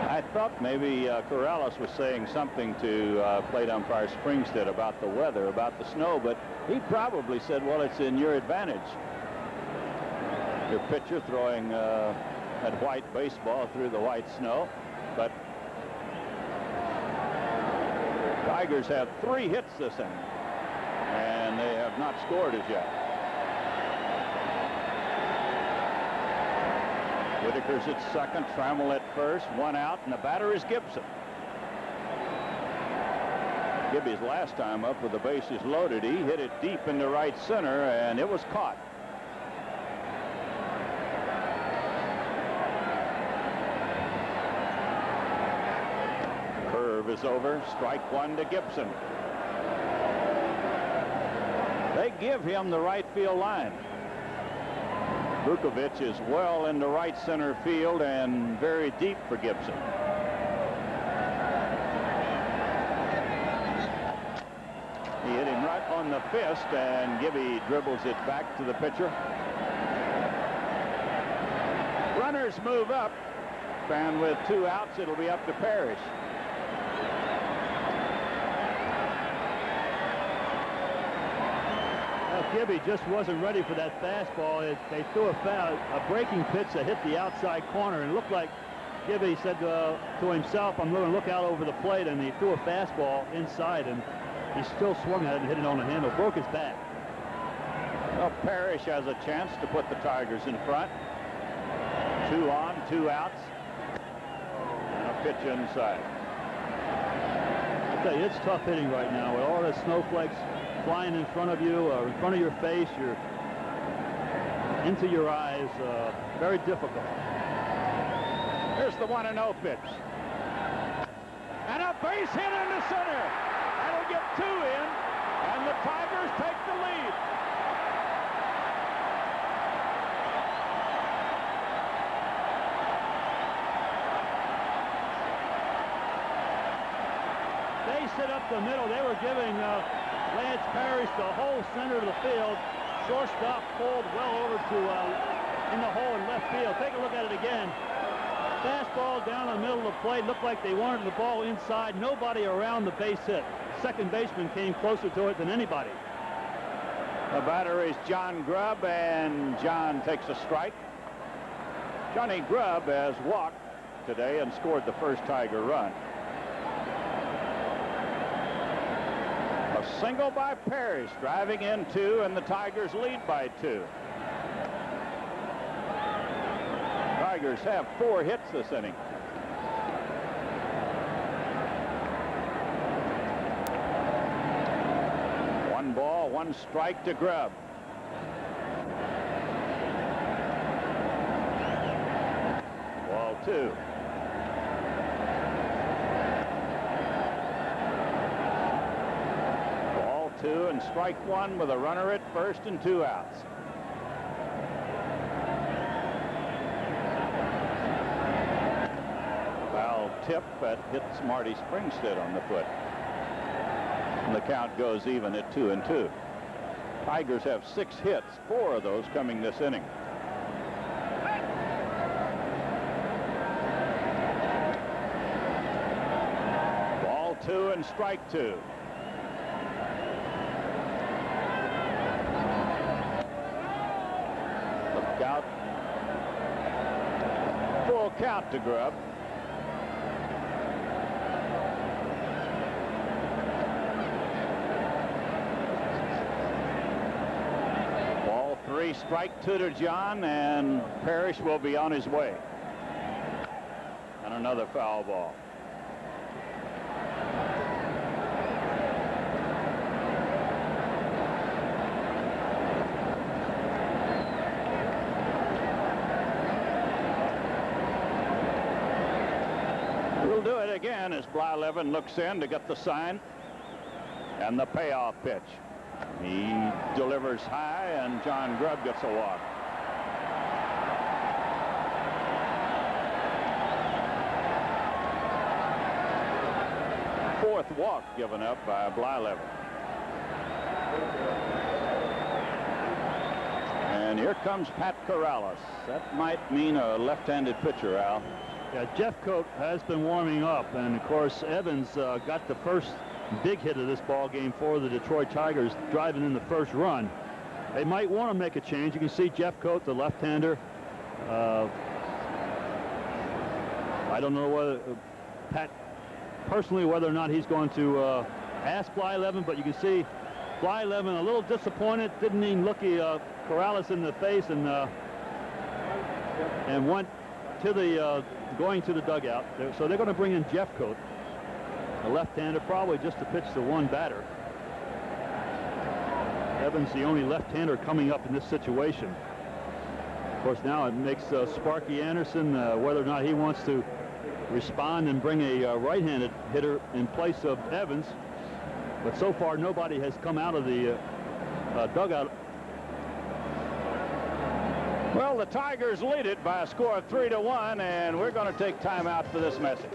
I thought maybe Corrales was saying something to plate umpire Springstead about the weather, about the snow, but he probably said, well, it's in your advantage. Your pitcher throwing that white baseball through the white snow, but Tigers have 3 hits this inning, and they have not scored as yet. Whitaker's at second, Trammell at first, 1 out, and the batter is Gibson. Gibby's last time up with the bases loaded, he hit it deep into right center, and it was caught. Is over. Strike 1 to Gibson. They give him the right field line. Vukovic is well into right center field and very deep for Gibson. He hit him right on the fist, and Gibby dribbles it back to the pitcher. Runners move up, and with 2 outs, it'll be up to Parrish. Gibby just wasn't ready for that fastball. They threw a breaking pitch that hit the outside corner, and it looked like Gibby said to himself, I'm going to look out over the plate, and he threw a fastball inside, and he still swung at it and hit it on the handle, broke his bat. Well, Parrish has a chance to put the Tigers in front. 2 on, 2 outs, and a pitch inside. I tell you, it's tough hitting right now with all the snowflakes flying in front of you, or in front of your face, into your eyes. Very difficult. Here's the 1-0 pitch. And a base hit into center. That'll get 2 in, and the Tigers take the lead. They sit up the middle. They were giving Lance Parrish the whole center of the field. Shortstop pulled well over to in the hole in left field. Take a look at it again. Fastball down the middle of the plate. Looked like they wanted the ball inside. Nobody around the base hit. Second baseman came closer to it than anybody. The batter is John Grubb, and John takes a strike. Johnny Grubb has walked today and scored the first Tiger run. A single by Parrish, driving in 2, and the Tigers lead by 2. Tigers have 4 hits this inning. One ball, 1 strike to Grubb. Ball 2. Ball 2 and strike 1 with a runner at first and 2 outs. Foul tip that hits Marty Springstead on the foot. And the count goes even at 2-2. Tigers have 6 hits, 4 of those coming this inning. Ball 2 and strike 2. The out. Full count to Grubb. Ball 3, strike 2 to John, and Parrish will be on his way. And another foul ball. We'll do it again as Blyleven looks in to get the sign and the payoff pitch. He delivers high, and John Grubb gets a walk. Fourth walk given up by Blyleven. And here comes Pat Corrales. That might mean a left-handed pitcher, Al. Yeah, Jeffcoat has been warming up, and of course Evans got the first big hit of this ball game for the Detroit Tigers, driving in the first run. They might want to make a change. You can see Jeffcoat, the left-hander. I don't know whether Pat personally whether or not he's going to ask Blyleven, but you can see Blyleven a little disappointed, didn't even look Corrales in the face, and went to the going to the dugout. So they're going to bring in Jeffcoat, a left-hander, probably just to pitch the one batter. Evans the only left-hander coming up in this situation. Of course, now it makes Sparky Anderson whether or not he wants to respond and bring a right-handed hitter in place of Evans. But so far, nobody has come out of the dugout. Well, the Tigers lead it by a score of 3-1, and we're going to take time out for this message.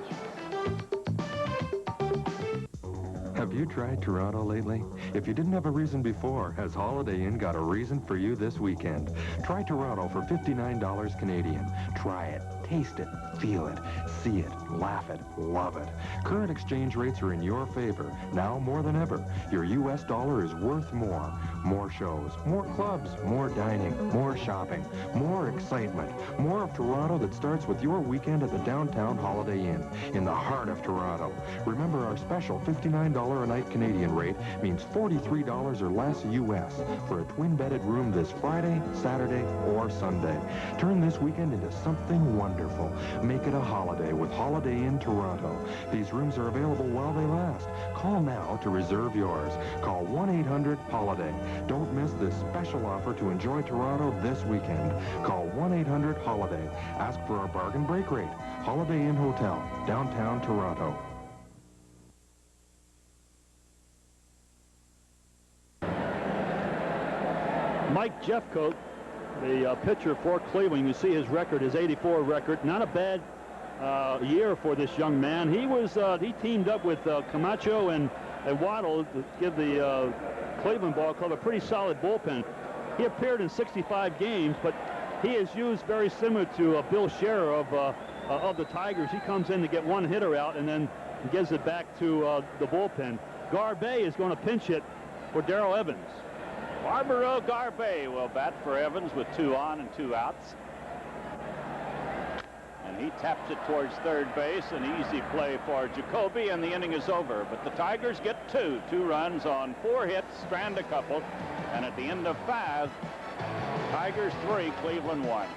Have you tried Toronto lately? If you didn't have a reason before, has Holiday Inn got a reason for you this weekend? Try Toronto for $59 Canadian. Try it, taste it, feel it, see it, laugh it, love it. Current exchange rates are in your favor. Now more than ever, your U.S. dollar is worth more. More shows, more clubs, more dining, more shopping, more excitement, more of Toronto that starts with your weekend at the downtown Holiday Inn in the heart of Toronto. Remember, our special $59 a night Canadian rate means $43 or less U.S. for a twin-bedded room this Friday, Saturday, or Sunday. Turn this weekend into something wonderful. Make it a holiday with Holiday Inn Toronto. These rooms are available while they last. Call now to reserve yours. Call 1-800-HOLIDAY. Don't miss this special offer to enjoy Toronto this weekend. Call 1-800-HOLIDAY. Ask for our bargain break rate. Holiday Inn Hotel, downtown Toronto. Mike Jeffcoat, the pitcher for Cleveland. You see his record, his 84 record. Not a bad year for this young man. He teamed up with Camacho and Waddle to give the Cleveland Ball Club a pretty solid bullpen. He appeared in 65 games, but he is used very similar to Bill Scherer of the Tigers. He comes in to get one hitter out and then gives it back to the bullpen. Garbe is going to pinch hit for Darrell Evans. Barbaro Garbe will bat for Evans with 2 on and 2 outs. And he taps it towards third base, an easy play for Jacoby, and the inning is over. But the Tigers get 2 runs on 4 hits, strand a couple, and at the end of 5, Tigers 3, Cleveland 1.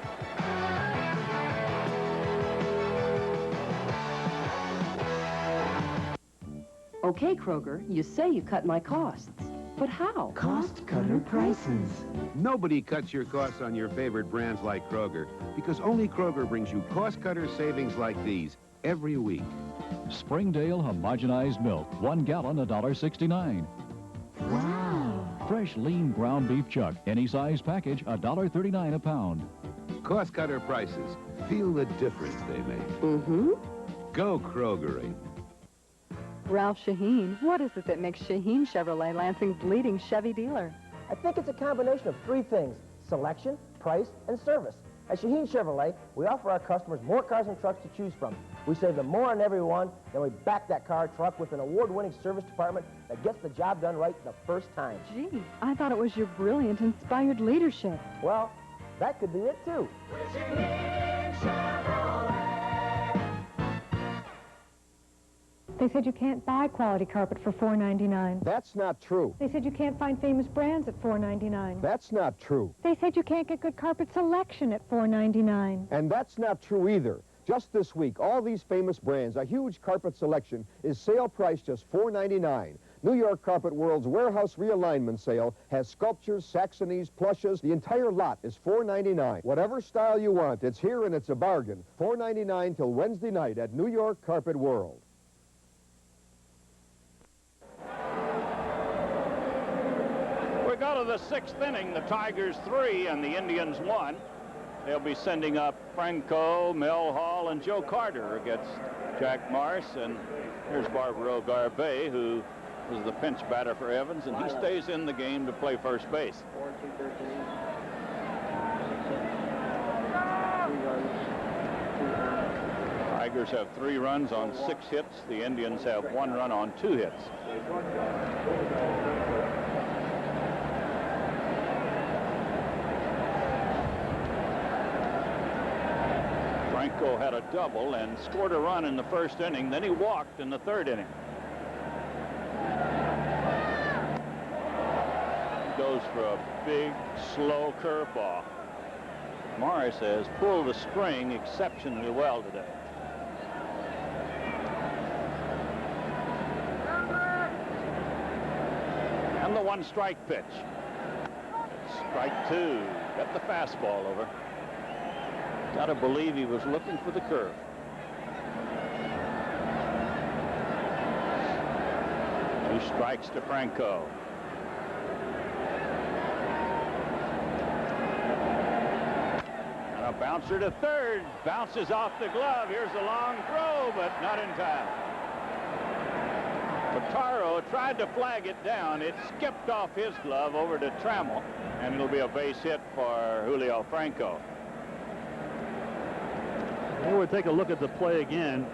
Okay, Kroger, you say you cut my costs. But how? Cost cutter prices. Nobody cuts your costs on your favorite brands like Kroger, because only Kroger brings you cost cutter savings like these every week. Springdale homogenized milk, 1 gallon, $1.69. Wow. Fresh lean ground beef chuck, any size package, $1.39 a pound. Cost cutter prices. Feel the difference they make. Mm-hmm. Go Krogering. Ralph Shaheen, what is it that makes Shaheen Chevrolet Lansing's leading Chevy dealer? I think it's a combination of 3 things: selection, price, and service. At Shaheen Chevrolet, we offer our customers more cars and trucks to choose from. We save them more on every one, then we back that car or truck with an award-winning service department that gets the job done right the first time. Gee, I thought it was your brilliant, inspired leadership. Well, that could be it too. They said you can't buy quality carpet for $4.99. That's not true. They said you can't find famous brands at $4.99. That's not true. They said you can't get good carpet selection at $4.99. And that's not true either. Just this week, all these famous brands, a huge carpet selection, is sale price just $4.99. New York Carpet World's warehouse realignment sale has sculptures, Saxonies, plushes. The entire lot is $4.99. Whatever style you want, it's here and it's a bargain. $4.99 till Wednesday night at New York Carpet World. We go to the 6th inning. The Tigers 3 and the Indians 1. They'll be sending up Franco, Mel Hall, and Joe Carter against Jack Morris. And here's Barbaro Garbe, who was the pinch batter for Evans, and he stays in the game to play first base. Tigers have 3 runs on 6 hits. The Indians have 1 run on 2 hits. Franco had a double and scored a run in the 1st inning. Then he walked in the 3rd inning. He goes for a big, slow curveball. Morris has pulled the string exceptionally well today. And the 1-strike pitch. Strike 2. Got the fastball over. Got to believe he was looking for the curve. Two strikes to Franco. And a bouncer to 3rd. Bounces off the glove. Here's a long throw, but not in time. Pataro tried to flag it down. It skipped off his glove over to Trammell, and it'll be a base hit for Julio Franco. We'll take a look at the play again.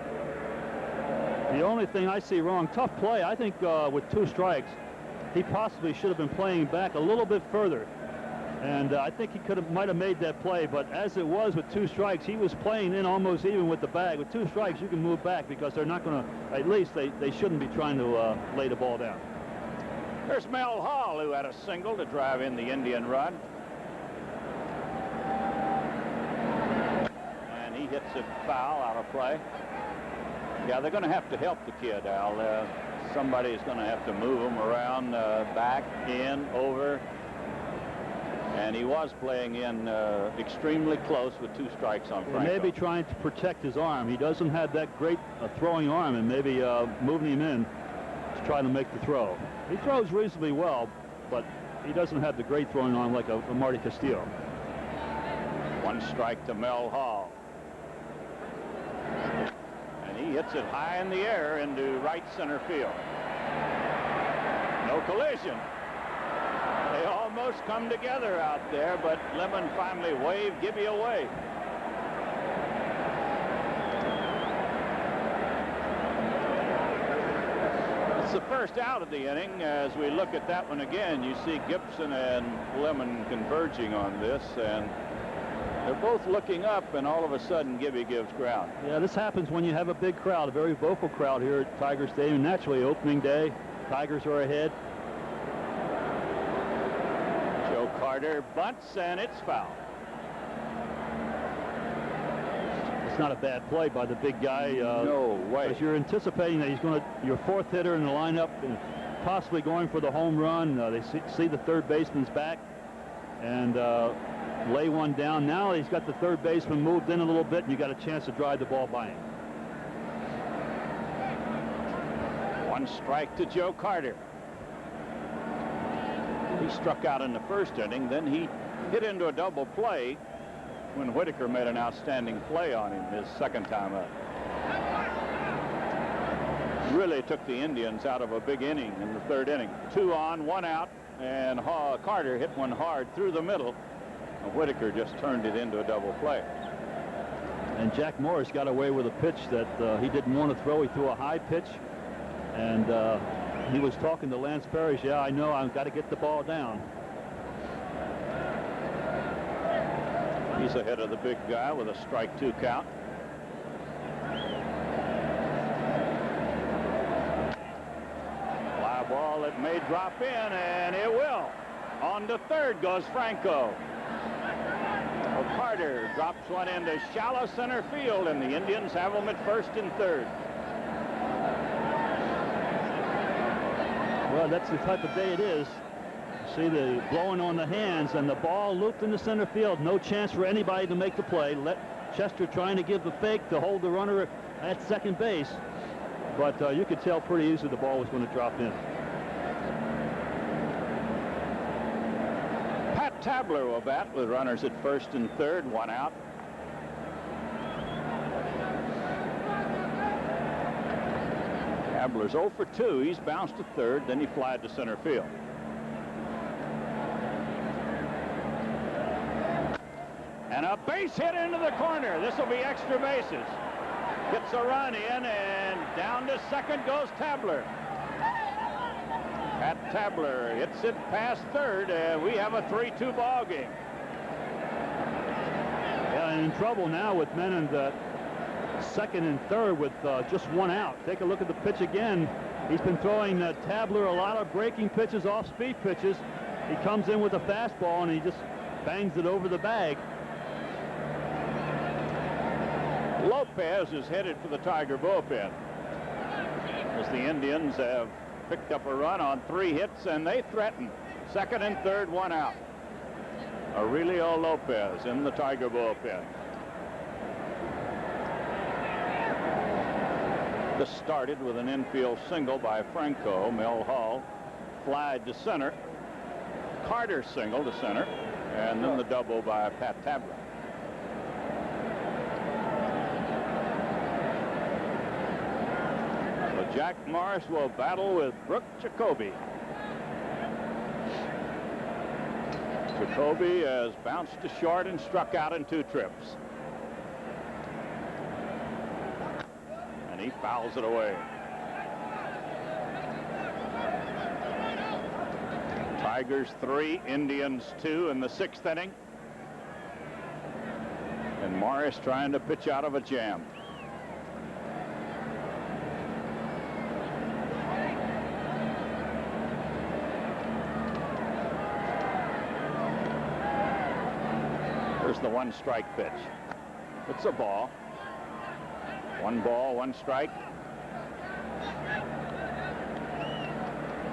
The only thing I see wrong, tough play. I think with 2 strikes, he possibly should have been playing back a little bit further. And I think he might have made that play, but as it was with 2 strikes, he was playing in almost even with the bag. With 2 strikes, you can move back because they're not going to, at least they shouldn't be trying to lay the ball down. There's Mel Hall, who had a single to drive in the Indian run. And he hits it foul out of play. Yeah, they're going to have to help the kid, Al. Somebody's going to have to move him around, back, in, over. And he was playing in extremely close with 2 strikes on Franco. Maybe trying to protect his arm. He doesn't have that great throwing arm, and maybe moving him in to try to make the throw. He throws reasonably well, but he doesn't have the great throwing arm like a Marty Castillo. 1 strike to Mel Hall. And he hits it high in the air into right center field. No collision. They almost come together out there, but Lemon finally waved Gibby away. It's the first out of the inning. As we look at that one again, you see Gibson and Lemon converging on this, and they're both looking up, and all of a sudden Gibby gives ground. Yeah, this happens when you have a big crowd, a very vocal crowd here at Tiger Stadium. Naturally, opening day, Tigers are ahead. Joe Carter bunts, and it's foul. It's not a bad play by the big guy. No way. Because you're anticipating that he's going to, your 4th hitter in the lineup, and possibly going for the home run. They see the 3rd baseman's back, and lay one down. Now he's got the 3rd baseman moved in a little bit, and you got a chance to drive the ball by him. 1 strike to Joe Carter. He struck out in the 1st inning, then he hit into a double play when Whitaker made an outstanding play on him his 2nd time up. Really took the Indians out of a big inning in the 3rd inning. 2 on, 1 out, and Carter hit one hard through the middle. And Whitaker just turned it into a double play. And Jack Morris got away with a pitch that he didn't want to throw. He threw a high pitch, and he was talking to Lance Parrish. Yeah, I know, I've got to get the ball down. He's ahead of the big guy with a strike 2 count. Fly ball that may drop in, and it will. On to third goes Franco. Carter drops one into shallow center field, and the Indians have them at first and third. Well, that's the type of day it is. See the blowing on the hands and the ball looped into center field. No chance for anybody to make the play. Chester trying to give the fake to hold the runner at second base. But you could tell pretty easily the ball was going to drop in. Pat Tabler will bat with runners at first and third, 1 out. Tabler's 0 for 2. He's bounced to third, then he flied to center field. And a base hit into the corner. This will be extra bases. Gets a run in, and down to second goes Tabler. Pat Tabler hits it past third, and we have a 3-2 ball game. Yeah, and in trouble now with men in the second and third with just 1 out. Take a look at the pitch again. He's been throwing Tabler a lot of breaking pitches, off-speed pitches. He comes in with a fastball, and he just bangs it over the bag. Lopez is headed for the Tiger bullpen, as the Indians have picked up a run on 3 hits, and they threaten. Second and third, 1 out. Aurelio Lopez in the Tiger bullpen. This started with an infield single by Franco. Mel Hall flied to center. Carter single to center, and then the double by Pat Tabler. Jack Morris will battle with Brooke Jacoby. Jacoby has bounced to short and struck out in 2 trips. And he fouls it away. Tigers 3, Indians 2 in the 6th inning. And Morris trying to pitch out of a jam. The 1-strike pitch. It's a ball. 1 ball, 1 strike.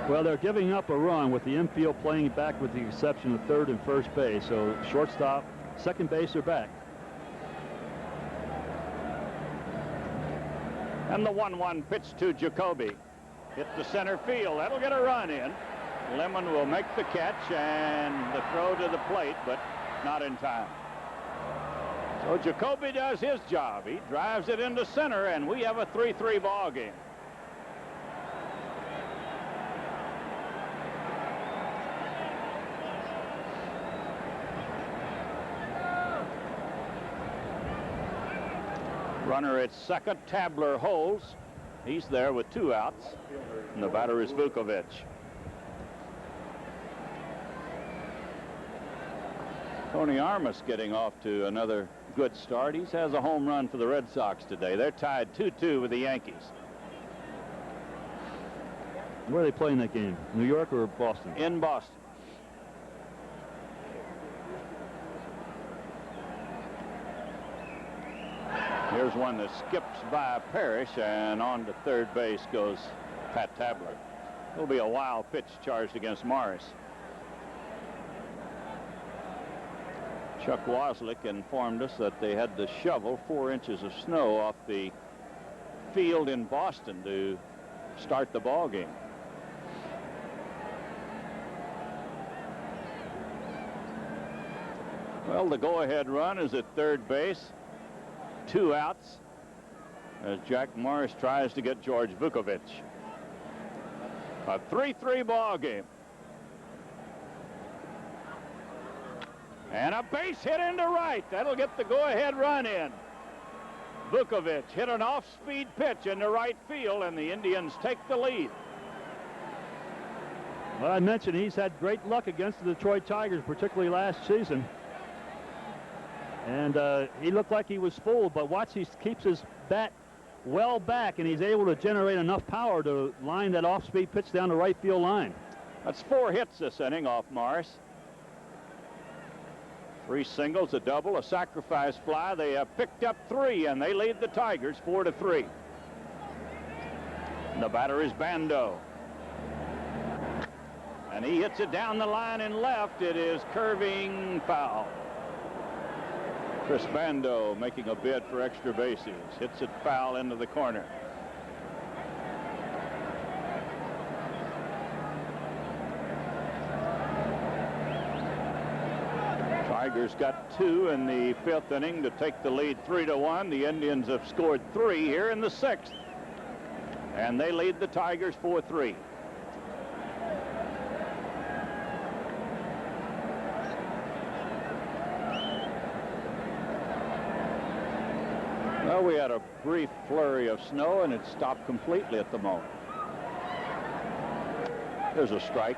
Well, they're giving up a run with the infield playing back with the exception of third and first base. So shortstop, second base are back. And the 1-1 pitch to Jacoby. Hit the center field. That'll get a run in. Lemon will make the catch and the throw to the plate, but not in time. So Jacoby does his job. He drives it into center, and we have a 3-3 ball game. Runner at second, Tabler holds. He's there with 2 outs, and the batter is Vukovic. Tony Armas getting off to another good start. He has a home run for the Red Sox today. They're tied 2-2 with the Yankees. Where are they playing that game? New York or Boston? In Boston. Here's one that skips by Parrish, and on to third base goes Pat Tabler. It'll be a wild pitch charged against Morris. Chuck Waslick informed us that they had to shovel 4 inches of snow off the field in Boston to start the ball game. Well, the go-ahead run is at third base. 2 outs as Jack Morris tries to get George Vukovic. A 3-3 ball game. And a base hit into right. That'll get the go-ahead run in. Vukovic hit an off-speed pitch into right field, and the Indians take the lead. Well, I mentioned he's had great luck against the Detroit Tigers, particularly last season. And he looked like he was fooled, but watch, he keeps his bat well back, and he's able to generate enough power to line that off-speed pitch down the right field line. That's 4 hits this inning off Morris. 3 singles, a double, a sacrifice fly. They have picked up 3, and they lead the Tigers 4-3. The batter is Bando. And he hits it down the line and left. It is curving foul. Chris Bando making a bid for extra bases. Hits it foul into the corner. Tigers got 2 in the 5th inning to take the lead 3-1. The Indians have scored 3 here in the 6th. And they lead the Tigers 4-3. Well, we had a brief flurry of snow, and it stopped completely at the moment. There's a strike.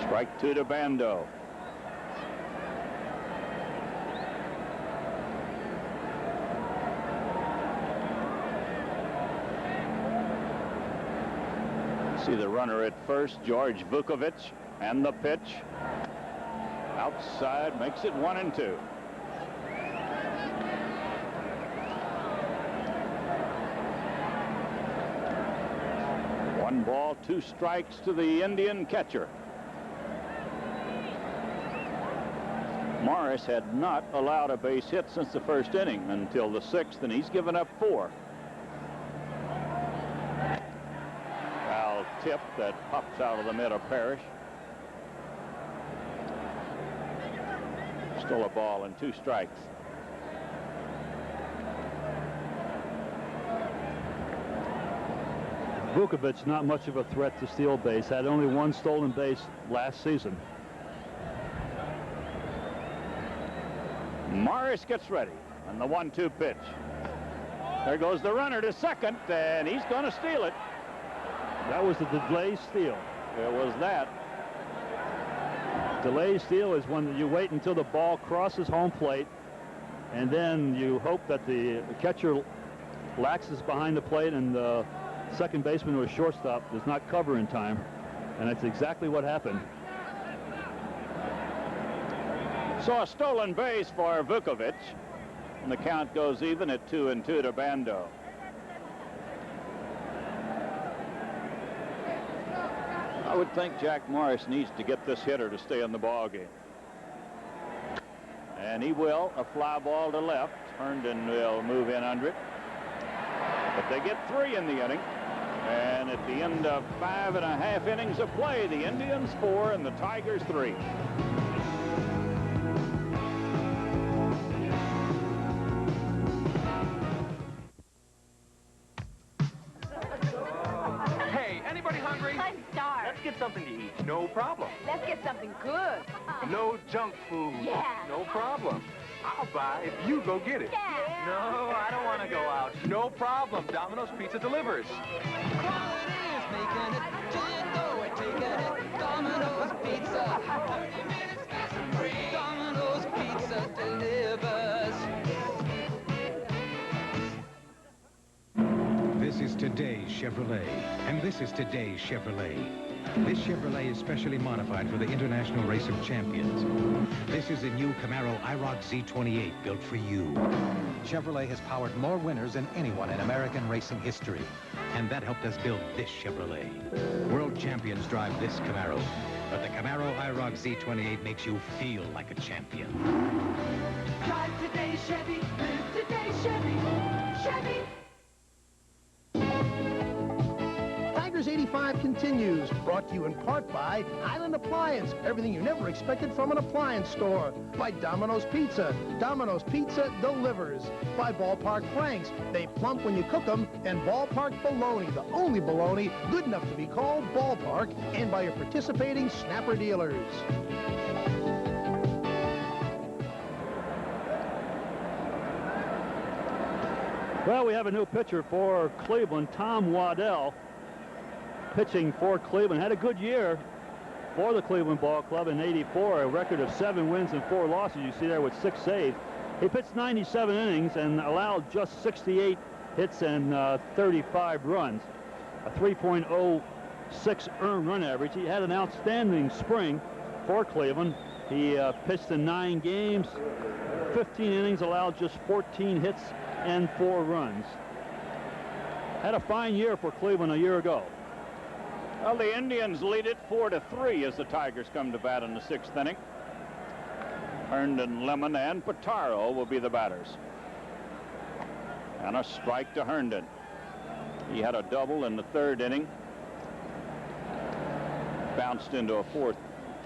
Strike 2 to Bando. See the runner at first, George Vukovic, and the pitch. Outside, makes it 1-2. One ball, 2 strikes to the Indian catcher. Morris had not allowed a base hit since the 1st inning until the 6th, and he's given up 4. Foul tip that pops out of the mid of Parrish. Still a ball and 2 strikes. Vukovic, not much of a threat to steal base. Had only 1 stolen base last season. Morris gets ready on the 1-2 pitch. There goes the runner to second, and he's going to steal it. That was the delay steal. It was that. Delay steal is when you wait until the ball crosses home plate, and then you hope that the catcher laxes behind the plate and the second baseman or shortstop does not cover in time. And that's exactly what happened. So a stolen base for Vukovic, and the count goes even at 2-2 to Bando. I would think Jack Morris needs to get this hitter to stay in the ball game. And he will. A fly ball to left. Herndon will move in under it. But they get 3 in the inning. And at the end of 5.5 innings of play, the Indians 4 and the Tigers 3. Hey, anybody hungry? I'm starved. Let's get something to eat. No problem. Let's get something good. No junk food. Yeah. No problem. I'll buy if you go get it. Yeah. No, I don't want to go out. No problem. Domino's Pizza delivers. Domino's Pizza. 30 minutes free. Domino's Pizza delivers. This is today's Chevrolet, and this is today's Chevrolet. This Chevrolet is specially modified for the International Race of Champions. This is a new Camaro IROC Z28 built for you. Chevrolet has powered more winners than anyone in American racing history, and that helped us build this Chevrolet. World champions drive this Camaro, but the Camaro IROC Z28 makes you feel like a champion. Drive today, Chevy. Live today, Chevy. Chevy. Tigers 85 continues, brought to you in part by Highland Appliance, everything you never expected from an appliance store. By Domino's Pizza, Domino's Pizza delivers. By Ballpark Franks, they plump when you cook them. And Ballpark Bologna, the only bologna good enough to be called Ballpark. And by your participating Snapper dealers. Well, we have a new pitcher for Cleveland, Tom Waddell, pitching for Cleveland. Had a good year for the Cleveland Ball Club in '84, a record of 7 wins and 4 losses. You see there with 6 saves. He pitched 97 innings and allowed just 68 hits and 35 runs, a 3.06 earned run average. He had an outstanding spring for Cleveland. He pitched in 9 games, 15 innings, allowed just 14 hits and 4 runs. Had a fine year for Cleveland a year ago. Well, the Indians lead it 4-3 as the Tigers come to bat in the 6th inning. Herndon, Lemon, and Pitaro will be the batters. And a strike to Herndon. He had a double in the 3rd inning. Bounced into a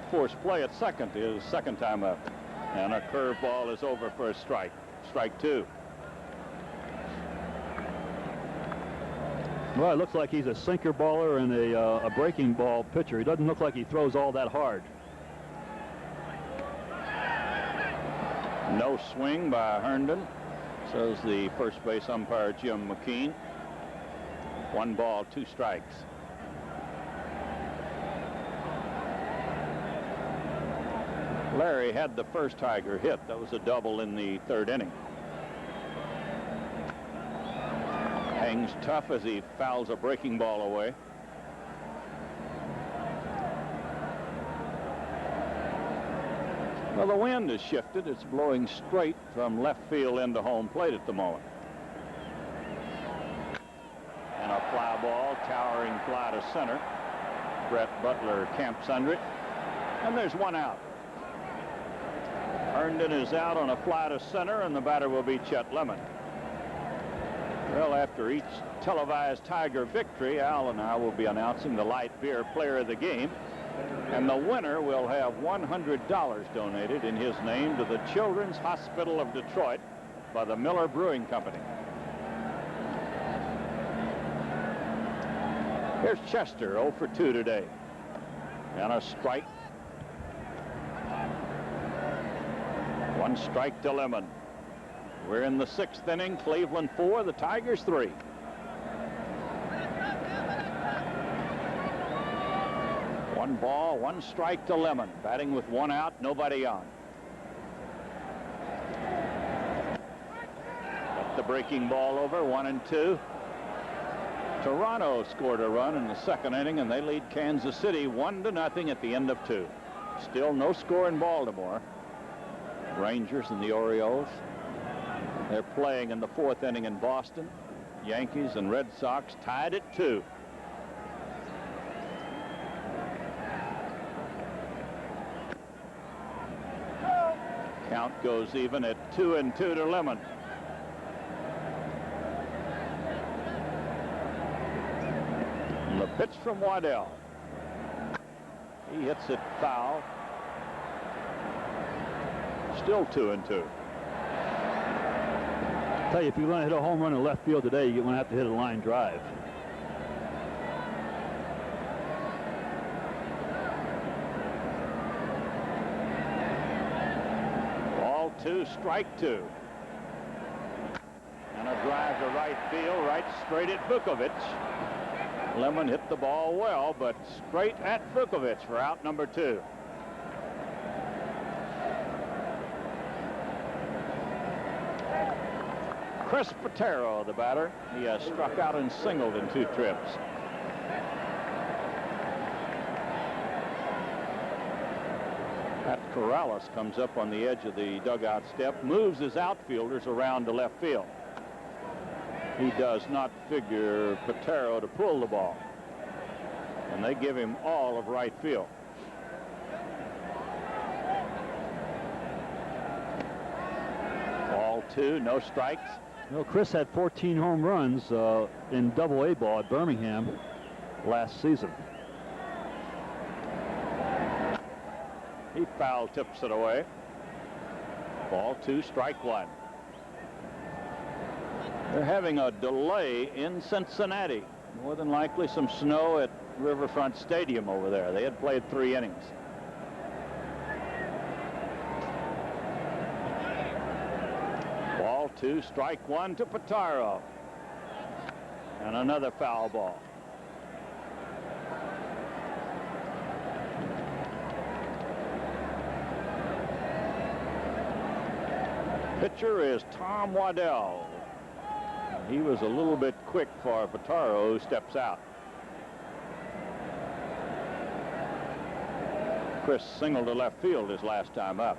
forced play at second, his second time up. And a curveball is over for a strike. Strike 2. Well, it looks like he's a sinker baller and a breaking ball pitcher. He doesn't look like he throws all that hard. No swing by Herndon, says the first base umpire, Jim McKean. 1 ball, 2 strikes. Larry had the first Tiger hit. That was a double in the 3rd inning. Hangs tough as he fouls a breaking ball away. Well, the wind has shifted. It's blowing straight from left field into home plate at the moment. And a fly ball, towering fly to center. Brett Butler camps under it. And there's 1 out. Herndon is out on a fly to center, and the batter will be Chet Lemon. Well, after each televised Tiger victory, Al and I will be announcing the light beer player of the game. And the winner will have $100 donated in his name to the Children's Hospital of Detroit by the Miller Brewing Company. Here's Chester, 0 for 2 today. And a strike. 1 strike to Lemon. We're in the 6th inning. Cleveland 4, the Tigers 3. One ball, 1 strike to Lemon. Batting with 1 out, nobody on. Got the breaking ball over, 1-2. Toronto scored a run in the 2nd inning, and they lead Kansas City 1-0 at the end of 2. Still no score in Baltimore. Rangers and the Orioles. They're playing in the 4th inning in Boston. Yankees and Red Sox tied at 2. Count goes even at 2-2 to Lemon. And the pitch from Waddell. He hits it foul. Still 2-2. Tell you, if you're going to hit a home run in left field today, you're going to have to hit a line drive. Ball 2, strike 2. And a drive to right field, right straight at Vukovic. Lemon hit the ball well, but straight at Vukovic for out number 2. Chris Pitaro, the batter. He has struck out and singled in 2 trips. Pat Corrales comes up on the edge of the dugout step, moves his outfielders around to left field. He does not figure Pitaro to pull the ball, and they give him all of right field. Ball 2, no strikes. Well, Chris had 14 home runs in Double-A ball at Birmingham last season. He foul tips it away. Ball 2, strike 1. They're having a delay in Cincinnati. More than likely some snow at Riverfront Stadium over there. They had played 3 innings. Ball 2, strike 1 to Pitaro. And another foul ball. Pitcher is Tom Waddell. He was a little bit quick for Pataro, who steps out. Chris singled to left field his last time up.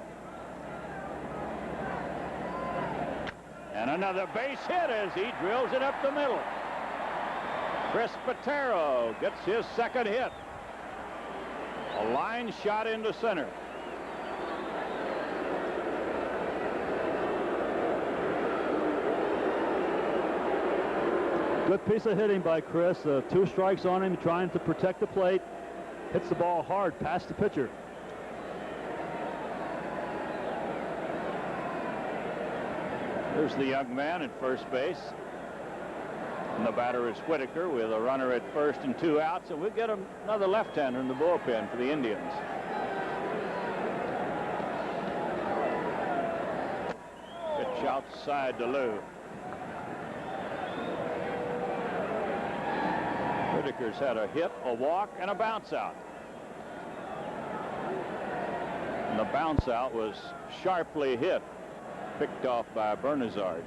And another base hit as he drills it up the middle. Chris Pataro gets his second hit. A line shot into center. Good piece of hitting by Chris. 2 strikes on him, trying to protect the plate. Hits the ball hard past the pitcher. Here's the young man at first base. And the batter is Whitaker with a runner at first and 2 outs. And we'll get another left-hander in the bullpen for the Indians. Pitch outside to Lou. Whitaker's had a hit, a walk, and a bounce out. And the bounce out was sharply hit, picked off by Bernazard.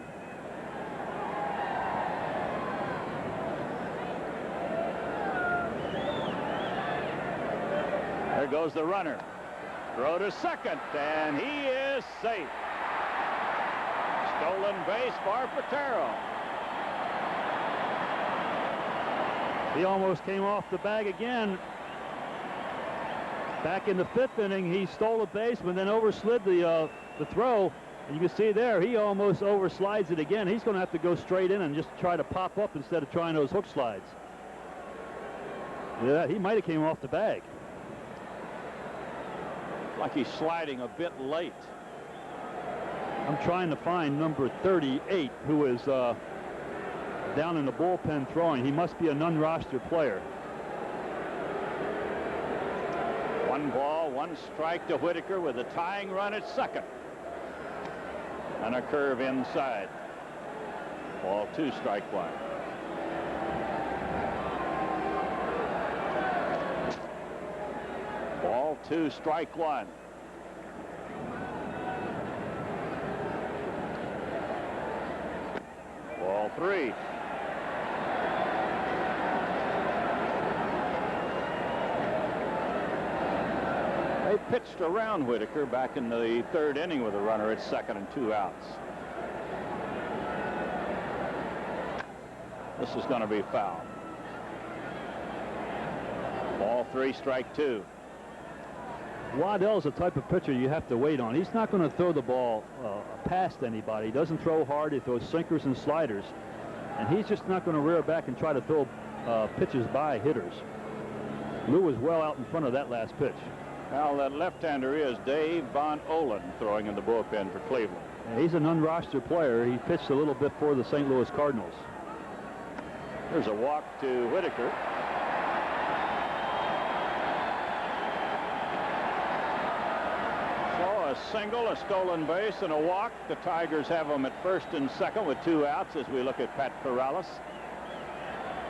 There goes the runner. Throw to second, and he is safe. Stolen base for Pataro. He almost came off the bag again. Back in the 5th inning, he stole a base, but then overslid the throw. And you can see there, he almost overslides it again. He's going to have to go straight in and just try to pop up instead of trying those hook slides. Yeah, he might have came off the bag. Like he's sliding a bit late. I'm trying to find number 38, who is down in the bullpen throwing. He must be a non-roster player. 1 ball, 1 strike to Whitaker with a tying run at second. And a curve inside. Ball 2, strike 1. Ball 2, strike 1. Ball 3. They pitched around Whitaker back in the 3rd inning with a runner at second and 2 outs. This is going to be foul. Ball 3, strike 2. Waddell's the type of pitcher you have to wait on. He's not going to throw the ball past anybody. He doesn't throw hard. He throws sinkers and sliders. And he's just not going to rear back and try to throw pitches by hitters. Lou was well out in front of that last pitch. Now that left-hander is Dave Von Olen throwing in the bullpen for Cleveland. Yeah, he's a non-roster player. He pitched a little bit for the St. Louis Cardinals. There's a walk to Whitaker. So a single, a stolen base, and a walk. The Tigers have them at first and second with 2 outs as we look at Pat Corrales.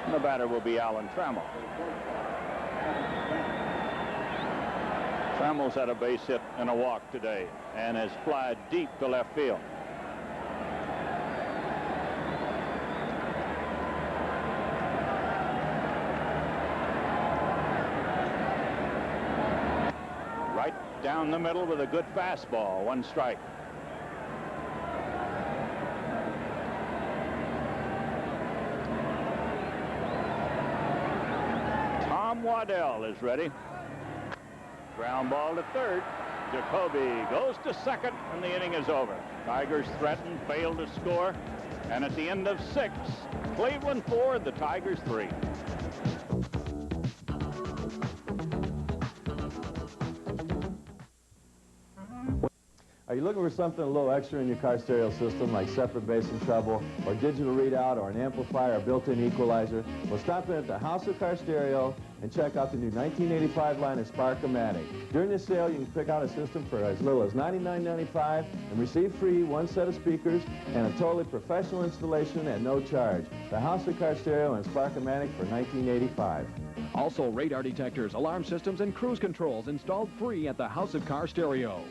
And the batter will be Alan Trammell. Trammell's had a base hit and a walk today and has flied deep to left field. Right down the middle with a good fastball, 1 strike. Tom Waddell is ready. Ground ball to third. Jacoby goes to second, and the inning is over. Tigers threaten, fail to score, and at the end of 6, Cleveland 4, the Tigers 3. Are you looking for something a little extra in your car stereo system, like separate bass and treble, or digital readout, or an amplifier, or built-in equalizer? Well, stop in at the House of Car Stereo and check out the new 1985 line of Spark-O-Matic. During this sale, you can pick out a system for as little as $99.95 and receive free 1 set of speakers and a totally professional installation at no charge. The House of Car Stereo and Spark-O-Matic for $19.85. Also, radar detectors, alarm systems, and cruise controls installed free at the House of Car Stereo.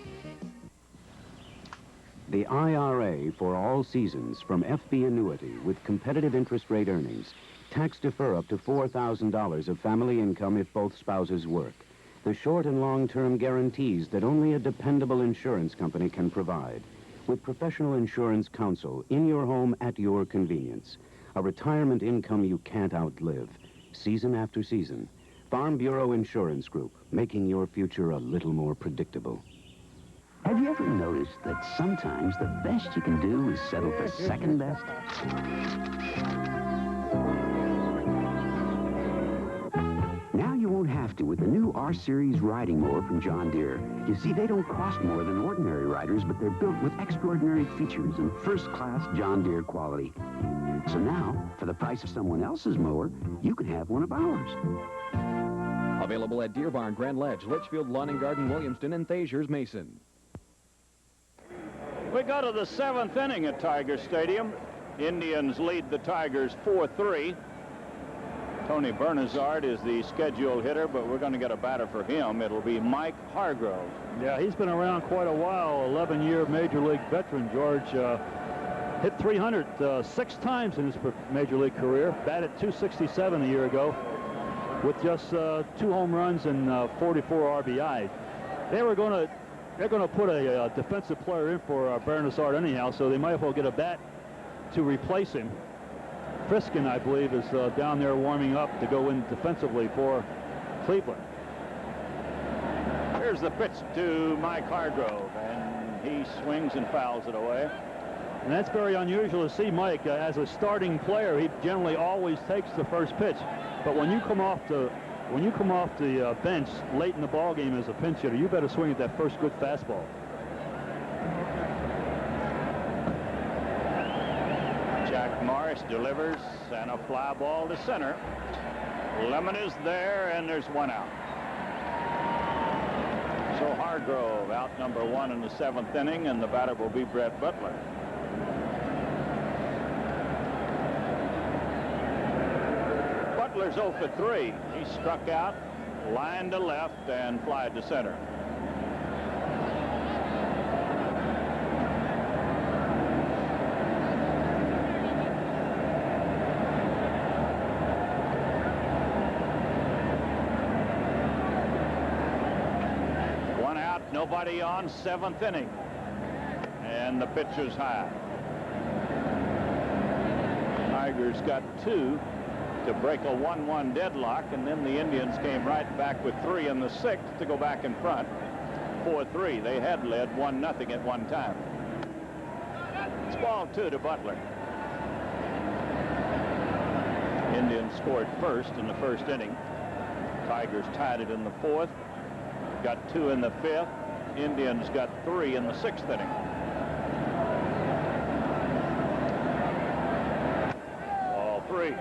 The IRA for all seasons from FB Annuity with competitive interest rate earnings. Tax defer up to $4,000 of family income if both spouses work. The short and long-term guarantees that only a dependable insurance company can provide. With professional insurance counsel in your home at your convenience. A retirement income you can't outlive. Season after season. Farm Bureau Insurance Group, making your future a little more predictable. Have you ever noticed that sometimes the best you can do is settle for second best? Now you won't have to with the new R-Series riding mower from John Deere. You see, they don't cost more than ordinary riders, but they're built with extraordinary features and first-class John Deere quality. So now, for the price of someone else's mower, you can have one of ours. Available at Deer Barn, Grand Ledge, Litchfield, Lawn and Garden, Williamston, and Thasers, Mason. We go to the 7th inning at Tiger Stadium. Indians lead the Tigers 4-3. Tony Bernazard is the scheduled hitter, but we're going to get a batter for him. It'll be Mike Hargrove. Yeah, he's been around quite a while, 11-year Major League veteran. George hit 300 6 times in his Major League career, batted .267 a year ago with just 2 home runs and 44 RBIs. They're going to put a defensive player in for Bernazard anyhow, so they might as well get a bat to replace him. Friskin, I believe, is down there warming up to go in defensively for Cleveland. Here's the pitch to Mike Hargrove, and he swings and fouls it away. And that's very unusual to see Mike. As a starting player, he generally always takes the first pitch. But when you come off the bench late in the ball game as a pinch hitter, you better swing at that first good fastball. Jack Morris delivers, and a fly ball to center. Lemon is there, and there's 1 out. So Hargrove out number 1 in the 7th inning, and the batter will be Brett Butler. Butler's 0 for 3. He struck out, line to left, and flied to center. Nobody on, 7th inning. And the pitch is high. Tigers got 2 to break a 1-1 deadlock, and then the Indians came right back with 3 in the 6th to go back in front. 4-3. They had led 1-0 at one time. It's ball 2 to Butler. Indians scored first in the 1st inning. Tigers tied it in the 4th. Got 2 in the 5th. Indians got 3 in the 6th inning. Ball 3.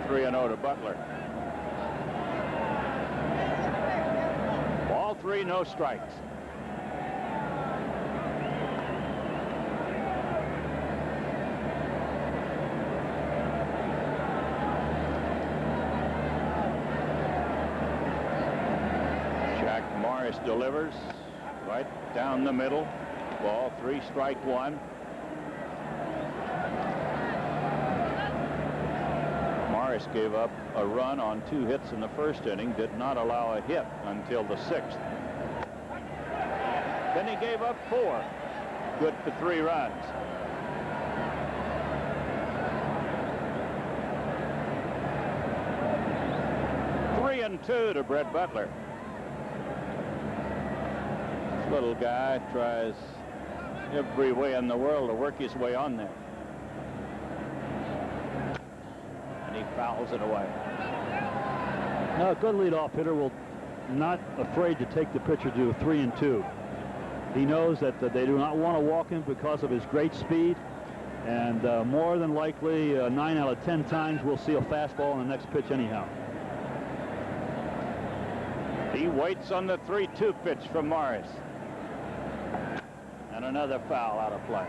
3-0 to Butler. Ball 3, no strikes. Morris delivers right down the middle. Ball 3, strike 1. Morris gave up a run on 2 hits in the 1st inning, did not allow a hit until the 6th. Then he gave up 4. Good for 3 runs. Three and 2 to Brett Butler. Little guy tries every way in the world to work his way on there. And he fouls it away. Now, a good leadoff hitter will not afraid to take the pitcher to a 3-2. He knows that they do not want to walk him because of his great speed. And more than likely, 9 out of 10 times, we'll see a fastball on the next pitch anyhow. He waits on the 3-2 pitch from Morris. And another foul out of play.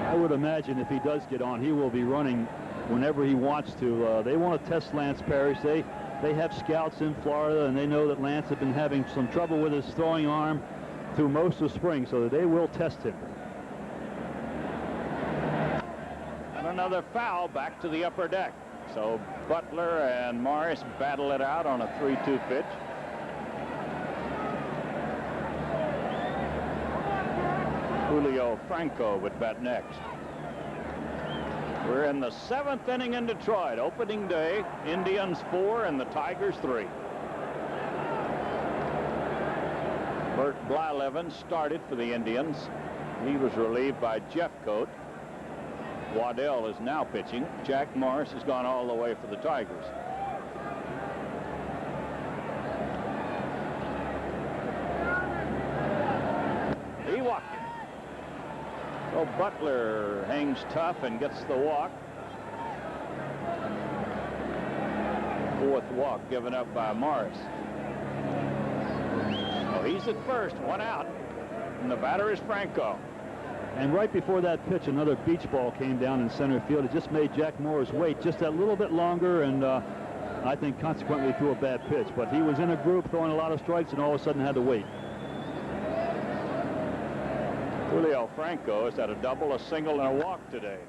I would imagine if he does get on, he will be running whenever he wants to. They want to test Lance Parrish. They have scouts in Florida, and they know that Lance has been having some trouble with his throwing arm through most of spring, so they will test him. And another foul back to the upper deck. So Butler and Morris battle it out on a 3-2 pitch. Julio Franco would bat next. We're in the 7th inning in Detroit. Opening day, Indians 4 and the Tigers 3. Bert Blyleven started for the Indians. He was relieved by Jeffcoat. Waddell is now pitching. Jack Morris has gone all the way for the Tigers. He walked it. So Butler hangs tough and gets the walk. 4th walk given up by Morris. So he's at first, 1 out. And the batter is Franco. And right before that pitch, another beach ball came down in center field. It just made Jack Morris wait just that little bit longer, and I think consequently threw a bad pitch. But he was in a group throwing a lot of strikes and all of a sudden had to wait. Julio Franco has had a double, a single, and a walk today.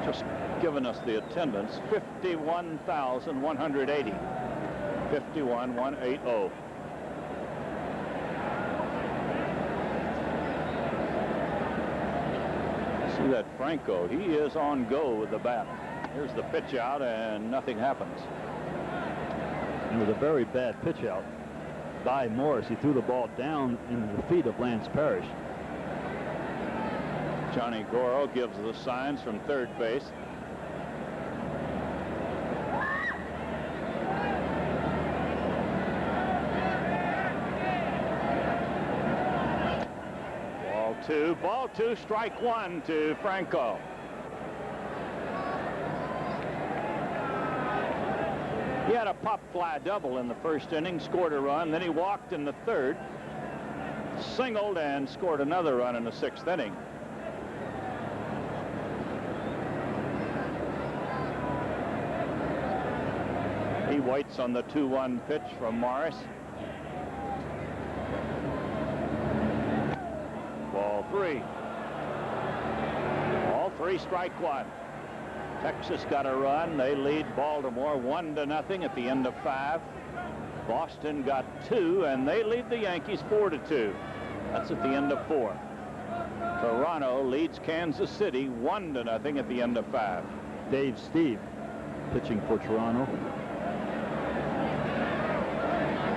Just giving us the attendance, 51,180. 51,180. See that Franco, he is on go with the bat. Here's the pitch out and nothing happens. It was a very bad pitch out by Morris. He threw the ball down into the feet of Lance Parrish. Johnny Goro gives the signs from third base. Ball two, strike 1 to Franco. He had a pop fly double in the first inning, scored a run, then he walked in the 3rd, singled and scored another run in the 6th inning. He waits on the 2-1 pitch from Morris. Ball 3. All 3, strike 1. Texas got a run. They lead Baltimore 1-0 at the end of 5. Boston got 2, and they lead the Yankees 4-2. That's at the end of 4. Toronto leads Kansas City 1-0 at the end of 5. Dave Steve pitching for Toronto.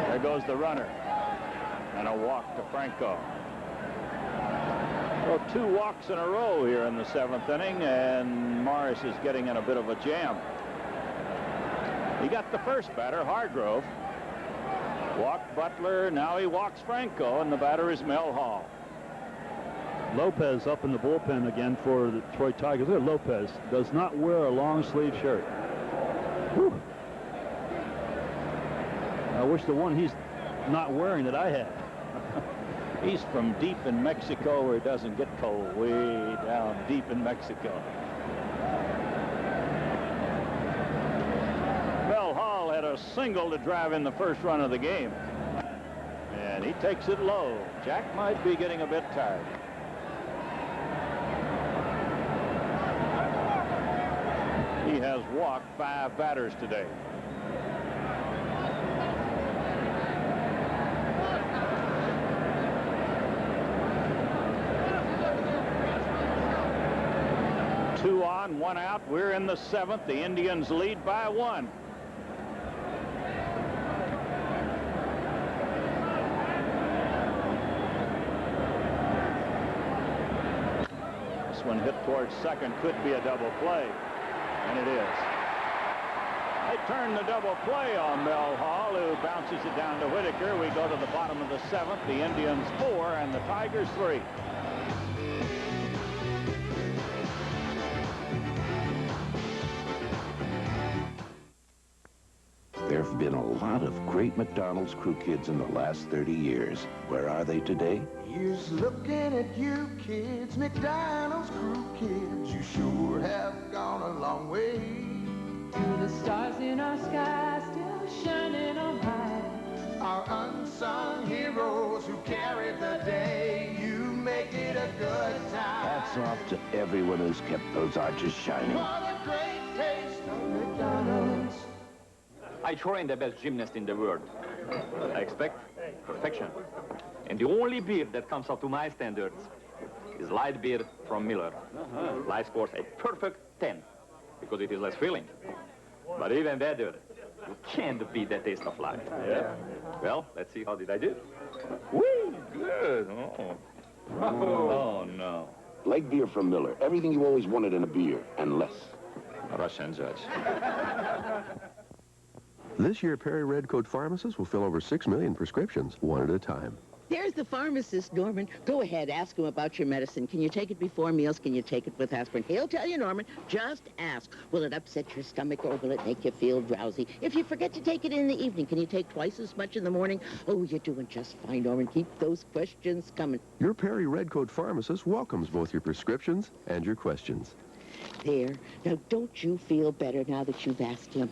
There goes the runner. And a walk to Franco. So 2 walks in a row here in the 7th inning, and Morris is getting in a bit of a jam. He got the first batter, Hargrove. Walked Butler, now he walks Franco, and the batter is Mel Hall. Lopez up in the bullpen again for the Detroit Tigers. Look at Lopez. Does not wear a long sleeve shirt. Whew. I wish the one he's not wearing that I had. He's from deep in Mexico where it doesn't get cold, way down deep in Mexico. Mel Hall had a single to drive in the first run of the game. And he takes it low. Jack might be getting a bit tired. He has walked 5 batters today. Two on, 1 out. We're in the 7th. The Indians lead by 1. This one hit towards second, could be a double play, and it is. They turn the double play on Mel Hall, who bounces it down to Whitaker. We go to the bottom of the 7th. The Indians 4 and the Tigers 3. lot of great McDonald's crew kids in the last 30 years. Where are they today? Here's looking at you kids, McDonald's crew kids. You sure have gone a long way. To the stars in our sky still shining on high. Our unsung heroes who carried the day. You make it a good time. Hats off to everyone who's kept those arches shining. What a great taste of McDonald's. I train the best gymnast in the world. I expect perfection. And the only beer that comes up to my standards is light beer from Miller. Light scores a perfect 10 because it is less filling. But even better, you can't beat the taste of life. Yeah. Well, let's see how did I do. Whee! Good. Oh, no. Light beer from Miller. Everything you always wanted in a beer, and less. Russian judge. This year, Perry Redcoat pharmacists will fill over 6 million prescriptions, one at a time. There's the pharmacist, Norman. Go ahead, ask him about your medicine. Can you take it before meals? Can you take it with aspirin? He'll tell you, Norman. Just ask. Will it upset your stomach or will it make you feel drowsy? If you forget to take it in the evening, can you take twice as much in the morning? Oh, you're doing just fine, Norman. Keep those questions coming. Your Perry Redcoat pharmacist welcomes both your prescriptions and your questions. There. Now, don't you feel better now that you've asked him?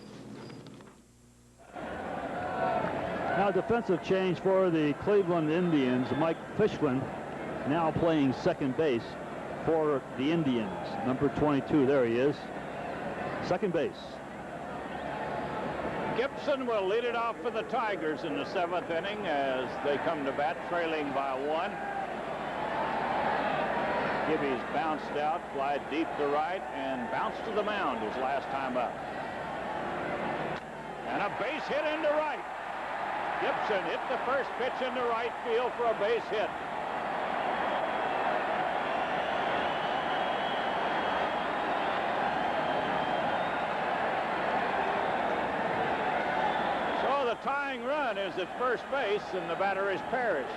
Now defensive change for the Cleveland Indians. Mike Fishman now playing second base for the Indians. Number 22, there he is. Second base. Gibson will lead it off for the Tigers in the 7th inning as they come to bat trailing by 1. Gibby's bounced out, fly deep to right, and bounced to the mound his last time up. And a base hit into right. Gibson hit the first pitch into right field for a base hit. So the tying run is at first base, and the batter is Parrish.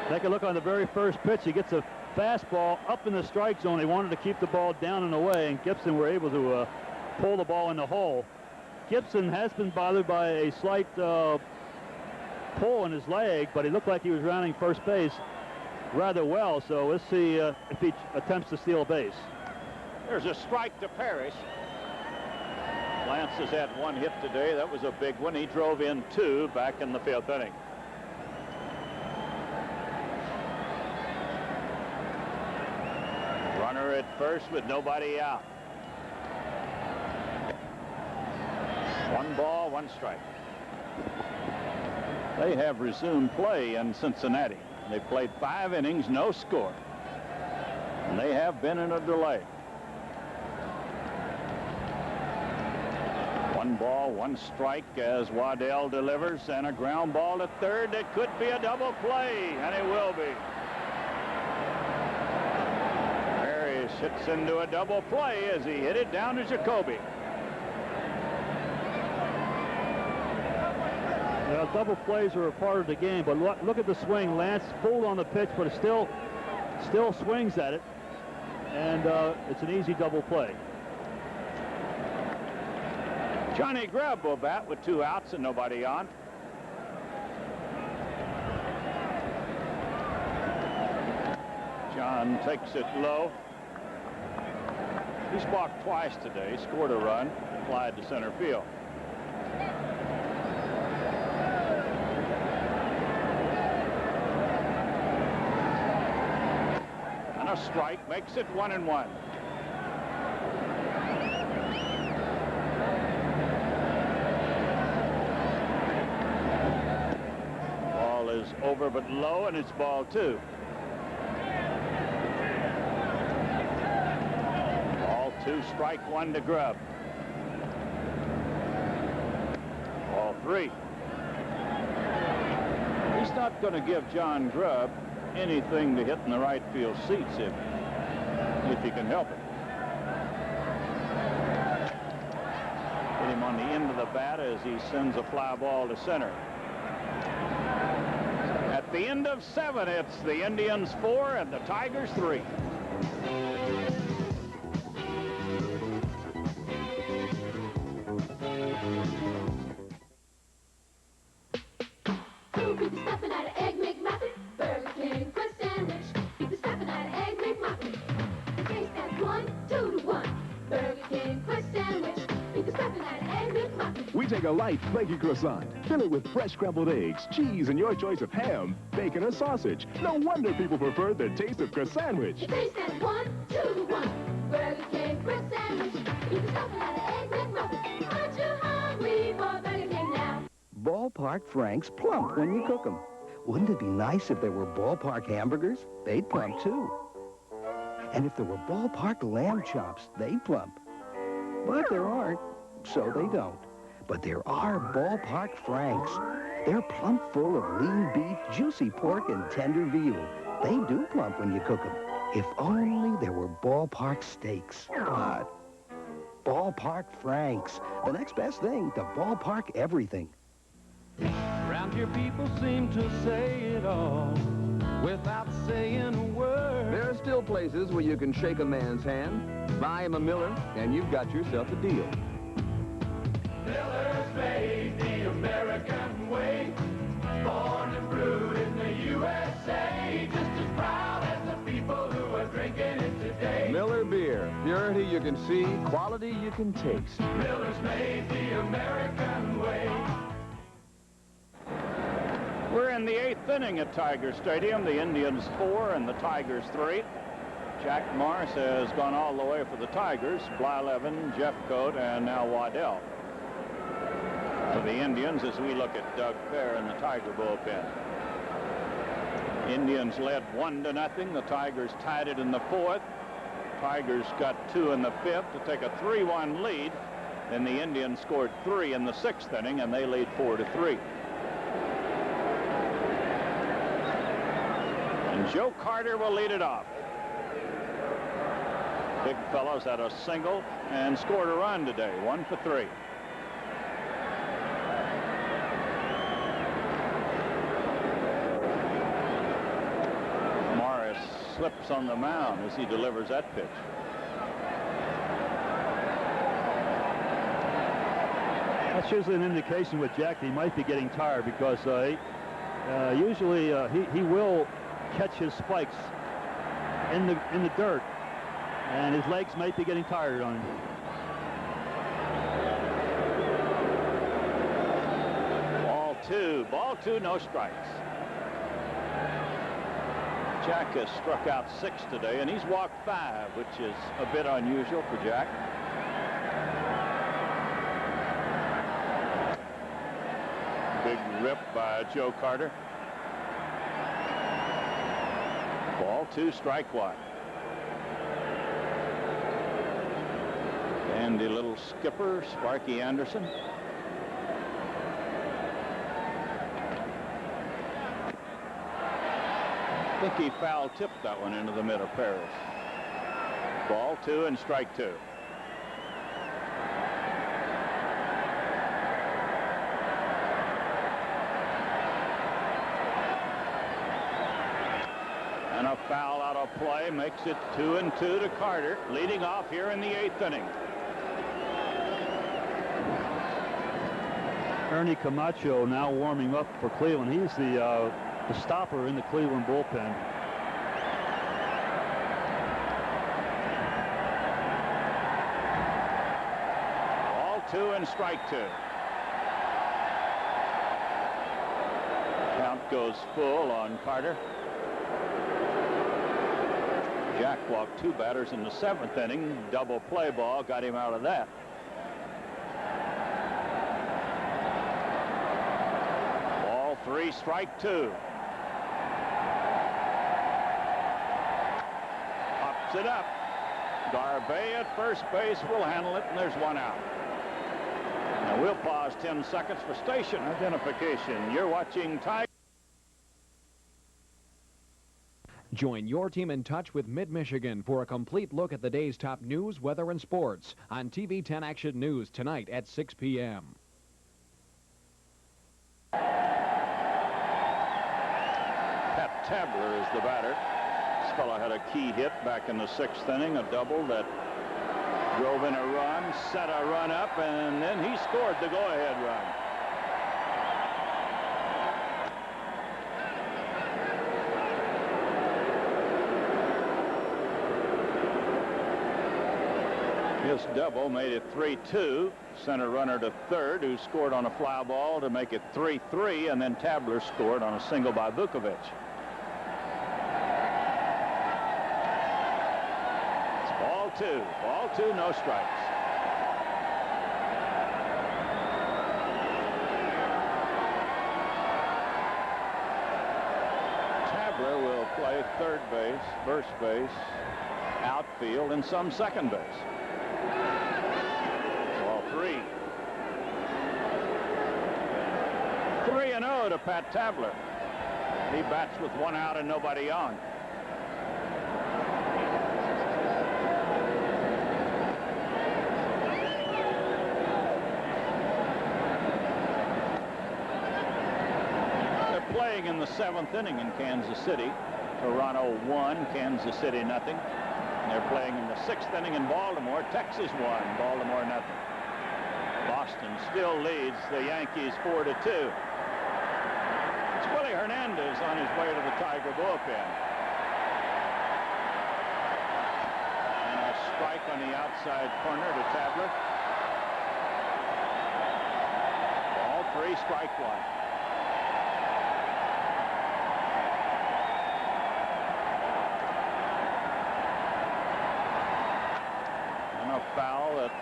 Take a look on the very first pitch. He gets a fastball up in the strike zone. He wanted to keep the ball down and away, and Gibson were able to pull the ball in the hole. Gibson has been bothered by a slight pull in his leg, but he looked like he was rounding first base rather well, so let's see if he attempts to steal a base. There's a strike to Parrish. Lance has had 1 hit today. That was a big one. He drove in 2 back in the 5th inning. Runner at first with nobody out. 1 ball, 1 strike. They have resumed play in Cincinnati. They've played 5 innings, no score. And they have been in a delay. 1 ball, 1 strike as Waddell delivers, and a ground ball to third. It could be a double play, and it will be. Parrish hits into a double play as he hit it down to Jacoby. Double plays are a part of the game, but look at the swing. Lance pulled on the pitch, but it still swings at it, and it's an easy double play. Johnny Grubb will bat with 2 outs and nobody on. John takes it low. He's walked twice today, scored a run, flied to center field. And a strike makes it 1-1. Ball is over but low, and it's ball 2. Ball 2, strike 1 to Grubb. Ball 3. He's not going to give John Grubb anything to hit in the right field seats if he can help it. Hit him on the end of the bat as he sends a fly ball to center. At the end of 7, it's the Indians 4 and the Tigers 3. Make a light, flaky croissant. Fill it with fresh scrambled eggs, cheese, and your choice of ham, bacon, or sausage. No wonder people prefer the taste of croissantwich. It tastes like 1, 2, 1. Burger King croissant sandwich. You can stuff it out of egg McMuffin. Aren't you hungry for Burger King now? Ballpark Franks plump when you cook them. Wouldn't it be nice if there were ballpark hamburgers? They'd plump too. And if there were ballpark lamb chops, they'd plump. But there aren't, so they don't. But there are ballpark Franks. They're plump full of lean beef, juicy pork, and tender veal. They do plump when you cook them. If only there were ballpark steaks. But ballpark Franks, the next best thing to ballpark everything. Around here people seem to say it all without saying a word. There are still places where you can shake a man's hand, buy him a Miller, and you've got yourself a deal. Miller's made the American way, born and brewed in the USA, just as proud as the people who are drinking it today. Miller Beer. Purity you can see, quality you can taste. Miller's made the American way. We're in the 8th inning at Tiger Stadium. The Indians 4 and the Tigers 3. Jack Morris has gone all the way for the Tigers. Blyleven, Jeffcoat, and now Waddell. For the Indians, as we look at Doug Fair in the Tiger bullpen. Indians led 1-0. The Tigers tied it in the 4th. Tigers got 2 in the 5th to take a 3-1 lead. Then the Indians scored 3 in the 6th inning, and they lead 4-3. And Joe Carter will lead it off. Big Fellow's had a single and scored a run today, 1 for 3. Morris slips on the mound as he delivers that pitch. That's usually an indication with Jack that he might be getting tired, because usually he will catch his spikes in the dirt, and his legs might be getting tired on him. Ball two, no strikes. Jack has struck out 6 today, and he's walked 5, which is a bit unusual for Jack. Big rip by Joe Carter. Ball 2, strike 1. Dandy little skipper, Sparky Anderson. I think he foul-tipped that one into the mid of Paris. Ball 2 and strike 2. And a foul out of play makes it 2-2 to Carter, leading off here in the 8th inning. Ernie Camacho now warming up for Cleveland. He's the stopper in the Cleveland bullpen. Ball 2 and strike 2. Count goes full on Carter. Jack walked 2 batters in the 7th inning. Double play ball got him out of that. Ball 3, strike 2. Pops it up. Garvey at first base will handle it, and there's 1 out. Now we'll pause 10 seconds for station identification. You're watching Tiger. Join your team in touch with Mid-Michigan for a complete look at the day's top news, weather, and sports on TV 10 Action News tonight at 6 p.m. Pat Tabler is the batter. This fellow had a key hit back in the 6th inning, a double that drove in a run, set a run up, and then he scored the go-ahead run. This double made it 3-2. Center runner to third, who scored on a fly ball to make it 3-3, and then Tabler scored on a single by Vukovic. It's ball two. Ball two, no strikes. Tabler will play third base, first base, outfield, and some second base. Ball three. 3-0 to Pat Tabler. He bats with one out and nobody on. They're playing in the 7th inning in Kansas City. Toronto 1, Kansas City nothing. They're playing in the 6th inning in Baltimore. Texas 1, Baltimore nothing. Boston still leads the Yankees 4-2. It's Willie Hernandez on his way to the Tiger bullpen. And a strike on the outside corner to Tabler. Ball three, strike one. Foul that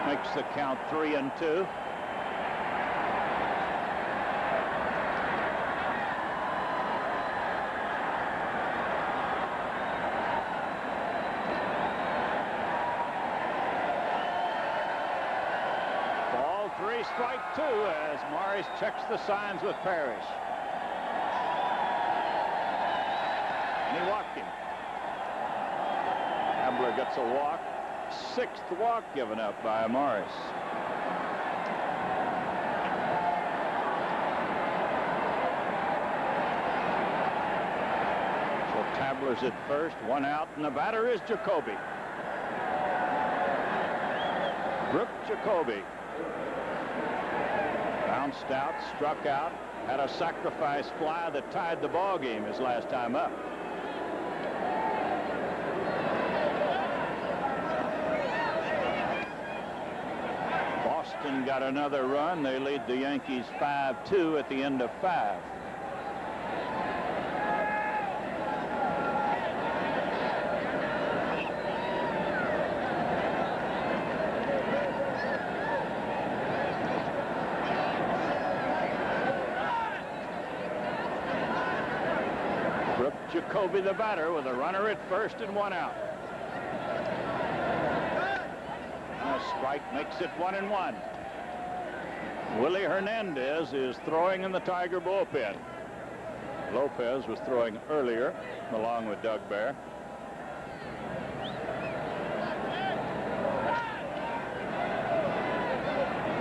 makes the count 3-2. Ball three, strike two, as Morris checks the signs with Parrish. And he walked him. Tabler gets a walk. 6th walk given up by Morris. So Tabler's at first, one out, and the batter is Jacoby. Brooke Jacoby. Bounced out, struck out, had a sacrifice fly that tied the ball game his last time up. Boston got another run. They lead the Yankees 5-2 at the end of 5. Brooke Jacoby, the batter, with a runner at first and one out. A strike makes it 1-1. Willie Hernandez is throwing in the Tiger bullpen. Lopez was throwing earlier along with Doug Bear.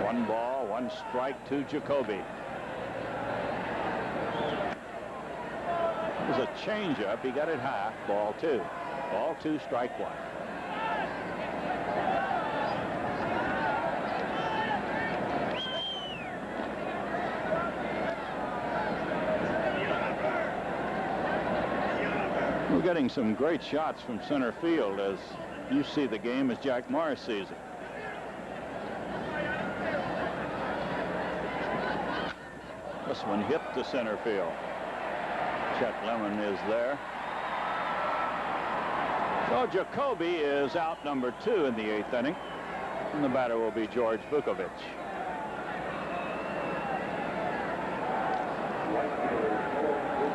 One ball, one strike to Jacoby. It was a changeup. He got it high. Ball two. Ball two, strike one. We're getting some great shots from center field as you see the game as Jack Morris sees it. This one hit to center field. Chet Lemon is there. So Jacoby is out number 2 in the 8th inning. And the batter will be George Vukovic.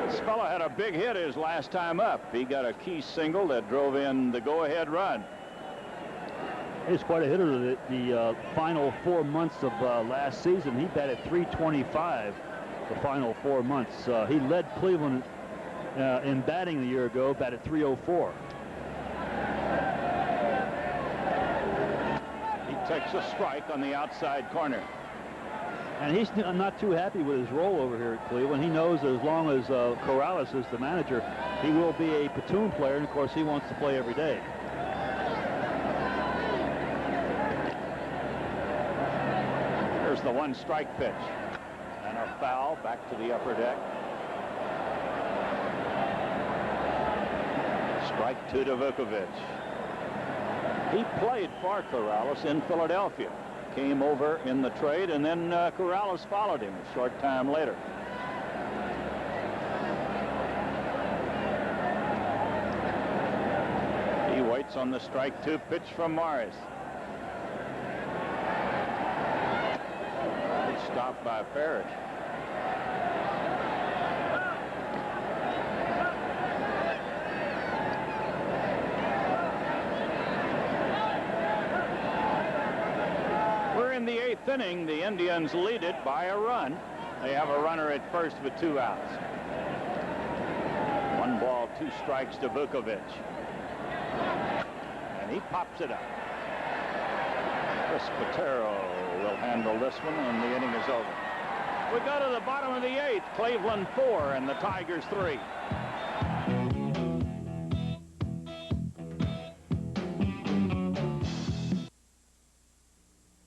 This fellow had a big hit his last time up. He got a key single that drove in the go-ahead run. He's quite a hitter. The final 4 months of last season, he batted .325 the final 4 months. He led Cleveland in batting a year ago, batted .304. He takes a strike on the outside corner. And he's not too happy with his role over here at Cleveland. He knows as long as Corrales is the manager, he will be a platoon player, and of course he wants to play every day. Here's the one strike pitch. And a foul back to the upper deck. Strike 2 to Vukovic. He played for Corrales in Philadelphia. Came over in the trade, and then Corrales followed him a short time later. He waits on the strike 2 pitch from Morris. It's stopped by Parrish. In the 8th inning, the Indians lead it by a run. They have a runner at first with 2 outs. 1 ball, 2 strikes to Vukovic. And he pops it up. Chris Patero will handle this one, and the inning is over. We go to the bottom of the 8th. Cleveland 4 and the Tigers 3.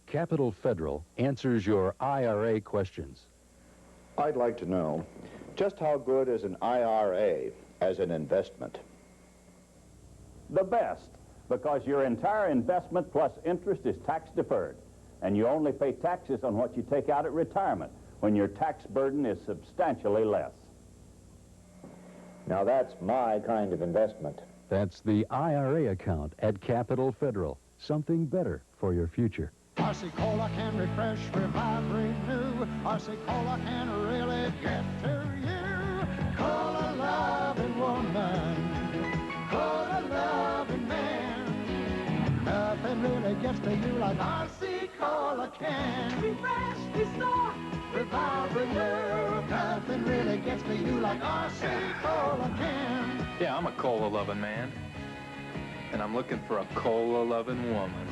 Capital Federal answers your IRA questions. I'd like to know, just how good is an IRA as an investment? The best, because your entire investment plus interest is tax deferred, and you only pay taxes on what you take out at retirement, when your tax burden is substantially less. Now that's my kind of investment. That's the IRA account at Capital Federal. Something better for your future. RC Cola can refresh, revive, renew. RC Cola can really get to you. Cola loving woman, Cola loving man. Nothing really gets to you like RC Cola can. Refresh, restore, revive, renew. Nothing really gets to you like RC Cola can. Yeah, I'm a cola loving man, and I'm looking for a cola loving woman.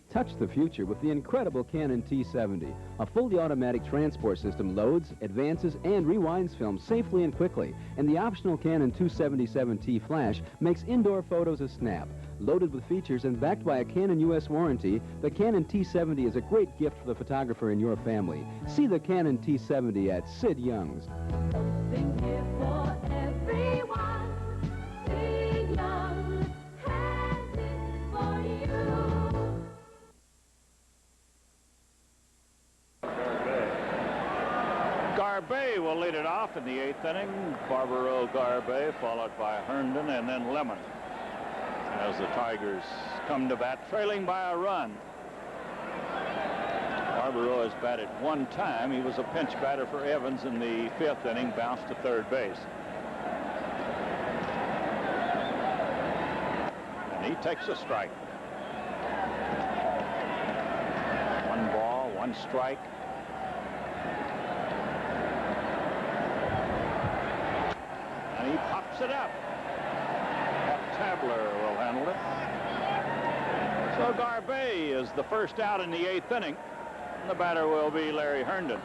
Touch the future with the incredible Canon T70. A fully automatic transport system loads, advances, and rewinds film safely and quickly. And the optional Canon 277T flash makes indoor photos a snap. Loaded with features and backed by a Canon US warranty, the Canon T70 is a great gift for the photographer in your family. See the Canon T70 at Sid Young's. Something here for everyone. Sid Young has it for you. Garbe will lead it off in the 8th inning. Barbaro, Garbe, followed by Herndon and then Lemon. As the Tigers come to bat, trailing by a run. Barbaro has batted 1 time. He was a pinch batter for Evans in the 5th inning, bounced to 3rd base. And he takes a strike. 1 ball, 1 strike. And he pops it up. Tabler will handle it. So Garbe is the first out in the 8th inning. The batter will be Larry Herndon.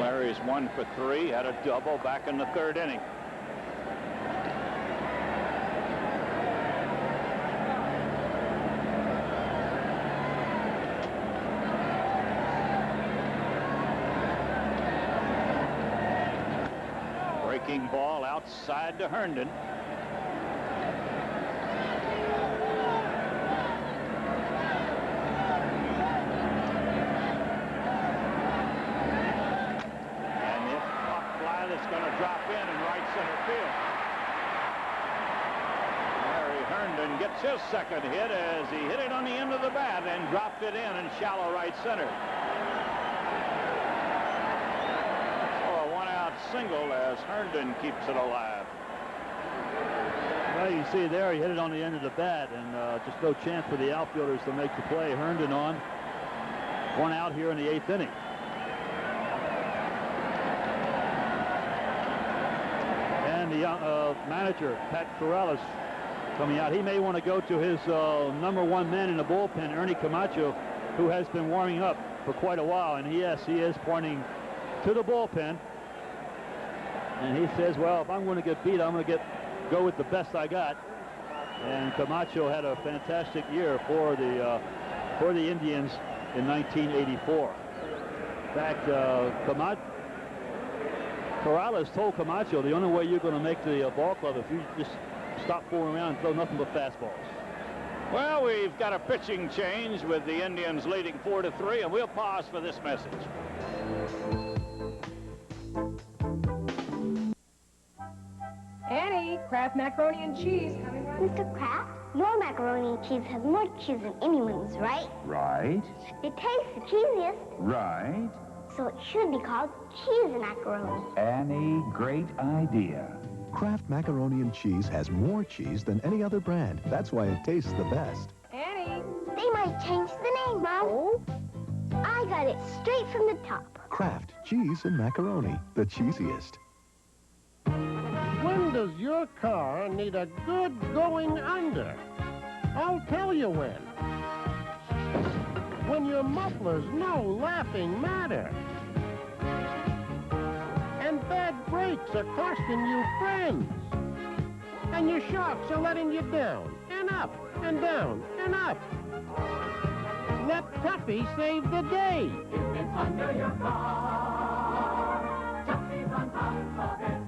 Larry's 1 for 3, had a double back in the 3rd inning. Breaking ball outside to Herndon. And it's a pop fly that's going to drop in right center field. Larry Herndon gets his 2nd hit as he hit it on the end of the bat and dropped it in shallow right center. Single as Herndon keeps it alive. Well, you see there, he hit it on the end of the bat, and just no chance for the outfielders to make the play. Herndon on. 1 out here in the 8th inning. And the manager, Pat Corrales, coming out. He may want to go to his #1 man in the bullpen, Ernie Camacho, who has been warming up for quite a while. And yes, he is pointing to the bullpen. And he says, well, if I'm going to get beat, I'm going to go with the best I got. And Camacho had a fantastic year for the Indians in 1984. In fact, Corrales told Camacho the only way you're going to make the ball club if you just stop fooling around and throw nothing but fastballs. Well, we've got a pitching change with the Indians leading 4-3, and we'll pause for this message. Annie, Kraft macaroni and cheese coming right. Mr. Kraft, your macaroni and cheese has more cheese than anyone's, right? Right. It tastes the cheesiest. Right. So it should be called cheese macaroni. Annie, great idea. Kraft macaroni and cheese has more cheese than any other brand. That's why it tastes the best. Annie. They might change the name, Mom. Oh? I got it straight from the top. Kraft cheese and macaroni, the cheesiest. When does your car need a good going under? I'll tell you when. When your muffler's no laughing matter. And bad brakes are costing you friends. And your shocks are letting you down, and up, and down, and up. Let Tuffy save the day. If it's under your car, Tuffy's on top of it.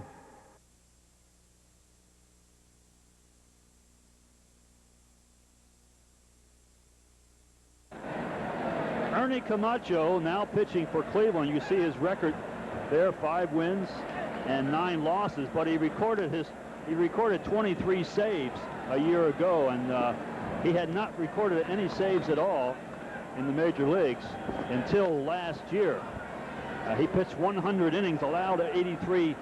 Ernie Camacho now pitching for Cleveland. You see his record there, 5 wins and 9 losses, but he recorded 23 saves a year ago, and he had not recorded any saves at all in the major leagues until last year. He pitched 100 innings, allowed 83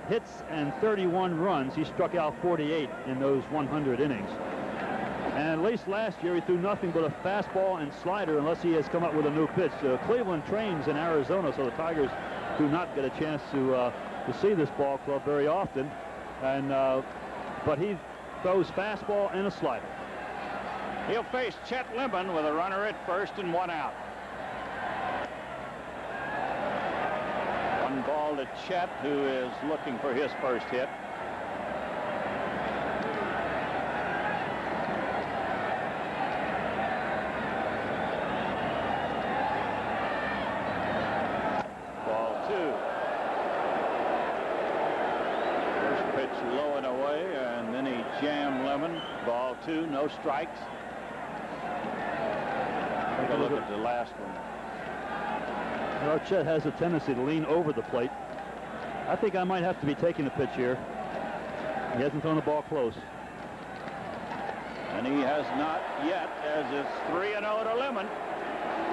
hits and 31 runs. He struck out 48 in those 100 innings. And at least last year, he threw nothing but a fastball and slider unless he has come up with a new pitch. Cleveland trains in Arizona, so the Tigers do not get a chance to see this ball club very often. And but he throws fastball and a slider. He'll face Chet Lemon with a runner at first and 1 out. 1 ball to Chet, who is looking for his first hit. Ball 2, no strikes. Take a look at the last one. Well, Chet has a tendency to lean over the plate. I think I might have to be taking the pitch here. He hasn't thrown the ball close. And he has not yet, as it's 3-0 to Lemon.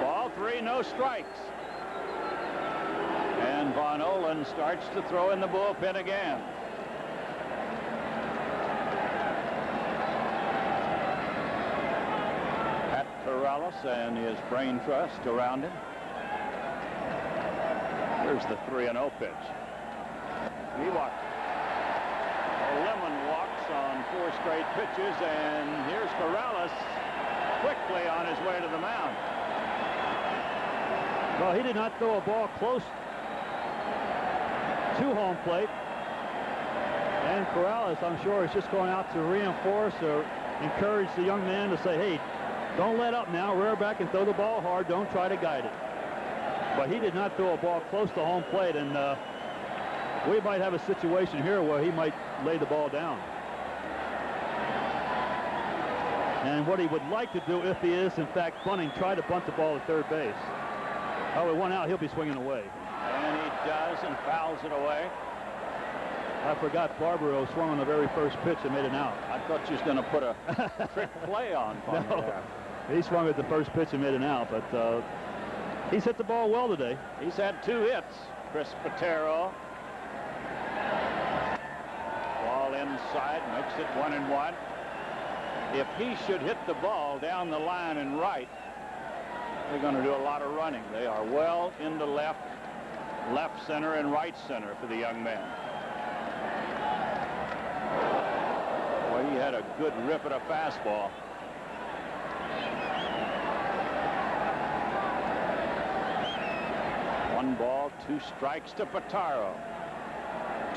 Ball 3, no strikes. And Von Olen starts to throw in the bullpen again. Corrales and his brain trust around him. Here's the 3-0 pitch. He walks. Lemon walks on 4 straight pitches, and here's Corrales quickly on his way to the mound. Well, he did not throw a ball close to home plate. And Corrales, I'm sure, is just going out to reinforce or encourage the young man to say, hey, don't let up now. Rear back and throw the ball hard. Don't try to guide it. But he did not throw a ball close to home plate, and we might have a situation here where he might lay the ball down. And what he would like to do, if he is in fact bunting, try to bunt the ball at third base. Oh, with 1 out, he'll be swinging away. And he does, and fouls it away. I forgot Barbaro swung on the very first pitch and made an out. I thought you was going to put a trick play on for me there. He swung at the first pitch and made an out, but he's hit the ball well today. He's had 2 hits. Chris Patero. Ball inside, makes it 1-1. If he should hit the ball down the line and right, they're going to do a lot of running. They are well into left center, and right center for the young man. Well, he had a good rip at a fastball. One ball, 2 strikes to Pataro.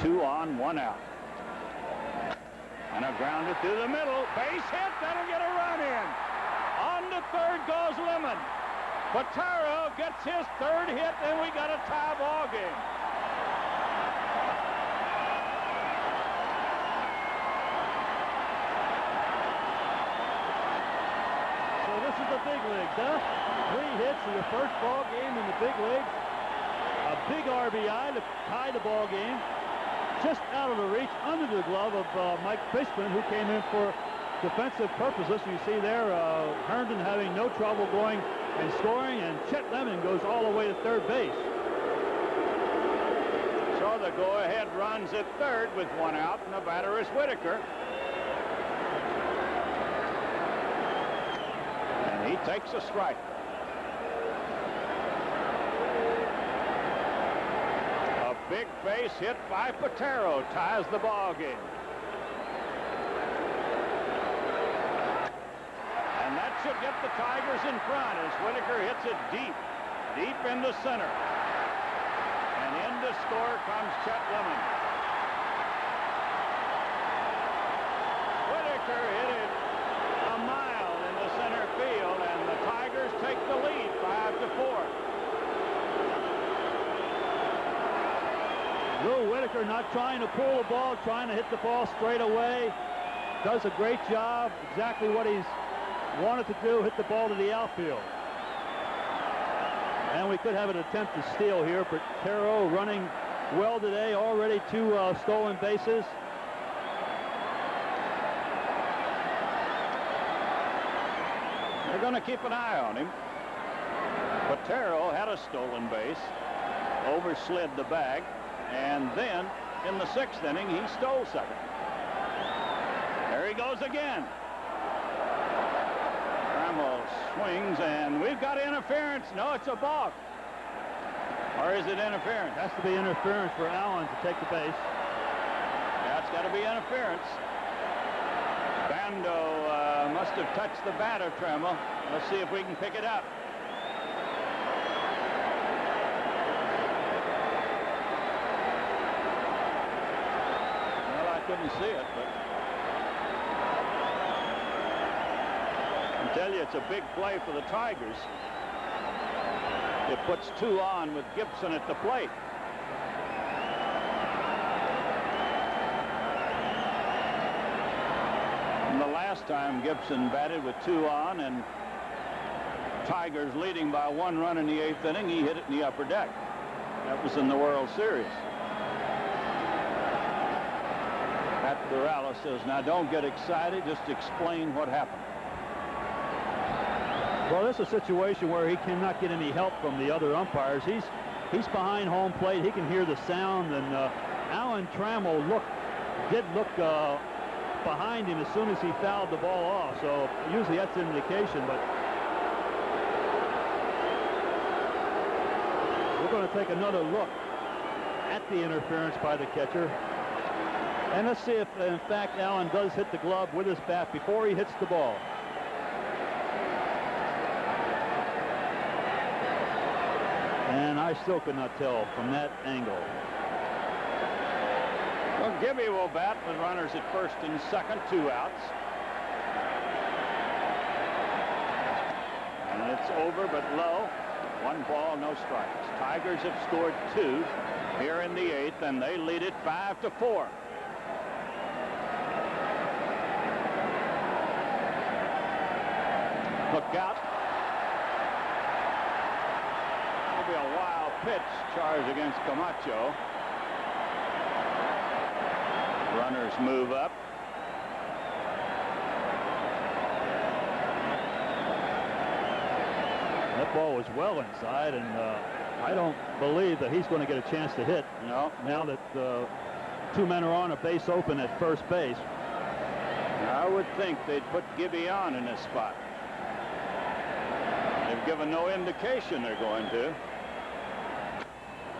2 on, 1 out. And a grounder through the middle. Base hit. That'll get a run in. On to third goes Lemon. Pataro gets his 3rd hit, and we got a tie ball game. the big leagues, huh? 3 hits in the first ball game in the big leagues. A big RBI to tie the ball game. Just out of the reach, under the glove of Mike Fishman, who came in for defensive purposes. You see there, Herndon having no trouble going and scoring, and Chet Lemon goes all the way to third base. So the go-ahead runs at third with 1 out, and the batter is Whitaker. And he takes a strike. A big base hit by Patero ties the ball game. And that should get the Tigers in front as Whitaker hits it deep into center. And in to score comes Chet Lemon. Whitaker hit it a mile into center field, and the Tigers take the lead 5-4. Lou Whitaker not trying to pull the ball, trying to hit the ball straight away. Does a great job, exactly what he's wanted to do, hit the ball to the outfield. And we could have an attempt to steal here. Patero running well today, already 2 stolen bases. They're going to keep an eye on him. Patero had a stolen base, overslid the bag, and then in the 6th inning, he stole second. There he goes again. Trammell swings, and we've got interference. No, it's a balk. Or is it interference? Has to be interference for Allen to take the base. That's got to be interference. Bando must have touched the bat of Trammell. Let's see if we can pick it up. Well, I couldn't see it, but I tell you, it's a big play for the Tigers. It puts 2 on with Gibson at the plate. And the last time Gibson batted with 2 on and Tigers leading by 1 run in the 8th inning, he hit it in the upper deck. That was in the World Series. Pat Corrales says, now don't get excited, just explain what happened. Well, this is a situation where he cannot get any help from the other umpires. He's behind home plate. He can hear the sound, and Alan Trammell did look behind him as soon as he fouled the ball off. So usually that's an indication, but we're going to take another look at the interference by the catcher. And let's see if, in fact, Allen does hit the glove with his bat before he hits the ball. And I still could not tell from that angle. Well, Gibby will bat with runners at first and second, 2 outs. And it's over but low. 1 ball, no strikes. Tigers have scored 2 here in the 8th, and they lead it 5-4. Look out. Be a wild pitch charge against Camacho. Runners move up. That ball was well inside, and I don't believe that he's going to get a chance to hit. No. Now that 2 men are on, a base open at first base. I would think they'd put Gibby on in this spot. They've given no indication they're going to.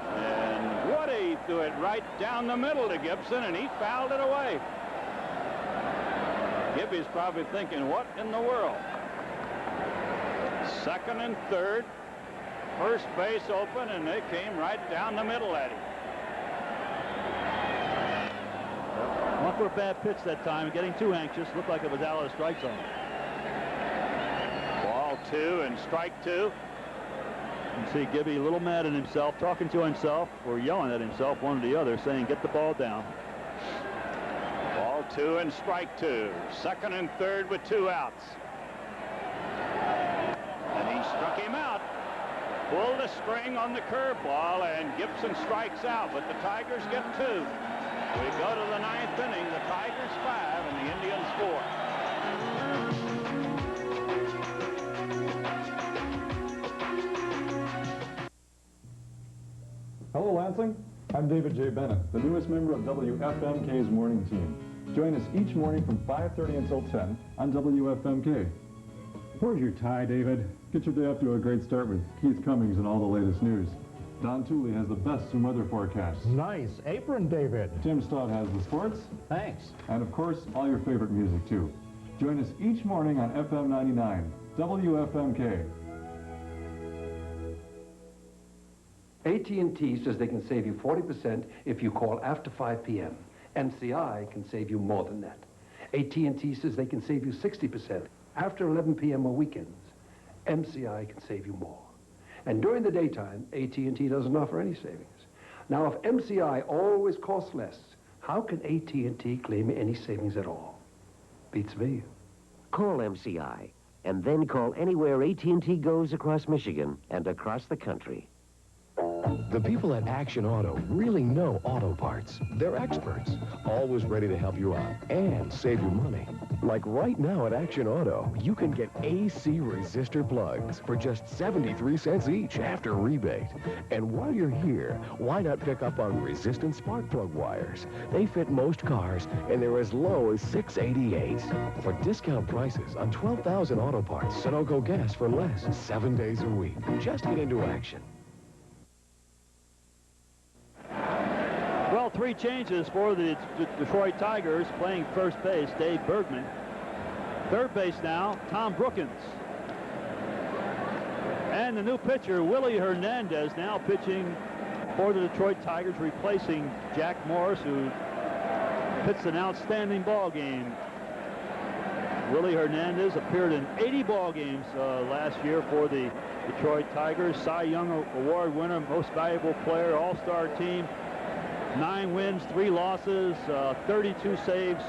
And Woody threw it right down the middle to Gibson, and he fouled it away. Gibby's probably thinking, what in the world? Second and third, first base open, and they came right down the middle at him. Went for a bad pitch that time, getting too anxious. Looked like it was out of the strike zone. Ball 2 and strike 2. You see Gibby a little mad at himself, talking to himself, or yelling at himself, one or the other, saying, get the ball down. Ball 2 and strike 2. Second and third with 2 outs. And he struck him out. Pulled the string on the curveball, and Gibson strikes out, but the Tigers get 2. We go to the 9th inning. The Tigers 5 and the Indians 4. Hello, Lansing. I'm David J. Bennett, the newest member of WFMK's morning team. Join us each morning from 5:30 until 10 on WFMK. Where's your tie, David? Get your day off to a great start with Keith Cummings and all the latest news. Don Tooley has the best in weather forecasts. Nice apron, David. Tim Stott has the sports. Thanks. And, of course, all your favorite music, too. Join us each morning on FM 99, WFMK. AT&T says they can save you 40% if you call after 5 p.m. MCI can save you more than that. AT&T says they can save you 60% after 11 p.m. or weekends. MCI can save you more. And during the daytime, AT&T doesn't offer any savings. Now, if MCI always costs less, how can AT&T claim any savings at all? Beats me. Call MCI, and then call anywhere AT&T goes across Michigan and across the country. The people at Action Auto really know auto parts. They're experts, always ready to help you out and save you money. Like right now at Action Auto, you can get AC resistor plugs for just 73 cents each after rebate. And while you're here, why not pick up on resistant spark plug wires? They fit most cars, and they're as low as $6.88. For discount prices on 12,000 auto parts, Sunoco gas for less 7 days a week. Just get into Action. Well, 3 changes for the Detroit Tigers playing first base, Dave Bergman. Third base now, Tom Brookins. And the new pitcher, Willie Hernandez, now pitching for the Detroit Tigers, replacing Jack Morris, who pitched an outstanding ball game. Willie Hernandez appeared in 80 ball games last year for the Detroit Tigers. Cy Young Award winner, most valuable player, all-star team. 9 wins, 3 losses, 32 saves.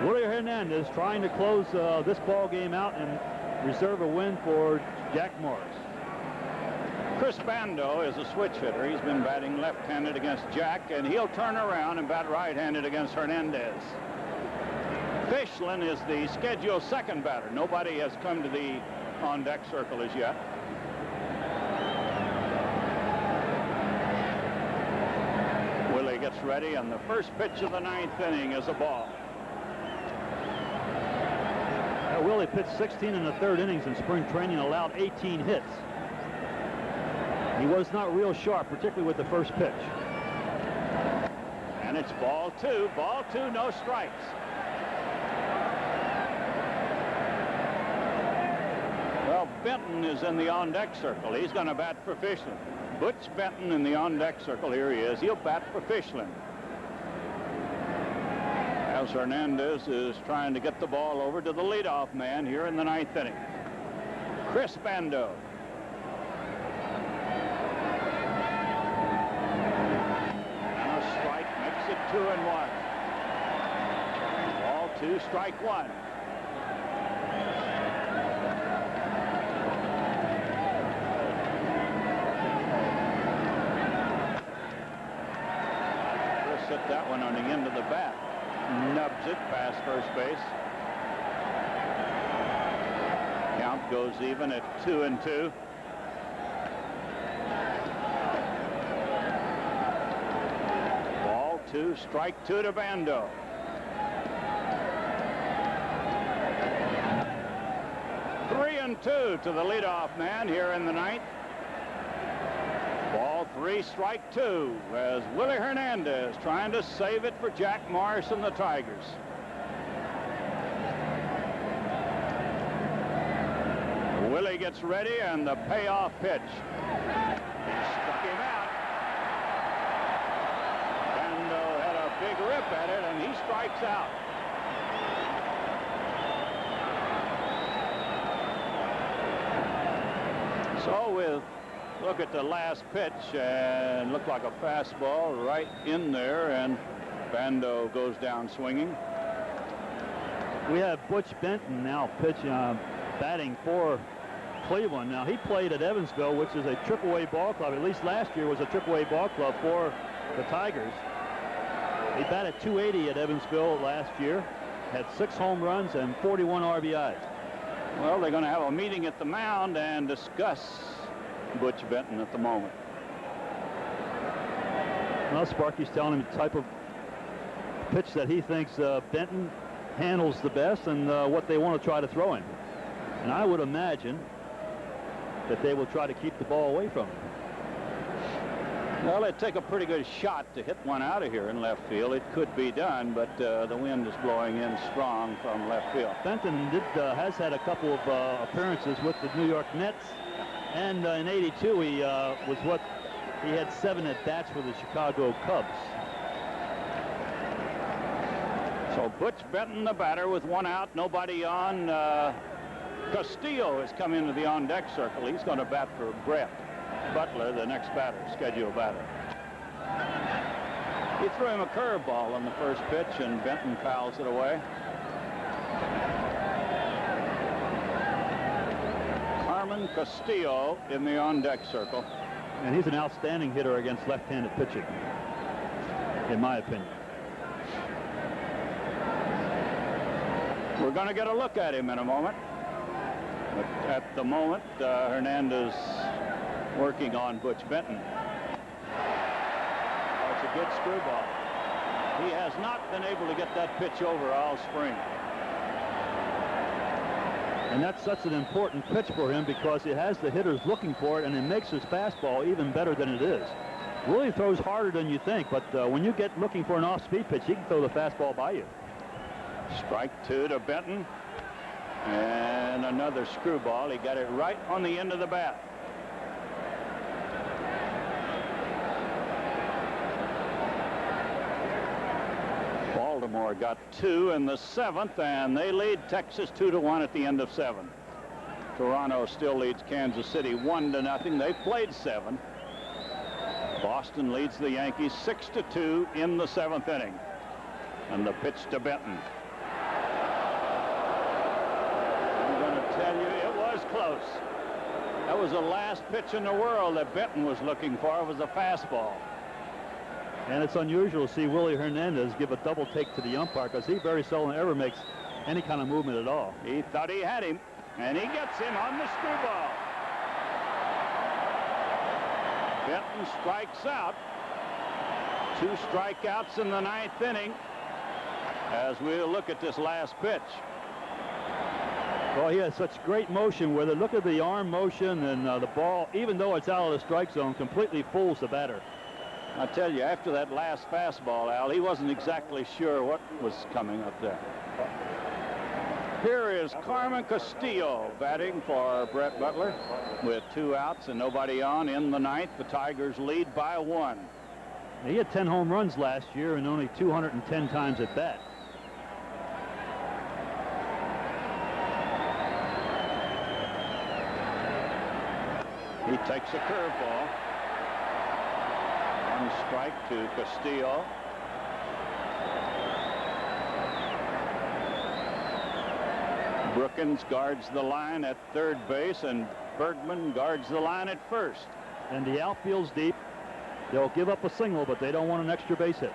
Willie Hernandez trying to close this ball game out and reserve a win for Jack Morris. Chris Bando is a switch hitter. He's been batting left-handed against Jack, and he'll turn around and bat right-handed against Hernandez. Fischlin is the scheduled second batter. Nobody has come to the on-deck circle as yet. Willie gets ready, and the first pitch of the 9th inning is a ball. Willie pitched 16 in the 3rd innings in spring training, allowed 18 hits. He was not real sharp, particularly with the first pitch. And it's ball 2. Ball 2, no strikes. Well, Benton is in the on-deck circle. He's going to bat for Fischlin. Butch Benton in the on-deck circle. Here he is. He'll bat for Fischlin. As Hernandez is trying to get the ball over to the leadoff man here in the 9th inning. Chris Bando. And a strike makes it 2-1. Ball 2, strike 1. Chris hit that one on the end of the bat. Nubs it past first base. Count goes even at 2-2. Ball 2, strike 2 to Bando. Three and 2 to the leadoff man here in the 9th. Ball 3, strike 2, as Willie Hernandez trying to save it for Jack Morris and the Tigers. Willie gets ready, and the payoff pitch. He struck him out. Bando had a big rip at it, and he strikes out. So with look at the last pitch, and looked like a fastball right in there, and Bando goes down swinging. We have Butch Benton now batting for Cleveland. Now, he played at Evansville, which is a AAA ball club. At least last year was a AAA ball club for the Tigers. He batted .280 at Evansville last year, had 6 home runs and 41 RBIs. Well, they're going to have a meeting at the mound and discuss Butch Benton at the moment. Well, Sparky's telling him the type of pitch that he thinks Benton handles the best and what they want to try to throw him. And I would imagine that they will try to keep the ball away from him. Well, it'd take a pretty good shot to hit one out of here in left field. It could be done, but the wind is blowing in strong from left field. Benton has had a couple of appearances with the New York Mets, and in '82 he had 7 at-bats for the Chicago Cubs. So Butch Benton, the batter, with 1 out, nobody on. Castillo has come into the on-deck circle. He's going to bat for Brett Butler, the next batter, scheduled batter. He threw him a curveball on the first pitch, and Benton fouls it away. Carmen Castillo in the on-deck circle. And he's an outstanding hitter against left-handed pitching, in my opinion. We're going to get a look at him in a moment. But at the moment, Hernandez working on Butch Benton. That's a good screwball. He has not been able to get that pitch over all spring. And that's such an important pitch for him because it has the hitters looking for it, and it makes his fastball even better than it is. Willie throws harder than you think, but when you get looking for an off-speed pitch, he can throw the fastball by you. Strike 2 to Benton. And another screwball. He got it right on the end of the bat. Baltimore got 2 in the 7th, and they lead Texas 2-1 at the end of 7. Toronto still leads Kansas City 1-0. They played 7. Boston leads the Yankees 6-2 in the 7th inning. And the pitch to Benton. Tell you, it was close. That was the last pitch in the world that Benton was looking for. It was a fastball. And it's unusual to see Willie Hernandez give a double take to the umpire because he very seldom ever makes any kind of movement at all. He thought he had him, and he gets him on the screwball. Benton strikes out. 2 strikeouts in the 9th inning as we look at this last pitch. Well, he has such great motion with it. Look at the arm motion, and the ball, even though it's out of the strike zone, completely fools the batter. I tell you, after that last fastball, Al, he wasn't exactly sure what was coming up there. Here is Carmen Castillo batting for Brett Butler with 2 outs and nobody on in the 9th. The Tigers lead by 1. He had 10 home runs last year and only 210 times at bat. He takes a curveball. 1 strike to Castillo. Brookins guards the line at 3rd base, and Bergman guards the line at 1st. And the outfield's deep. They'll give up a single, but they don't want an extra base hit.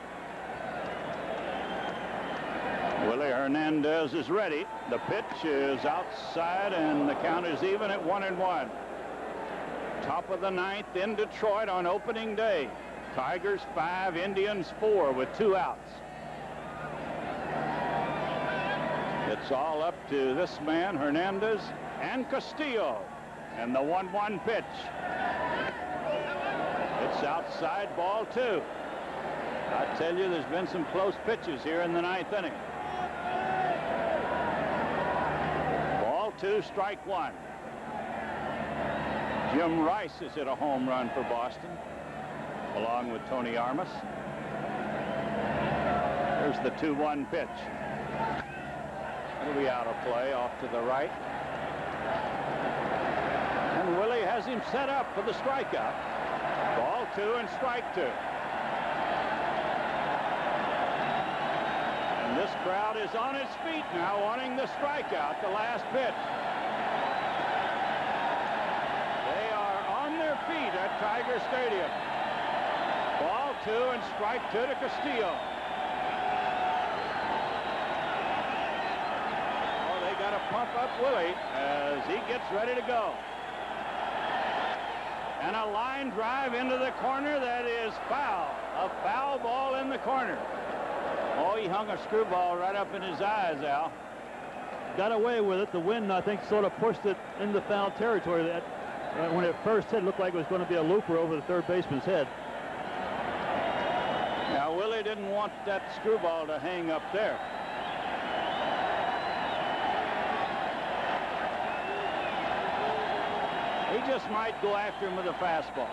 Willie Hernandez is ready. The pitch is outside, and the count is even at 1-1. Top of the 9th in Detroit on opening day. Tigers 5, Indians 4 with 2 outs. It's all up to this man, Hernandez, and Castillo. And the 1-1 pitch. It's outside, ball 2. I tell you, there's been some close pitches here in the 9th inning. Ball 2, strike 1. Jim Rice has hit a home run for Boston, along with Tony Armas. Here's the 2-1 pitch. It'll be out of play off to the right. And Willie has him set up for the strikeout. Ball 2 and strike 2. And this crowd is on its feet now, wanting the strikeout, the last pitch. Tiger Stadium. Ball 2 and strike 2 to Castillo. Oh, they got to pump up Willie as he gets ready to go. And a line drive into the corner that is foul. A foul ball in the corner. Oh, he hung a screwball right up in his eyes, Al. Got away with it. The wind, I think, sort of pushed it into foul territory. That when it first hit, it looked like it was going to be a looper over the third baseman's head. Now, Willie didn't want that screwball to hang up there. He just might go after him with a fastball.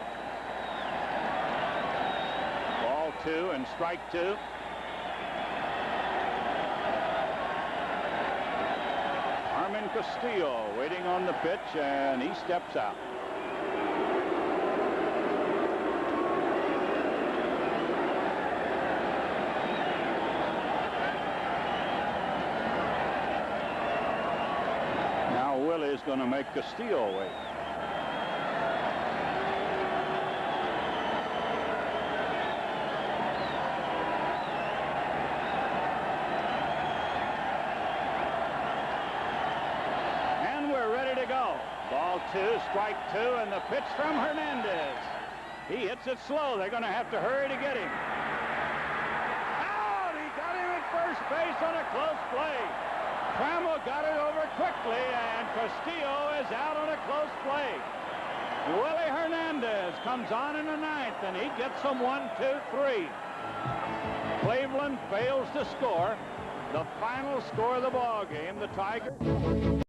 Ball 2 and strike 2. Armin Castillo waiting on the pitch, and he steps out. Now Willie's going to make Castillo wait. Ball 2, strike 2, and the pitch from Hernandez. He hits it slow. They're going to have to hurry to get him. Out! He got him at first base on a close play. Trammell got it over quickly, and Castillo is out on a close play. Willie Hernandez comes on in the 9th, and he gets them 1, 2, 3. Cleveland fails to score. The final score of the ball game, the Tigers.